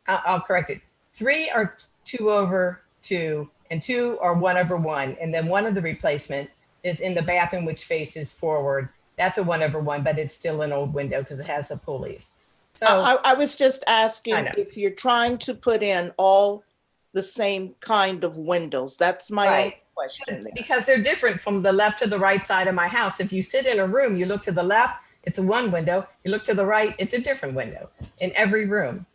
I'll correct it. 3 are 2/2 and 2 are 1/1. And then one of the replacement is in the bathroom, which faces forward. That's a 1/1, but it's still an old window because it has the pulleys. So I was just asking if you're trying to put in all the same kind of windows. That's my only question. Because they're different from the left to the right side of my house. If you sit in a room, you look to the left, it's a 1 window. You look to the right, it's a different window in every room.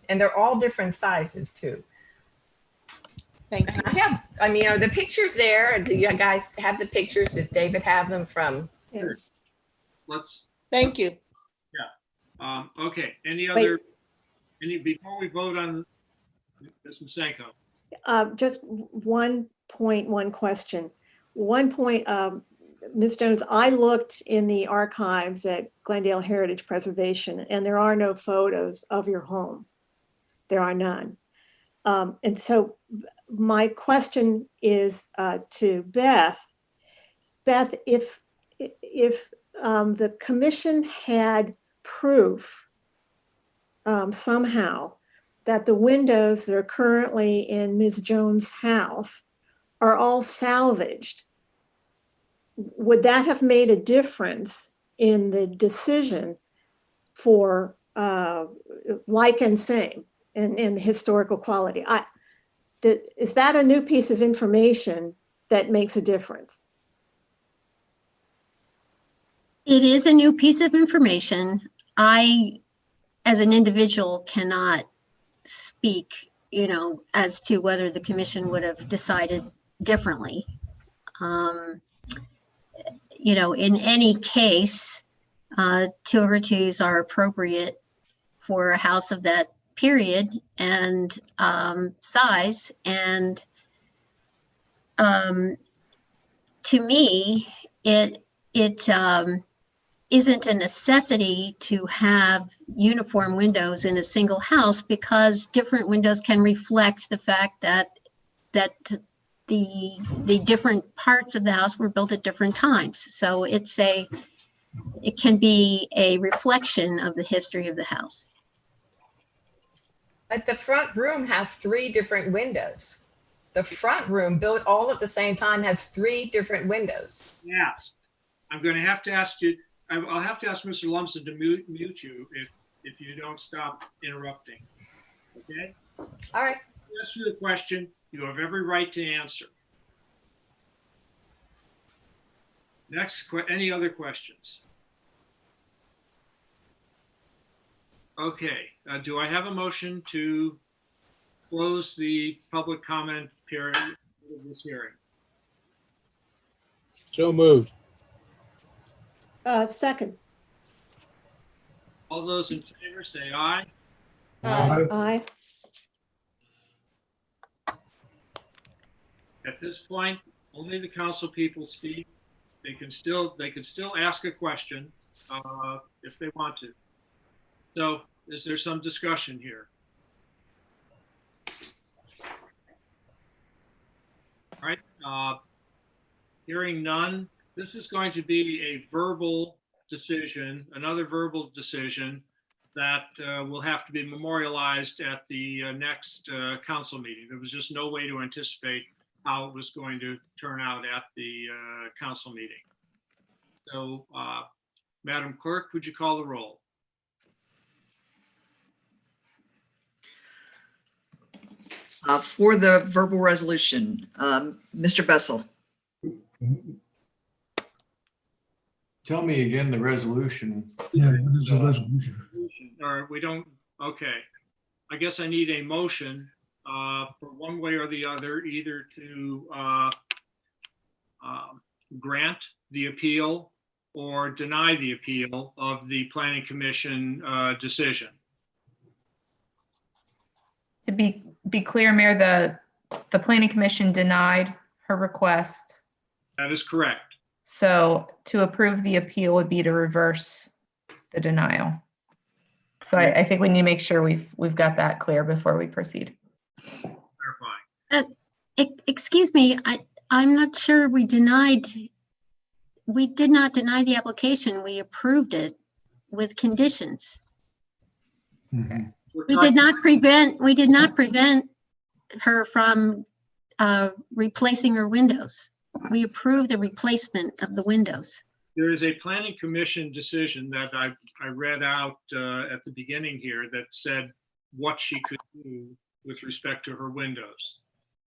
And they're all different sizes too. Thank you. Are the pictures there? Do you guys have the pictures? Does David have them from? Sure. Thank you. Yeah. Okay. Before we vote on Ms. Masenko? Just one point, one question. one point, Ms. Jones, I looked in the archives at Glendale Heritage Preservation, and there are no photos of your home. There are none. And so my question is to Beth. Beth, if the commission had proof somehow that the windows that are currently in Ms. Jones' house are all salvaged, would that have made a difference in the decision for like and same and historical quality? Is that a new piece of information that makes a difference? It is a new piece of information. I, as an individual, cannot speak, as to whether the commission would have decided differently. In any case, 2/2s are appropriate for a house of that period and size. And to me, it isn't a necessity to have uniform windows in a single house, because different windows can reflect the fact that the different parts of the house were built at different times. So it can be a reflection of the history of the house. But the front room has 3 different windows. The front room, built all at the same time, has 3 different windows. Yes. I'm going to have to ask you, I'll have to ask Mr. Lumsden to mute you if you don't stop interrupting. Okay? All right. I'll ask you the question. You have every right to answer. Next, any other questions? Okay. Do I have a motion to close the public comment period of this hearing? So moved. Second. All those in favor say aye. Aye. At this point, only the council people speak. They can still ask a question if they want to. So is there some discussion here? All right. Hearing none, this is going to be a verbal decision, another verbal decision that will have to be memorialized at the next council meeting. There was just no way to anticipate how it was going to turn out at the council meeting. So, Madam Clerk, would you call the roll? For the verbal resolution, Mr. Bessel. Tell me again the resolution. Yeah, what is the resolution? Or we don't, okay. I guess I need a motion for one way or the other, either to grant the appeal or deny the appeal of the Planning Commission decision. To be clear, Mayor, the Planning Commission denied her request. That is correct. So to approve the appeal would be to reverse the denial. So I think we need to make sure we've got that clear before we proceed. Excuse me, I'm not sure we did not deny the application. We approved it with conditions. Mm-hmm. We did not prevent her from replacing her windows. We approved the replacement of the windows. There is a Planning Commission decision that I read out at the beginning here that said what she could do with respect to her windows.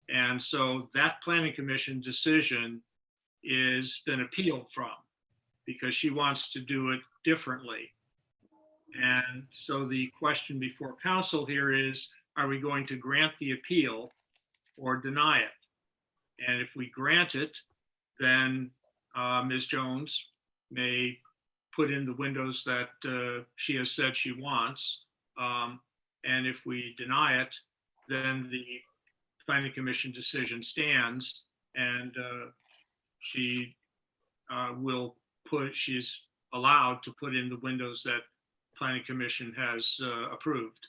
And so that Planning Commission decision is been appealed from because she wants to do it differently. And so the question before council here is, are we going to grant the appeal or deny it? And if we grant it, then Ms. Jones may put in the windows that she has said she wants. And if we deny it, then the Planning Commission decision stands and she she's allowed to put in the windows that Planning Commission has approved.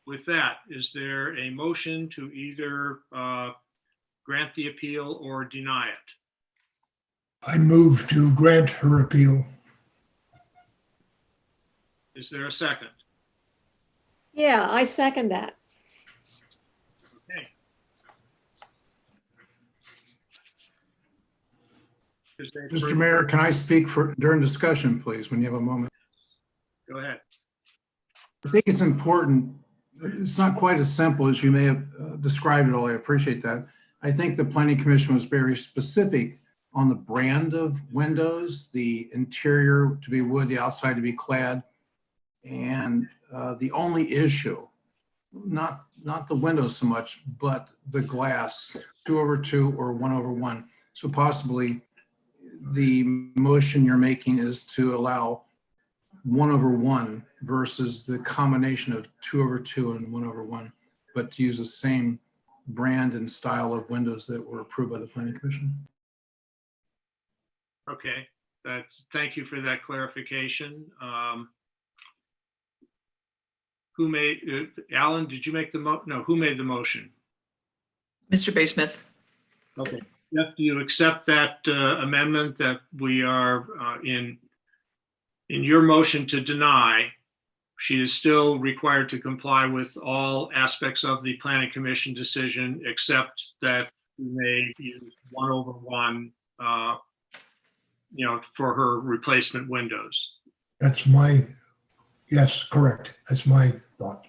With that, is there a motion to either grant the appeal or deny it? I move to grant her appeal. Is there a second? Yeah, I second that. Okay. Mr. Mayor, can I speak during discussion, please, when you have a moment? Go ahead. I think it's important. It's not quite as simple as you may have described it all. I appreciate that. I think the Planning Commission was very specific on the brand of windows, the interior to be wood, the outside to be clad. And the only issue, not the windows so much, but the glass, 2/2 or 1/1. So possibly the motion you're making is to allow 1/1 versus the combination of 2/2 and 1/1, but to use the same brand and style of windows that were approved by the Planning Commission. Okay, thank you for that clarification. Who made, Alan, did you make the who made the motion? Mr. Baysmith. Okay, Jeff, do you accept that amendment that we are in your motion to deny? She is still required to comply with all aspects of the Planning Commission decision, except that we may use 1/1, for her replacement windows. That's yes, correct. That's my thought.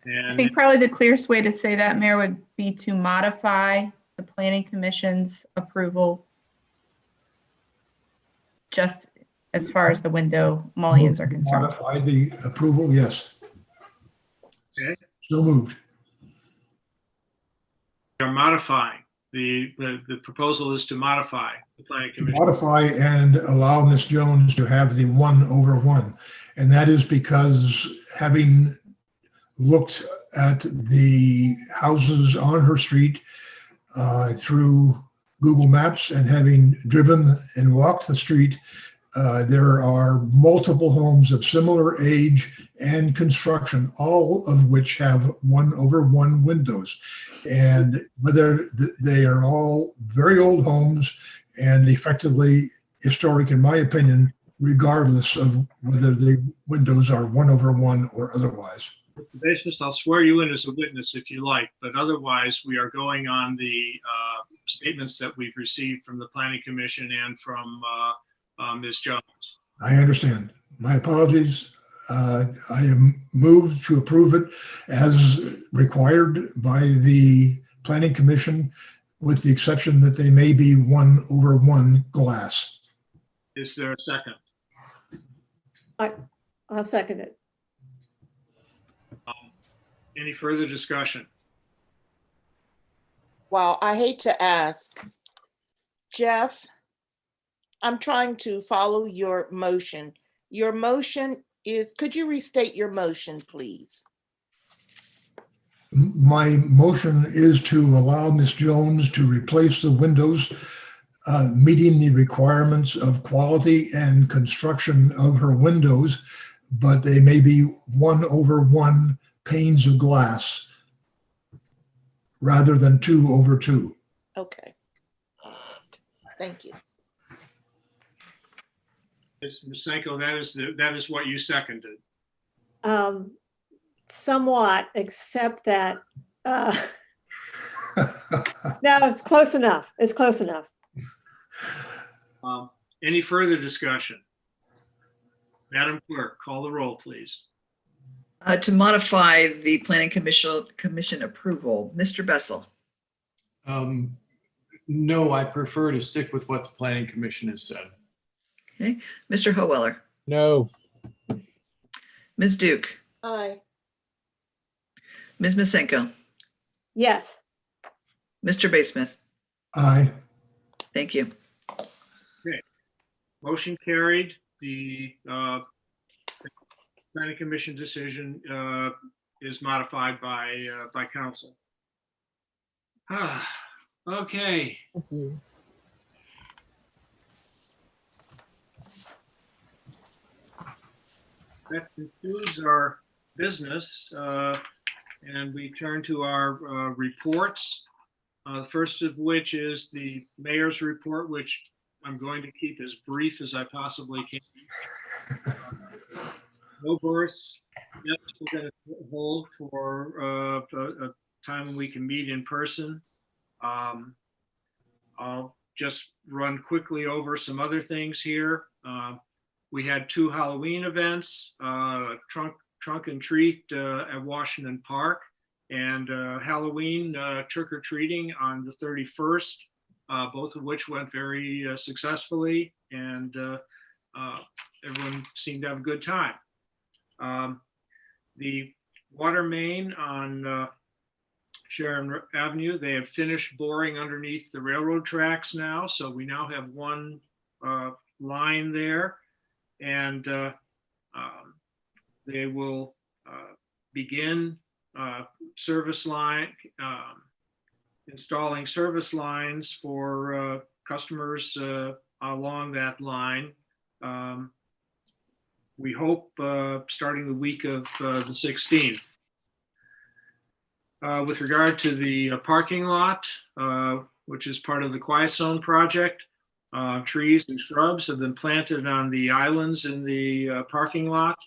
I think probably the clearest way to say that, Mayor, would be to modify the Planning Commission's approval just as far as the window mullions are concerned. Modify the approval, yes. Okay. So moved. We are modifying. The proposal is to modify the Planning Commission. Modify and allow Ms. Jones to have the 1/1. And that is because, having looked at the houses on her street through Google Maps and having driven and walked the street, there are multiple homes of similar age and construction, all of which have 1/1 windows. And whether they are all very old homes and effectively historic, in my opinion, regardless of whether the windows are 1/1 or otherwise. Mr. Baysmith, I'll swear you in as a witness if you like, but otherwise we are going on the statements that we've received from the Planning Commission and from Ms. Jones. I understand. My apologies. I am moved to approve it as required by the Planning Commission, with the exception that they may be 1/1 glass. Is there a second? I'll second it. Any further discussion? Well, I hate to ask, Jeff, I'm trying to follow your motion. Your motion is, could you restate your motion, please? My motion is to allow Ms. Jones to replace the windows, meeting the requirements of quality and construction of her windows, but they may be 1/1 panes of glass rather than 2/2. Okay. Thank you. Ms. Masenko, that is what you seconded. Somewhat, except that, no, it's close enough. It's close enough. Any further discussion? Madam Clerk, call the roll, please. To modify the Planning Commission approval, Mr. Bessel. No, I prefer to stick with what the Planning Commission has said. Okay, Mr. Howeller. No. Ms. Duke. Aye. Ms. Masenko. Yes. Mr. Baysmith. Aye. Thank you. Okay. Motion carried. The Planning Commission decision is modified by council. Okay. Thank you. That concludes our business, and we turn to our reports. The first of which is the mayor's report, which I'm going to keep as brief as I possibly can. No births. Yes, we're going to hold for a time when we can meet in person. I'll just run quickly over some other things here. We had 2 Halloween events, trunk and treat at Washington Park, and Halloween trick-or-treating on the 31st, both of which went very successfully, and everyone seemed to have a good time. The water main on Sharon Avenue, they have finished boring underneath the railroad tracks now, so we now have one line there, and they will begin service line, installing service lines for customers along that line. We hope starting the week of the 16th. With regard to the parking lot, which is part of the Quiet Zone project, trees and shrubs have been planted on the islands in the parking lot.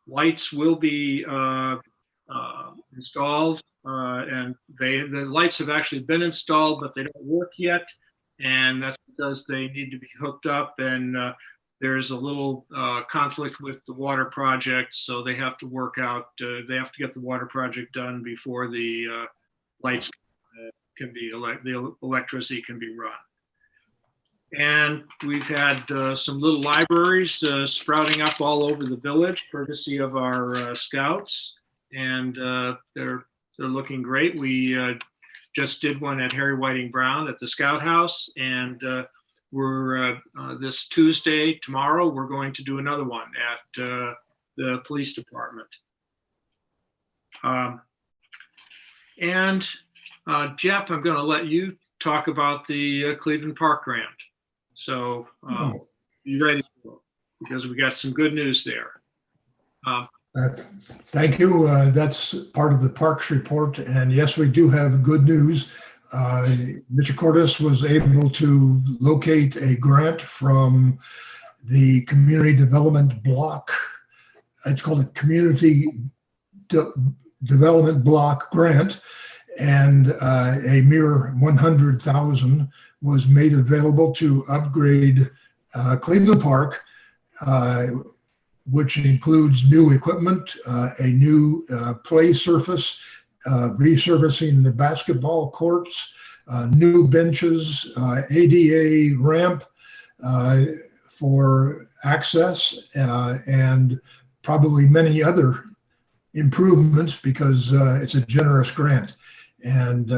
Lights will be installed, and the lights have actually been installed, but they don't work yet, and that's because they need to be hooked up, and there's a little conflict with the water project, so they have to work out, they have to get the water project done before the lights can be, the electricity can be run. And we've had some little libraries sprouting up all over the village, courtesy of our scouts, and they're looking great. We just did one at Harry Whiting Brown at the Scout House, and we're this Tuesday, tomorrow, we're going to do another one at the police department. Jeff, I'm going to let you talk about the Cleveland Park grant. So you ready for it? Because we got some good news there. Thank you. That's part of the Parks report. And yes, we do have good news. Mr. Cordes was able to locate a grant from the Community Development Block. It's called a Community Development Block Grant, and a mere $100,000 was made available to upgrade Cleveland Park, which includes new equipment, a new play surface, resurfacing the basketball courts, new benches, ADA ramp for access, and probably many other improvements, because it's a generous grant. And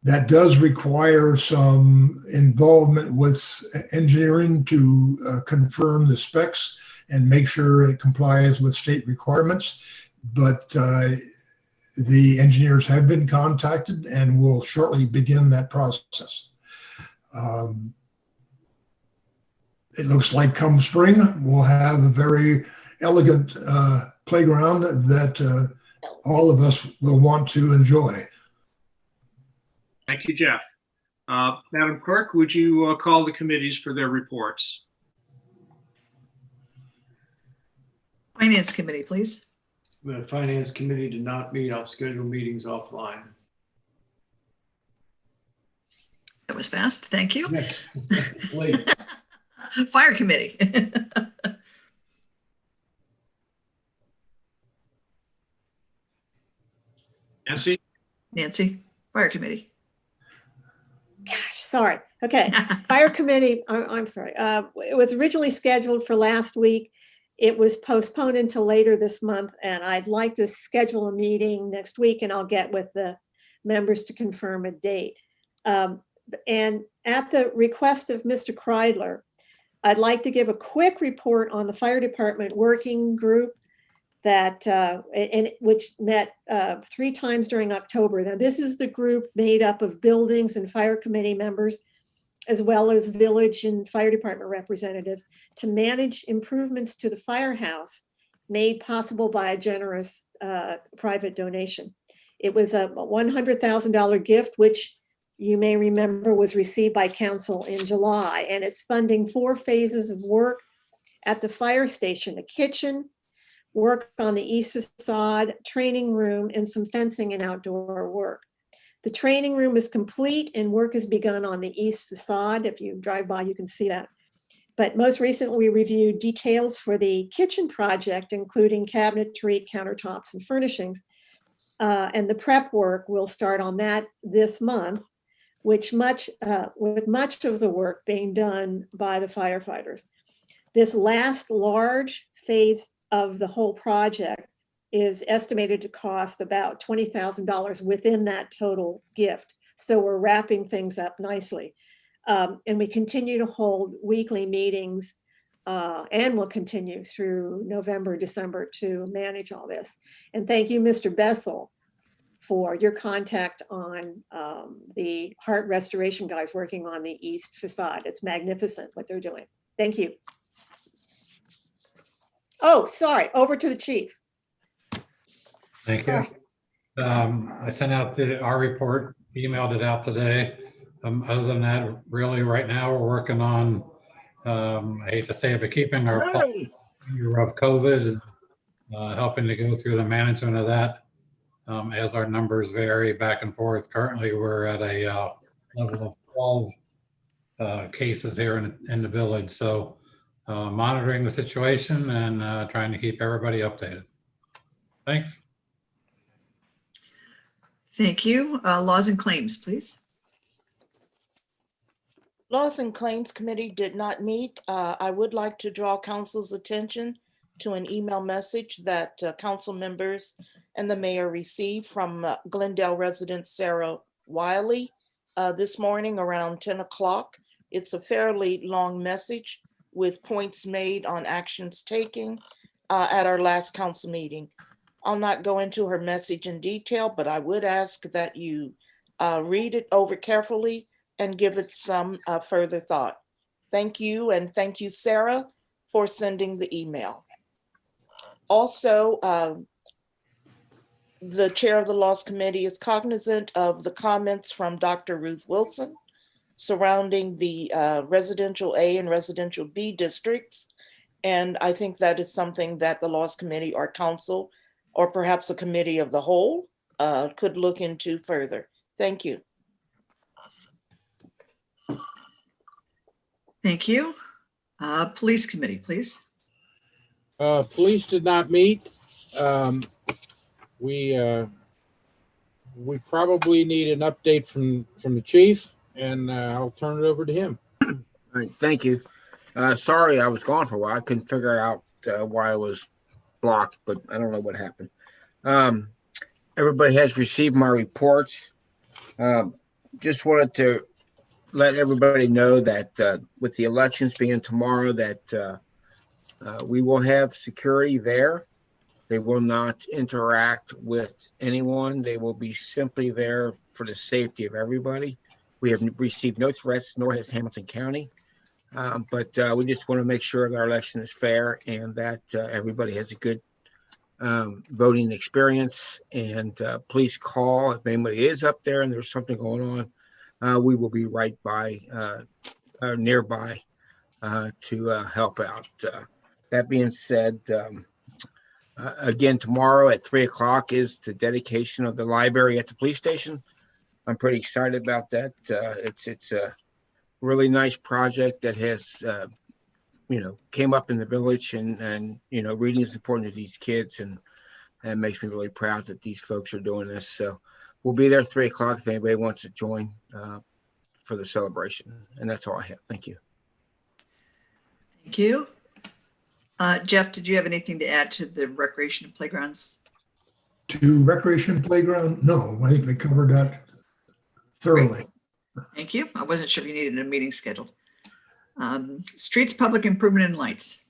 that does require some involvement with engineering to confirm the specs and make sure it complies with state requirements. But the engineers have been contacted and will shortly begin that process. It looks like come spring, we'll have a very elegant playground that all of us will want to enjoy. Thank you, Jeff. Madam Clerk, would you call the committees for their reports? Finance Committee, please. The Finance Committee did not meet. I'll schedule meetings offline. That was fast. Thank you. Yes. Late. Fire Committee. Nancy? Nancy, Fire Committee. Gosh, sorry. Okay, Fire Committee, I'm sorry. It was originally scheduled for last week. It was postponed until later this month, and I'd like to schedule a meeting next week, and I'll get with the members to confirm a date. And at the request of Mr. Kreidler, I'd like to give a quick report on the fire department working group. that, which met 3 times during October. Now, this is the group made up of buildings and fire committee members, as well as village and fire department representatives, to manage improvements to the firehouse made possible by a generous private donation. It was a $100,000 gift, which you may remember was received by council in July, and it's funding 4 phases of work at the fire station: a kitchen, work on the east facade, training room, and some fencing and outdoor work. The training room is complete and work has begun on the east facade. If you drive by, you can see that. But most recently, we reviewed details for the kitchen project, including cabinetry, countertops, and furnishings. And the prep work will start on that this month, with much of the work being done by the firefighters. This last large phase of the whole project is estimated to cost about $20,000 within that total gift. So we're wrapping things up nicely. And we continue to hold weekly meetings and will continue through November, December to manage all this. And thank you, Mr. Bessel, for your contact on the heart restoration guys working on the east facade. It's magnificent what they're doing. Thank you. Oh, sorry, over to the chief. Thank you. I sent out our report, emailed it out today. Other than that, really right now we're working on, I hate to say it, but keeping our year of COVID and helping to go through the management of that as our numbers vary back and forth. Currently, we're at a level of 12 cases here in the village. So monitoring the situation and trying to keep everybody updated. Thanks. Thank you. Laws and claims, please. Laws and Claims Committee did not meet. I would like to draw council's attention to an email message that council members and the mayor received from Glendale resident Sarah Wiley this morning around 10 o'clock. It's a fairly long message with points made on actions taken at our last council meeting. I'll not go into her message in detail, but I would ask that you read it over carefully and give it some further thought. Thank you, and thank you, Sarah, for sending the email. Also, the chair of the Laws Committee is cognizant of the comments from Dr. Ruth Wilson surrounding the residential A and residential B districts. And I think that is something that the Laws Committee or council, or perhaps a committee of the whole, could look into further. Thank you. Thank you. Police Committee, please. Police did not meet. We probably need an update from the chief, and I'll turn it over to him. All right, thank you. Sorry, I was gone for a while. I couldn't figure out why I was blocked, but I don't know what happened. Everybody has received my reports. Just wanted to let everybody know that with the elections being tomorrow, that we will have security there. They will not interact with anyone. They will be simply there for the safety of everybody. We have received no threats, nor has Hamilton County. But we just want to make sure that our election is fair and that everybody has a good voting experience. And please call if anybody is up there and there's something going on. We will be right by, nearby to help out. That being said, again, tomorrow at 3 o'clock is the dedication of the library at the police station. I'm pretty excited about that. It's a really nice project that has, came up in the village, and reading is important to these kids, and it makes me really proud that these folks are doing this. So we'll be there at 3 o'clock if anybody wants to join for the celebration. And that's all I have. Thank you. Thank you. Jeff, did you have anything to add to the recreation and playgrounds? To recreation playground? No, I think we covered that thoroughly. Great. Thank you. I wasn't sure if you needed a meeting scheduled. Streets, public improvement, and lights.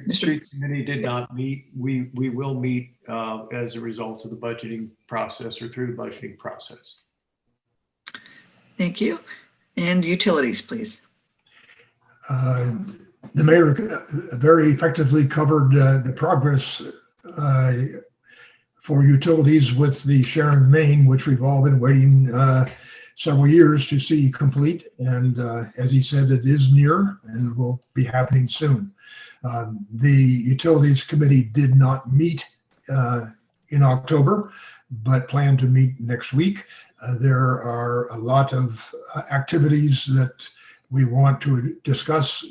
Street Committee did not meet. We will meet as a result of the budgeting process or through the budgeting process. Thank you. And utilities, please. The mayor very effectively covered the progress for utilities with the Sharon Main, which we've all been waiting several years to see complete. And as he said, it is near and will be happening soon. The Utilities Committee did not meet in October, but plan to meet next week. There are a lot of activities that we want to discuss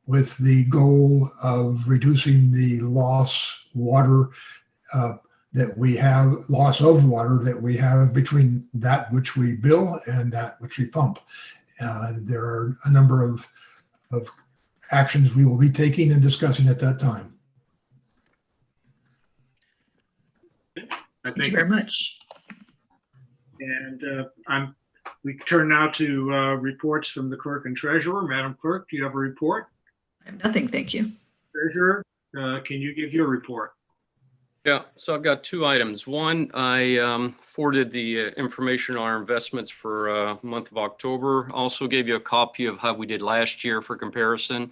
with the goal of reducing the loss of water that we have between that which we bill and that which we pump. There are a number of actions we will be taking and discussing at that time. Thank you very much. And we turn now to reports from the clerk and treasurer. Madam Clerk, do you have a report? I have nothing, thank you. Treasurer, can you give your report? Yeah, so I've got two items. One, I forwarded the information on our investments for month of October. Also gave you a copy of how we did last year for comparison.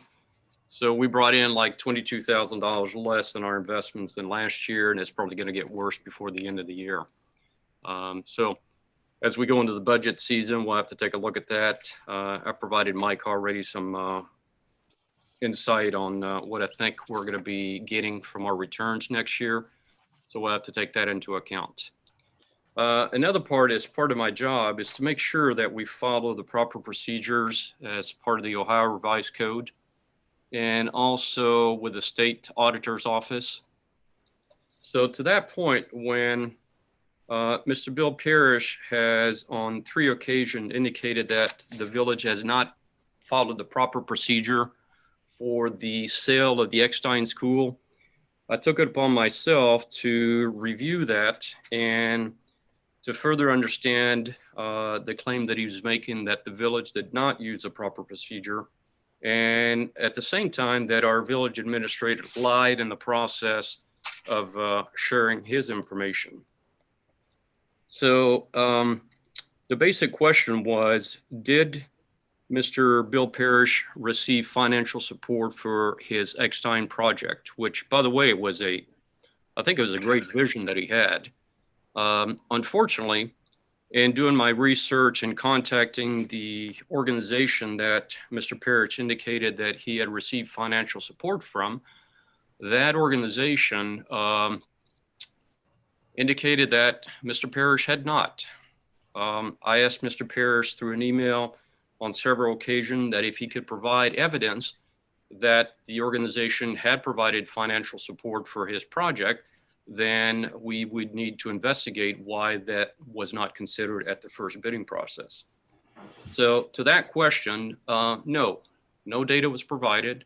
So we brought in like $22,000 less than our investments than last year, and it's probably going to get worse before the end of the year. So as we go into the budget season, we'll have to take a look at that. I provided Mike already some insight on what I think we're going to be getting from our returns next year. So we'll have to take that into account. Another part of my job is to make sure that we follow the proper procedures as part of the Ohio Revised Code, and also with the state auditor's office. So to that point, when Mr. Bill Parrish has on 3 occasions indicated that the village has not followed the proper procedure for the sale of the Eckstein School, I took it upon myself to review that and to further understand the claim that he was making that the village did not use a proper procedure, and at the same time that our village administrator lied in the process of sharing his information. So the basic question was, did Mr. Bill Parrish received financial support for his Eckstein project, which, by the way, was I think it was a great vision that he had. Unfortunately, in doing my research and contacting the organization that Mr. Parrish indicated that he had received financial support from, that organization indicated that Mr. Parrish had not. I asked Mr. Parrish through an email on several occasions that if he could provide evidence that the organization had provided financial support for his project, then we would need to investigate why that was not considered at the first bidding process. So to that question, no data was provided,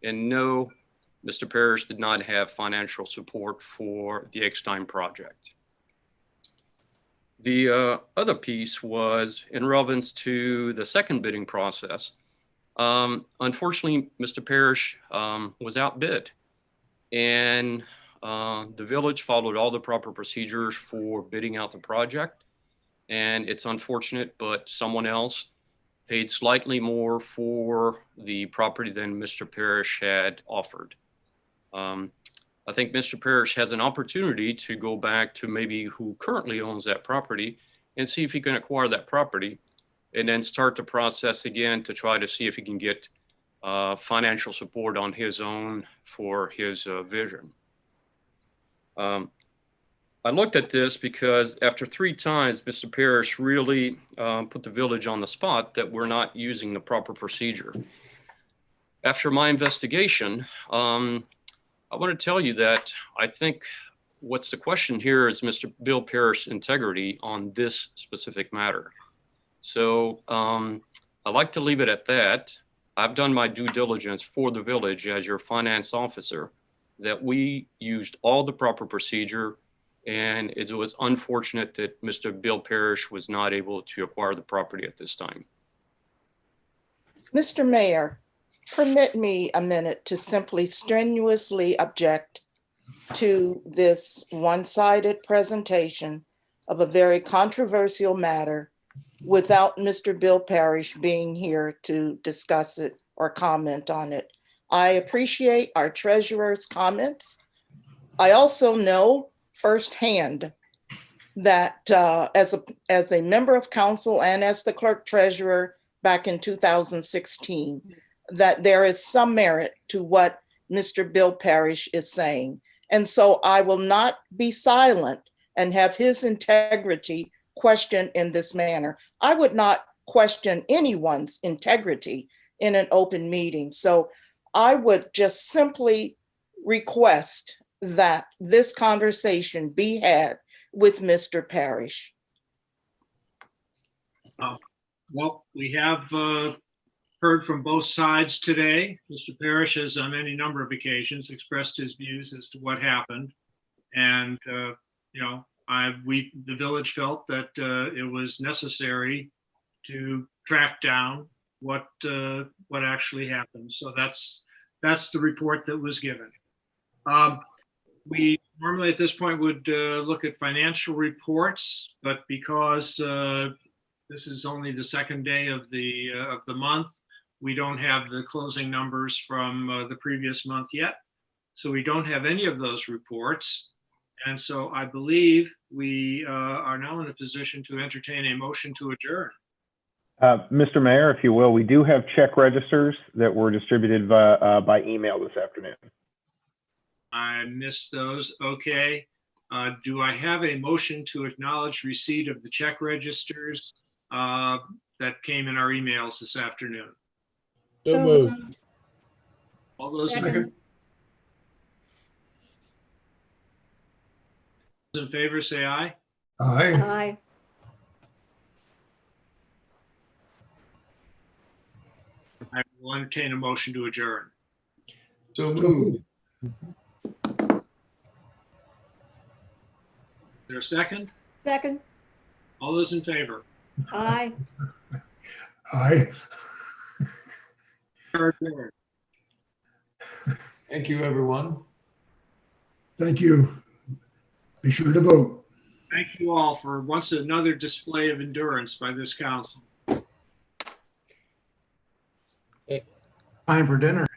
and no, Mr. Parrish did not have financial support for the Eckstein project. The other piece was in relevance to the second bidding process. Unfortunately, Mr. Parrish was outbid, and the village followed all the proper procedures for bidding out the project. And it's unfortunate, but someone else paid slightly more for the property than Mr. Parrish had offered. I think Mr. Parrish has an opportunity to go back to maybe who currently owns that property and see if he can acquire that property, and then start the process again to try to see if he can get financial support on his own for his vision. I looked at this because after 3 times, Mr. Parrish really put the village on the spot that we're not using the proper procedure. After my investigation, I want to tell you that I think what's the question here is Mr. Bill Parrish's integrity on this specific matter. So I like to leave it at that. I've done my due diligence for the village as your finance officer, that we used all the proper procedure, and it was unfortunate that Mr. Bill Parrish was not able to acquire the property at this time. Mr. Mayor, permit me a minute to simply strenuously object to this one-sided presentation of a very controversial matter without Mr. Bill Parrish being here to discuss it or comment on it. I appreciate our treasurer's comments. I also know firsthand that as a member of council and as the clerk treasurer back in 2016, that there is some merit to what Mr. Bill Parrish is saying. And so I will not be silent and have his integrity questioned in this manner. I would not question anyone's integrity in an open meeting. So I would just simply request that this conversation be had with Mr. Parrish. Well, we have heard from both sides today. Mr. Parrish has on any number of occasions expressed his views as to what happened. And, you know, the village felt that it was necessary to track down what actually happened. So that's the report that was given. We normally at this point would look at financial reports, but because this is only the second day of the month, we don't have the closing numbers from the previous month yet. So we don't have any of those reports. And so I believe we are now in a position to entertain a motion to adjourn. Mr. Mayor, if you will, we do have check registers that were distributed by email this afternoon. I missed those. Okay. Do I have a motion to acknowledge receipt of the check registers that came in our emails this afternoon? So moved. All those in favor say aye. Aye. Aye. I will entertain a motion to adjourn. So moved. Is there a second? Second. All those in favor? Aye. Aye. Adjourned. Thank you, everyone. Thank you. Be sure to vote. Thank you all for once another display of endurance by this council. Time for dinner.